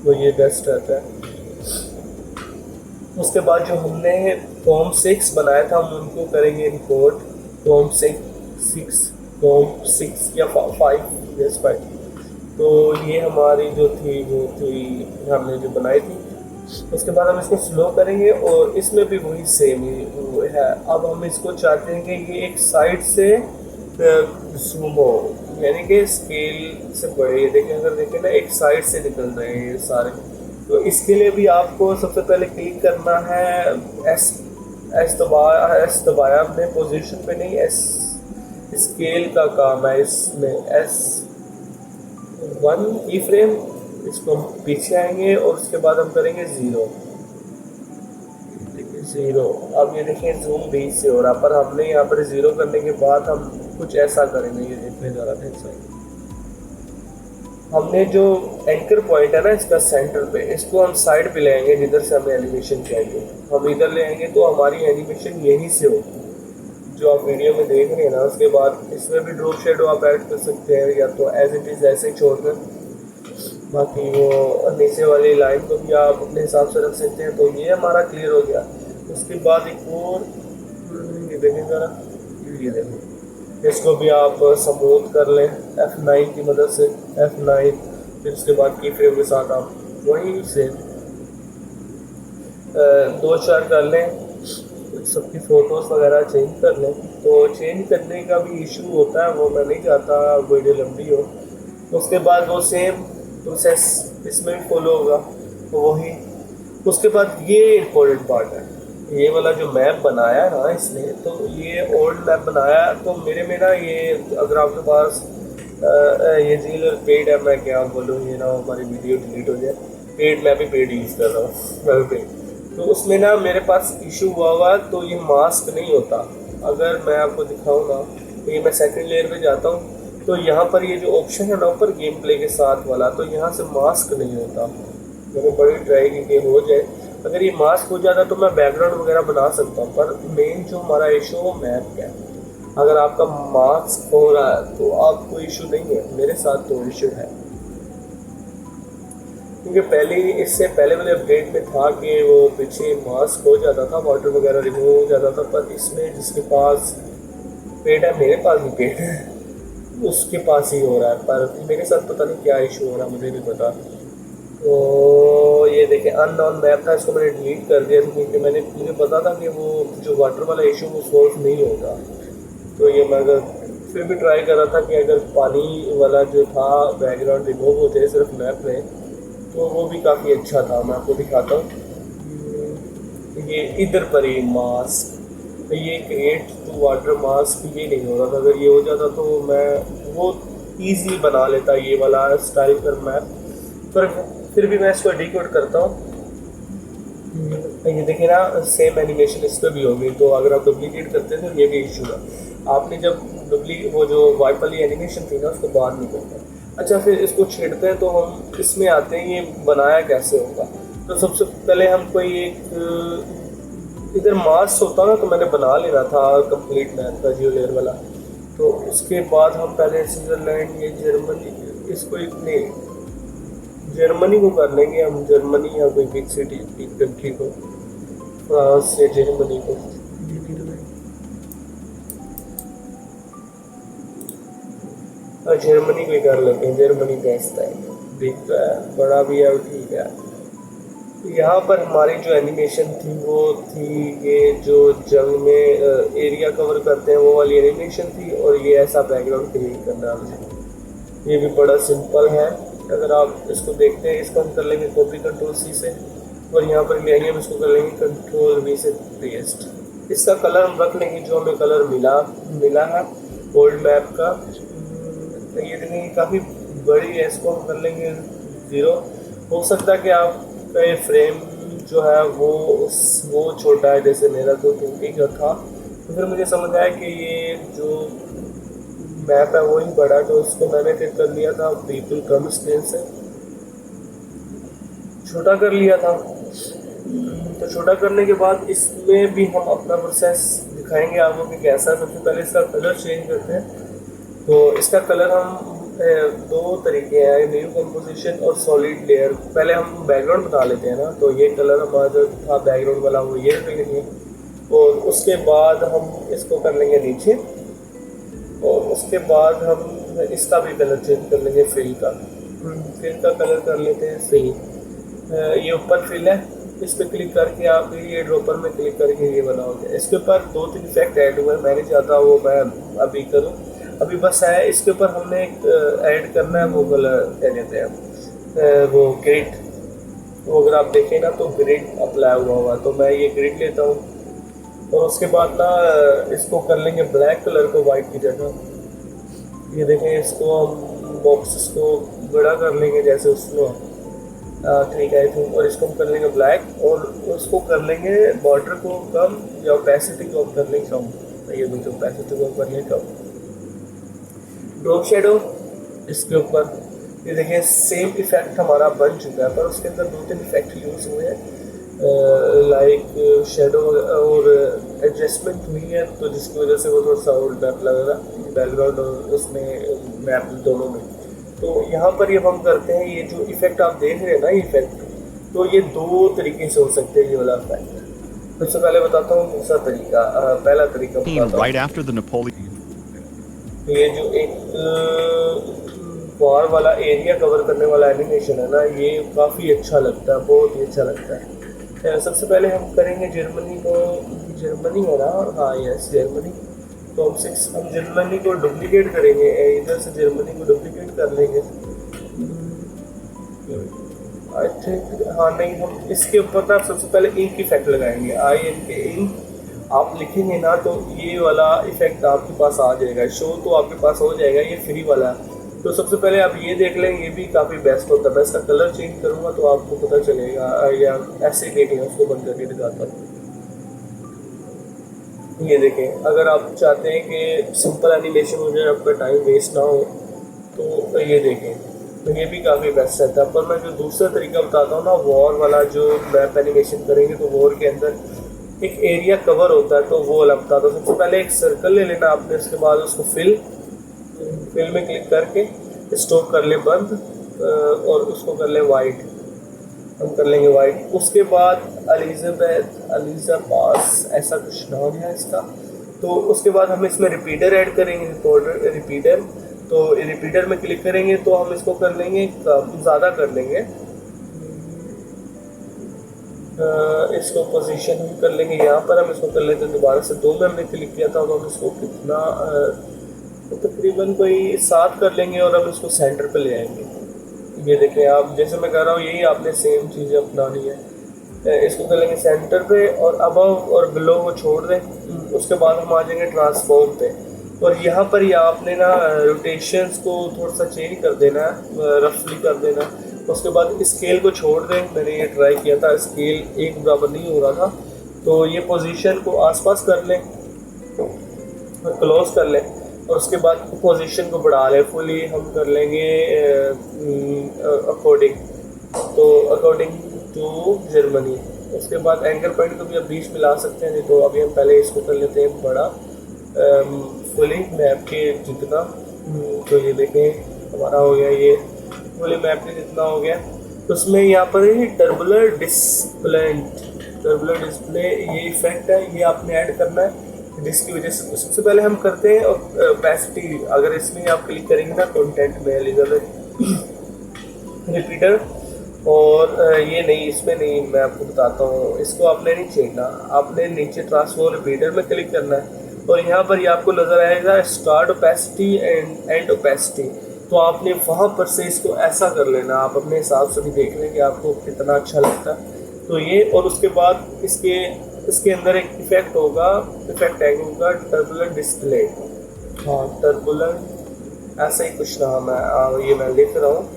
तो ये बेस्ट रहता है। उसके बाद जो हमने फॉर्म 6 बनाया था हम उनको करेंगे इंपोर्ट। फॉर्म 6 या 5, यस 5। तो ये हमारी जो थी वो थी हमने जो बनाई थी। उसके बाद हम इसको स्लो करेंगे और इसमें भी वही सेम ही वो है। अब हम इसको चाहते हैं कि ये एक साइड से जूम हो, यानी कि स्केल से बड़े। देखें, अगर देखें ना एक साइड से निकल रहे हैं ये सारे। तो इसके लिए भी आपको सबसे पहले क्लिक करना है, एस दबाया हमने, पोजीशन पे नहीं, एस स्केल का काम है इसमें। S1 की फ्रेम, इसको हम पीछे आएंगे और उसके बाद हम करेंगे 0। अब ये देखिए जूम 20 से हो रहा, पर हमने यहाँ पर 0 करने के बाद हम कुछ ऐसा करेंगे। ये देखने जा रहा था, हमने जो एंकर पॉइंट है ना इसका सेंटर पे, इसको हम साइड पे ले आएंगे जिधर से हमें एनिमेशन चाहिए। हम इधर ले आएंगे तो हमारी एनिमेशन यहीं से होगी जो आप वीडियो में देख रहे हैं ना। उसके बाद इसमें भी ड्रॉप शेडो आप ऐड कर सकते हैं, या तो एज इट इज़ ऐसे ही छोड़कर, बाकी वो नीचे वाली लाइन को भी आप अपने हिसाब से रख सकते हैं। तो ये हमारा क्लियर हो गया। उसके बाद एक और ये देखें ज़रा, ये देखें, इसको भी आप स्मूथ कर लें F9 की मदद से, F9। फिर उसके बाद की फ्रेम के साथ आप वही से 2-4 कर लें, सबकी फ़ोटोज़ वगैरह चेंज कर लें। तो चेंज करने का भी इशू होता है, वो मैं नहीं चाहता वीडियो लंबी हो। उसके बाद वो सेम प्रोसेस इसमें भी फॉलो होगा, तो वही। उसके बाद ये इम्पोर्टेंट पार्ट है, ये वाला जो मैप बनाया ना इसने, तो ये ओल्ड मैप बनाया। तो मेरे में ना ये अगर आपके पास ये जील पेड है, मैं क्या बोलूँ, ये ना हमारी वीडियो डिलीट हो जाए। पेड, मैं भी पेड यूज़ कर रहा हूँ, मैं भी पेड। तो उसमें ना मेरे पास इशू हुआ तो ये मास्क नहीं होता। अगर मैं आपको दिखाऊँ ना, तो ये मैं सेकंड लेयर पे जाता हूँ तो यहाँ पर ये जो ऑप्शन है ना ऊपर गेम प्ले के साथ वाला, तो यहाँ से मास्क नहीं होता। मैंने बड़ी ट्राई की कि हो जाए। अगर ये मास्क हो जाता तो मैं बैकग्राउंड वगैरह बना सकता हूँ, पर मेन जो हमारा इशू वो मैप का है। अगर आपका मास्क हो रहा है तो आपको इशू नहीं है, मेरे साथ तो इशू है। क्योंकि पहले इससे पहले वाले अपडेट में था कि वो पीछे मास्क हो जाता था, वाटर वगैरह रिमूव हो जाता था। पर इसमें जिसके पास पेड है, मेरे पास भी पेड है, उसके पास ही हो रहा है। पर मेरे साथ पता नहीं क्या इशू हो रहा है, मुझे नहीं पता। तो ये देखें अननोन मैप था, इसको मैंने डिलीट कर दिया क्योंकि मुझे पता था कि वो जो वाटर वाला इशू वो सॉल्व नहीं होगा। तो ये मैं अगर फिर भी ट्राई कर रहा था कि अगर पानी वाला जो था बैकग्राउंड रिमूव हो जाए सिर्फ मैप में, तो वो भी काफ़ी अच्छा था। मैं आपको दिखाता हूँ, ये इधर पर ही मास्क, ये क्रिएट टू वाटर मास्क ये नहीं हो रहा था। अगर ये हो जाता तो मैं वो ईज़िली बना लेता ये वाला स्टाइल पर मैप। पर फिर भी मैं इसको डिकोड करता हूँ। ये देखिए ना सेम एनिमेशन इस पर भी होगी। तो अगर आप डुप्लीकेट करते हैं तो ये भी इशू है। आपने जब वो जो वाइप वाली एनिमेशन थी ना उसको बाहर नहीं करते। अच्छा, फिर इसको छेड़ते हैं तो हम इसमें आते हैं, ये बनाया कैसे होगा। तो सबसे पहले हम कोई एक इधर मास्क होता ना तो मैंने बना लेना था कंप्लीट मैप का जियो लेयर वाला। तो उसके बाद हम पहले स्विट्ज़रलैंड, ये जर्मनी, इसको इतने जर्मनी को कर लेंगे हम, जर्मनी या कोई बिग सिटी बिग कंट्री को, फ्रांस या जर्मनी को। और जर्मनी को ही कर लेते हैं, जर्मनी बेस्ट है, दिख रहा है, बड़ा भी है और ठीक है। यहाँ पर हमारी जो एनिमेशन थी वो थी ये जो जंग में एरिया कवर करते हैं वो वाली एनिमेशन थी, और ये ऐसा बैकग्राउंड क्रिएट करना है। ये भी बड़ा सिंपल है। अगर आप इसको देखते हैं, इसको हम कर लेंगे कॉपी कंट्रोल सी से, और यहाँ पर ले आएंगे हम इसको कर लेंगे कंट्रोल वी से पेस्ट। इसका कलर हम रख लेंगे जो हमें कलर मिला है ओल्ड मैप का। ये देखेंगे काफ़ी बड़ी है, इसको हम कर लेंगे 0। हो सकता है कि आपका ये फ्रेम जो है वो छोटा है, जैसे मेरा तो 20 का था, तो फिर मुझे समझ आया कि ये जो मैप है वो ही बड़ा है, तो इसको मैंने फिर कर लिया था बिल्कुल कम स्क्रीन से, छोटा कर लिया था। तो छोटा करने के बाद इसमें भी हम अपना प्रोसेस दिखाएंगे आपको कि कैसा है। सबसे पहले इसका कलर चेंज करते हैं। तो इसका कलर हम 2 तरीके हैं, न्यू कंपोजिशन और सॉलिड लेयर। पहले हम बैकग्राउंड बना लेते हैं ना, तो ये कलर हमारा जो था बैकग्राउंड वाला वो ये कर लेंगे, और उसके बाद हम इसको कर लेंगे नीचे, और उसके बाद हम इसका भी कलर चेंज कर लेंगे, फिल का कलर कर लेते हैं फिल। ये ऊपर फिल है, इस पर क्लिक करके आप ये ड्रॉपर में क्लिक करके ये बनाओगे। इसके ऊपर 2-3 इफेक्ट ऐड हुए, मैं नहीं चाहता वो मैं अभी करूँ, अभी बस है इसके ऊपर हमने एक ऐड करना है, वो कलर क्या कहते हैं वो ग्रिड। वो अगर आप देखें ना तो ग्रिड अप्लाई हुआ, तो मैं ये ग्रिड लेता हूँ, और उसके बाद ना इसको कर लेंगे ब्लैक कलर को वाइट की जगह। ये देखें, इसको हम बॉक्सेस को बड़ा कर लेंगे जैसे उसमें, ठीक है, और इसको हम कर लेंगे ब्लैक, और उसको कर लेंगे बॉर्डर को कम, या ओपेसिटी को कर लेंगे कम। ये देखो ओपेसिटी को कर लेंगे कम। ड्रॉप शेडो इसके ऊपर, ये देखिए सेम इफेक्ट हमारा बन चुका है, पर उसके अंदर 2-3 इफेक्ट यूज़ हुए हैं, लाइक शेडो और एडजस्टमेंट हुई है, तो जिसकी वजह से वो थोड़ा सा ओल्ड मैप लग रहा है, बैकग्राउंड और उसमें मैप दोनों में। तो यहाँ पर ये हम करते हैं, ये जो इफेक्ट आप देख रहे हैं ना, ये इफेक्ट, तो ये 2 तरीके से हो सकते हैं ये वाला इफेक्ट। सबसे पहले बताता हूँ दूसरा तरीका। पहला तरीका बताता Right after the Napoleon. हूँ, ये जो एक वॉर वाला एरिया कवर करने वाला एनिमेशन है ना, ये काफ़ी अच्छा लगता है, बहुत ही अच्छा लगता है। सबसे पहले हम करेंगे जर्मनी है ना, हाँ यस जर्मनी। तो हम जर्मनी को डुप्लीकेट करेंगे, इधर से जर्मनी को डुप्लीकेट कर लेंगे। आई थिंक हाँ नहीं, हम इसके ऊपर ना सबसे पहले इंक इफेक्ट लगाएंगे, INK इंक। आप लिखेंगे ना तो ये वाला इफेक्ट आपके पास आ जाएगा, शो तो आपके पास हो जाएगा, ये फ्री वाला है। तो सबसे पहले आप ये देख लें, ये भी काफ़ी बेस्ट होता है। मैं इसका कलर चेंज करूँगा तो आपको पता चलेगा, या ऐसे देखें, उसको बंद करके दिखाता हूँ। ये देखें, अगर आप चाहते हैं कि सिंपल एनिमेशन हो जाए, आपका टाइम वेस्ट ना हो, तो ये देखें, तो ये भी काफ़ी बेस्ट रहता है। पर मैं जो दूसरा तरीका बताता हूँ ना, वॉर वाला जो मैप एनिमेशन करेंगे, तो वॉर के अंदर एक एरिया कवर होता है, तो वो वाला बताता हूँ। सबसे पहले एक सर्कल ले लेना आपने, उसके बाद उसको फिल में क्लिक करके स्टॉप कर ले बंद, और उसको कर ले वाइट, हम कर लेंगे वाइट। उसके बाद अलीजा पास ऐसा कुछ नाम है इसका। तो उसके बाद हम इसमें रिपीटर ऐड करेंगे, रिपीटर। तो रिपीटर में क्लिक करेंगे तो हम इसको कर लेंगे ज़्यादा कर लेंगे, इसको पोजीशन हम कर लेंगे यहाँ पर, हम इसको कर लेते हैं दोबारा से 2 में हमने क्लिक किया था, तो हम इसको कितना तो तकरीबन कोई 7 कर लेंगे, और हम इसको सेंटर पे ले आएंगे। ये देखें, आप जैसे मैं कह रहा हूँ यही आपने सेम चीज़ें अपनानी है। इसको कर लेंगे सेंटर पे, और अबव और बिलो को छोड़ दें। उसके बाद हम आ जाएंगे ट्रांसफॉर्म पे, और यहाँ पर ही आपने ना रोटेशंस को थोड़ा सा चेंज कर देना है, रफली कर देना। उसके बाद स्केल को छोड़ दें, मैंने ये ट्राई किया था, स्केल एक बराबर नहीं हो रहा था, तो ये पोजीशन को आसपास कर लें, क्लोज कर लें, और उसके बाद पोजीशन को बढ़ा लें फुली। हम कर लेंगे अकॉर्डिंग टू जर्मनी। उसके बाद एंकर पॉइंट को भी आप बीच में ला सकते हैं, नहीं तो अभी हम पहले इसको कर लेते हैं बड़ा फुली मैप के जितना। तो ये देखें हमारा हो गया, ये फुली मैप के जितना हो गया। तो उसमें यहाँ पर ही टर्बुलर डिस्प्ले ये इफेक्ट है, ये आपने ऐड करना है। जिसकी वजह से सबसे पहले हम करते हैं ओपेसिटी। अगर इसमें आप क्लिक करेंगे ना कंटेंट में एलिजाबेथ रिपीटर, और ये नहीं, इसमें नहीं, मैं आपको बताता हूँ। इसको आपने नहीं छेड़ना, आपने नीचे ट्रांसफॉर्म रिपीटर में क्लिक करना है और यहाँ पर ये आपको नज़र आएगा start opacity and and opacity. तो आपने वहाँ पर से इसको ऐसा कर लेना, आप अपने हिसाब से भी देख लें कि आपको कितना अच्छा लगता है। तो ये, और उसके बाद इसके अंदर एक इफेक्ट होगा, इफेक्ट टैग होगा टर्बुलेंट डिस्प्ले। हाँ, टर्बुलेंट ऐसा ही कुछ नाम है, ये मैं लिख रहा हूँ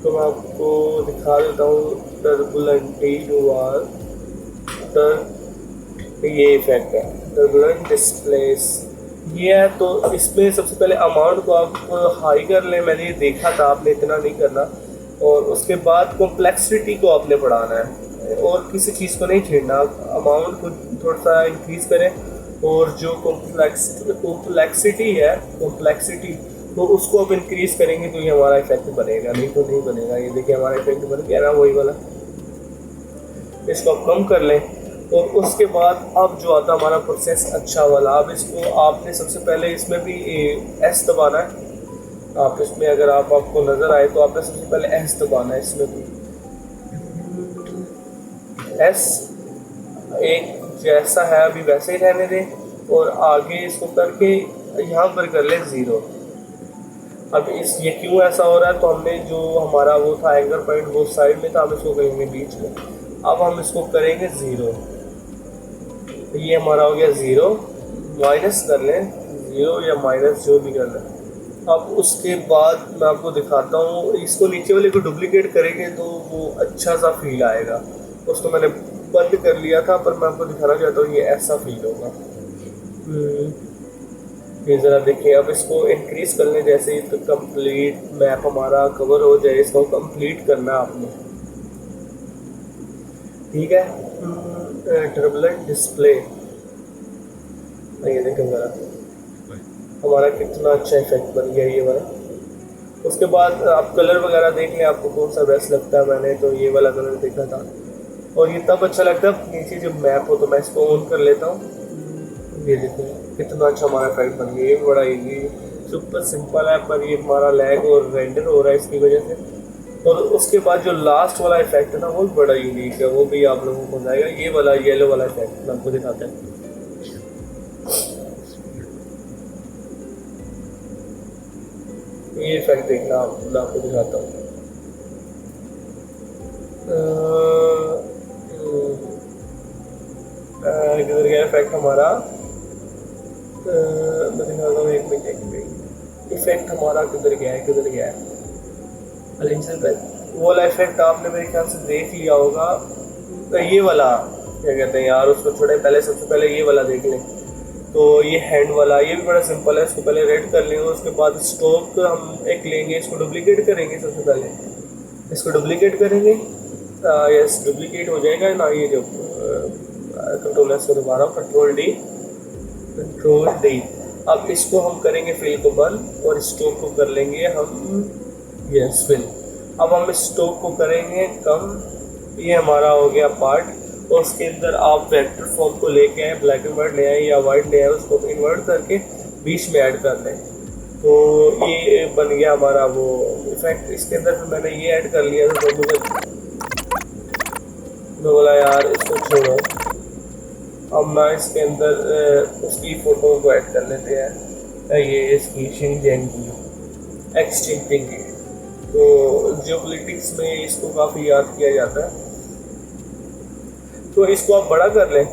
तो मैं आपको दिखा देता हूँ। टर्बुलेंट ये इफेक्ट है टर्बुलेंट डिस्प्लेस, ये है। तो इसमें सबसे पहले अमाउंट को आप हाई कर लें, मैंने ये देखा था, आपने इतना नहीं करना। और उसके बाद कॉम्प्लेक्सिटी को आपने बढ़ाना है और किसी चीज़ को नहीं छेड़ना, अमाउंट को थोड़ा सा इंक्रीज़ करें। और जो कॉम्प्लेक्सिटी तो उसको अब इंक्रीज़ करेंगे तो ये हमारा इफेक्ट बनेगा, नहीं तो नहीं बनेगा। ये देखिए हमारा इफेक्ट बन गया ना, वही वाला। इसको आप कम कर लें और उसके बाद अब जो आता हमारा प्रोसेस अच्छा वाला, अब इसको आपने सबसे पहले इसमें भी एस दबाना है। आप इसमें अगर आपको नज़र आए तो आपने सबसे पहले एस दबाना है। इसमें भी एस एक जैसा है अभी वैसे ही रहने दें और आगे इसको करके यहाँ पर कर लें 0। अब ये क्यों ऐसा हो रहा है, तो हमने जो हमारा वो था एंकर पॉइंट वो साइड में था, हम इसको करेंगे बीच में। अब हम इसको करेंगे 0, ये हमारा हो गया 0, माइनस कर लें 0 या माइनस जो भी कर लें। अब उसके बाद मैं आपको दिखाता हूँ, इसको नीचे वाले को डुप्लीकेट करेंगे तो वो अच्छा सा फील आएगा। उसको मैंने बंद कर लिया था पर मैं आपको दिखाना चाहता हूँ, ये ऐसा फील होगा। ये ज़रा देखिए, अब इसको इंक्रीज़ कर लें जैसे ही, तो कंप्लीट मैप हमारा कवर हो जाए। इसको कंप्लीट करना है आपने, ठीक है। टर्बुलेंट डिस्प्ले, ये देखें ज़रा हमारा कितना अच्छा इफेक्ट बन गया ये वाला। उसके बाद आप कलर वगैरह देख लें, आपको कौन सा बेस्ट लगता है। मैंने तो ये वाला कलर देखा था और ये तब अच्छा लगता है नीचे जब मैप हो। तो मैं इसको ऑन कर लेता हूँ, ये देखिए कितना अच्छा हमारा इफेक्ट बन गया। ये बड़ा इजी सुपर सिंपल है, पर ये हमारा लैग और रेंडर हो रहा है इसकी वजह से। और उसके बाद जो लास्ट वाला इफेक्ट है ना, वो बड़ा यूनिक है, वो भी आप लोगों को मजा आएगा। ये वाला येलो वाला इफेक्ट मैं आपको दिखाता हूँ। ये इफेक्ट देखना, मैं आपको दिखाता हूँ। किधर गया इफेक्ट हमारा, मैं दिखाता हूँ, एक मिनट। इफेक्ट हमारा किधर गया है, वो वाला इफेक्ट आपने मेरे ख्याल से देख लिया होगा। तो ये वाला क्या कहते हैं यार, उसको छोड़े, पहले सबसे पहले ये वाला देख लें। तो ये हैंड वाला, ये भी बड़ा सिंपल है। इसको पहले रेड कर लेंगे, उसके बाद स्टॉक हम एक लेंगे, इसको डुप्लीकेट करेंगे। सबसे पहले इसको डुप्लीकेट करेंगे, यस डुप्लीकेट हो जाएगा ना। ये जो कंट्रोल एस को दोबारा कंट्रोल डी। अब इसको हम करेंगे फिल को बंद और स्टॉक को कर लेंगे हम यस फिल। अब हम स्टॉक को करेंगे कम, ये हमारा हो गया पार्ट। और उसके अंदर आप वेक्टर फॉर्म को लेके आए, ब्लैक एंड वाइट ले आए या वाइट ले आए, उसको इन्वर्ट करके बीच में ऐड कर दें। तो ये बन गया हमारा वो इफेक्ट। इसके अंदर फिर मैंने ये ऐड कर लिया था, तो मैं बोला यार इसको छोड़ो, अब मैं इसके अंदर उसकी फ़ोटो को ऐड कर लेते हैं। ये इसकी शिंगजेन की एक्सटिंक्टिंग की, तो जियोपॉलिटिक्स में इसको काफ़ी याद किया जाता है। तो इसको आप बड़ा कर लें,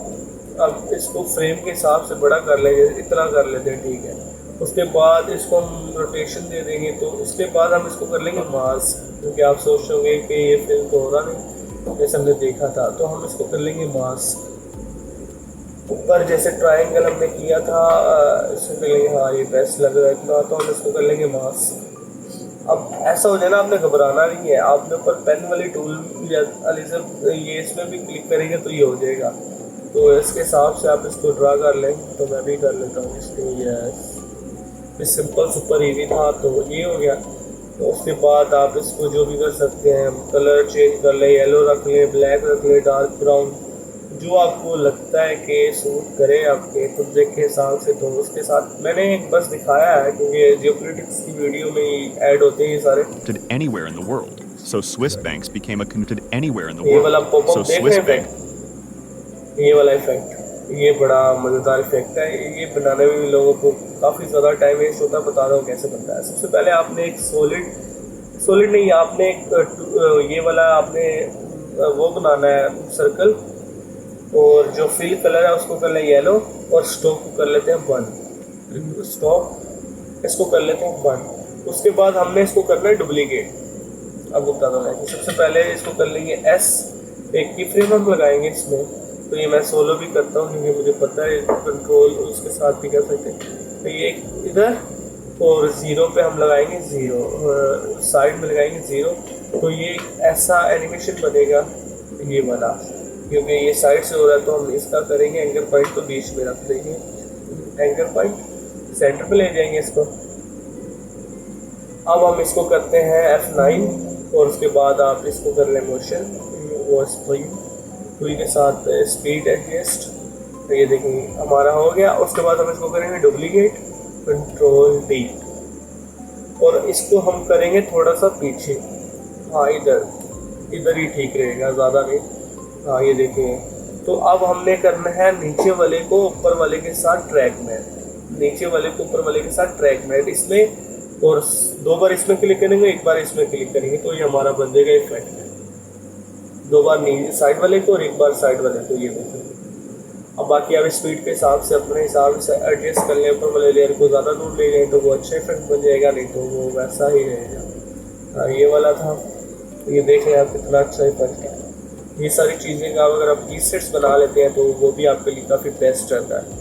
अब इसको फ्रेम के हिसाब से बड़ा कर लेंगे, इतना कर लेते हैं, ठीक है। उसके बाद इसको हम रोटेशन दे देंगे। तो उसके बाद हम इसको कर लेंगे मास्क, क्योंकि आप सोचोगे कि ये फिल्म तो हो रहा नहीं जैसे हमने देखा था। तो हम इसको कर लेंगे मास्क। ऊपर जैसे ट्रायंगल हमने किया था, इसको कर लेंगे, हाँ ये बेस्ट लग रहा है इतना, तो हम इसको कर लेंगे मास्क। अब ऐसा हो जाए ना, आपने घबराना नहीं है, आपने ऊपर पेन वाली टूल या ये इसमें भी क्लिक करेंगे तो ये हो जाएगा। तो इसके हिसाब से आप इसको ड्रा कर लें। तो मैं भी कर लेता हूँ इसको, ये सिंपल सुपर इजी था, तो ये हो गया। तो उसके बाद आप इसको जो भी कर सकते हैं, कलर चेंज कर लें, येलो रख लें, ब्लैक रख लें, डार्क ब्राउन, जो आपको लगता है कि सूट करे आपके सब्जेक्ट के हिसाब से, तो उसके साथ मैंने बस दिखाया है क्योंकि जियोपॉलिटिक्स की वीडियो में ही ऐड होते हैं ये सारे। anywhere in the world. So Swiss banks became connected anywhere in the ये वाला world. पॉपअप So देख रहे Swiss हैं bank इफेक्ट, ये वाला इफेक्ट, ये बड़ा मज़ेदार इफेक्ट है। ये बनाने में भी लोगों को काफ़ी ज़्यादा टाइम वेस्ट होता है। बता रहा हूँ कैसे बनता है। सबसे पहले आपने एक सॉलिड नहीं, आपने एक ये वाला आपने वो बनाना है सर्कल, और जो फिल कलर है उसको कर लें येलो, और स्टॉक को कर लेते हैं 1, स्टॉक इसको कर लेते हैं 1। उसके बाद हमने इसको करना है डुप्लीकेट। अब बता दो मैं, सबसे पहले इसको कर लेंगे S, एक की फ्रेम हम लगाएंगे इसमें। तो ये मैं सोलो भी करता हूँ क्योंकि मुझे पता है कंट्रोल उसके साथ भी कर सकते हैं। तो ये एक इधर, और 0 पे हम लगाएंगे 0, साइड में लगाएंगे 0। तो ये ऐसा एनिमेशन बनेगा ये वाला, क्योंकि ये साइड से हो रहा है। तो हम इसका करेंगे एंकर पॉइंट को बीच में रख देंगे, एंकर पॉइंट सेंटर पे ले जाएंगे इसको। अब हम इसको करते हैं F9, और उसके बाद आप इसको कर लें मोशन, वो स्पीड के साथ स्पीड एडजस्ट। तो ये देखिए हमारा हो गया। उसके बाद हम इसको करेंगे डुप्लीकेट, कंट्रोल D, और इसको हम करेंगे थोड़ा सा पीछे। हाँ इधर ही ठीक रहेगा, ज़्यादा नहीं। हाँ ये देखिए। तो अब हमने करना है नीचे वाले को ऊपर वाले के साथ ट्रैक में, नीचे वाले को ऊपर वाले के साथ ट्रैक में इसमें, और 2 बार इसमें क्लिक करेंगे, 1 बार इसमें क्लिक करेंगे। तो ये हमारा बन जाएगा इफेक्ट। 2 बार नीचे साइड वाले को और 1 बार साइड वाले को, ये देखिए। अब बाकी आप स्पीड के हिसाब से अपने हिसाब से एडजस्ट कर लें। ऊपर वाले लेयर को ज़्यादा दूर ले जाएँ तो वो अच्छा इफेक्ट बन जाएगा, नहीं तो वो वैसा ही रहेगा। हाँ ये वाला था। ये देख लें आप कितना अच्छा इफेक्ट है। ये सारी चीज़ें का अगर आप प्रीसेट्स बना लेते हैं तो वो भी आपके लिए काफ़ी बेस्ट रहता है।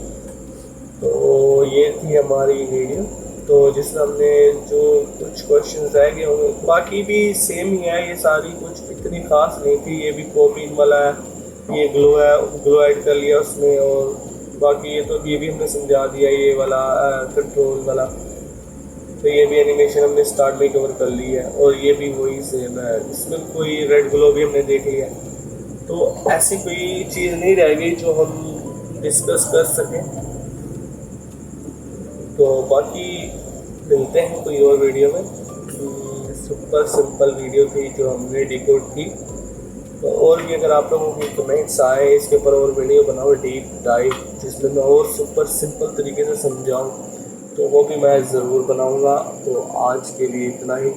तो ये थी हमारी वीडियो, तो जिसमें हमने जो कुछ क्वेश्चन रह गए होंगे, बाकी भी सेम ही है, ये सारी कुछ इतनी खास नहीं थी। ये भी पॉपिंग वाला है, ये ग्लो ऐड कर लिया उसमें, और बाकी ये भी हमने समझा दिया, ये वाला कंट्रोल वाला। तो ये भी एनिमेशन हमने स्टार्ट में कवर कर ली है, और ये भी वही सेम है। इसमें कोई रेड ग्लो भी हमने देख लिया। तो ऐसी कोई चीज़ नहीं रह गई जो हम डिस्कस कर सकें। तो बाकी मिलते हैं कोई और वीडियो में। सुपर सिंपल वीडियो थी जो हमने डिकोड की। तो और भी अगर आप लोगों की कमेंट्स आए इसके ऊपर और वीडियो बनाओ डीप डाइव, जिसमें मैं और सुपर सिंपल तरीके से समझाऊँ, तो वो भी मैं ज़रूर बनाऊँगा। तो आज के लिए इतना ही।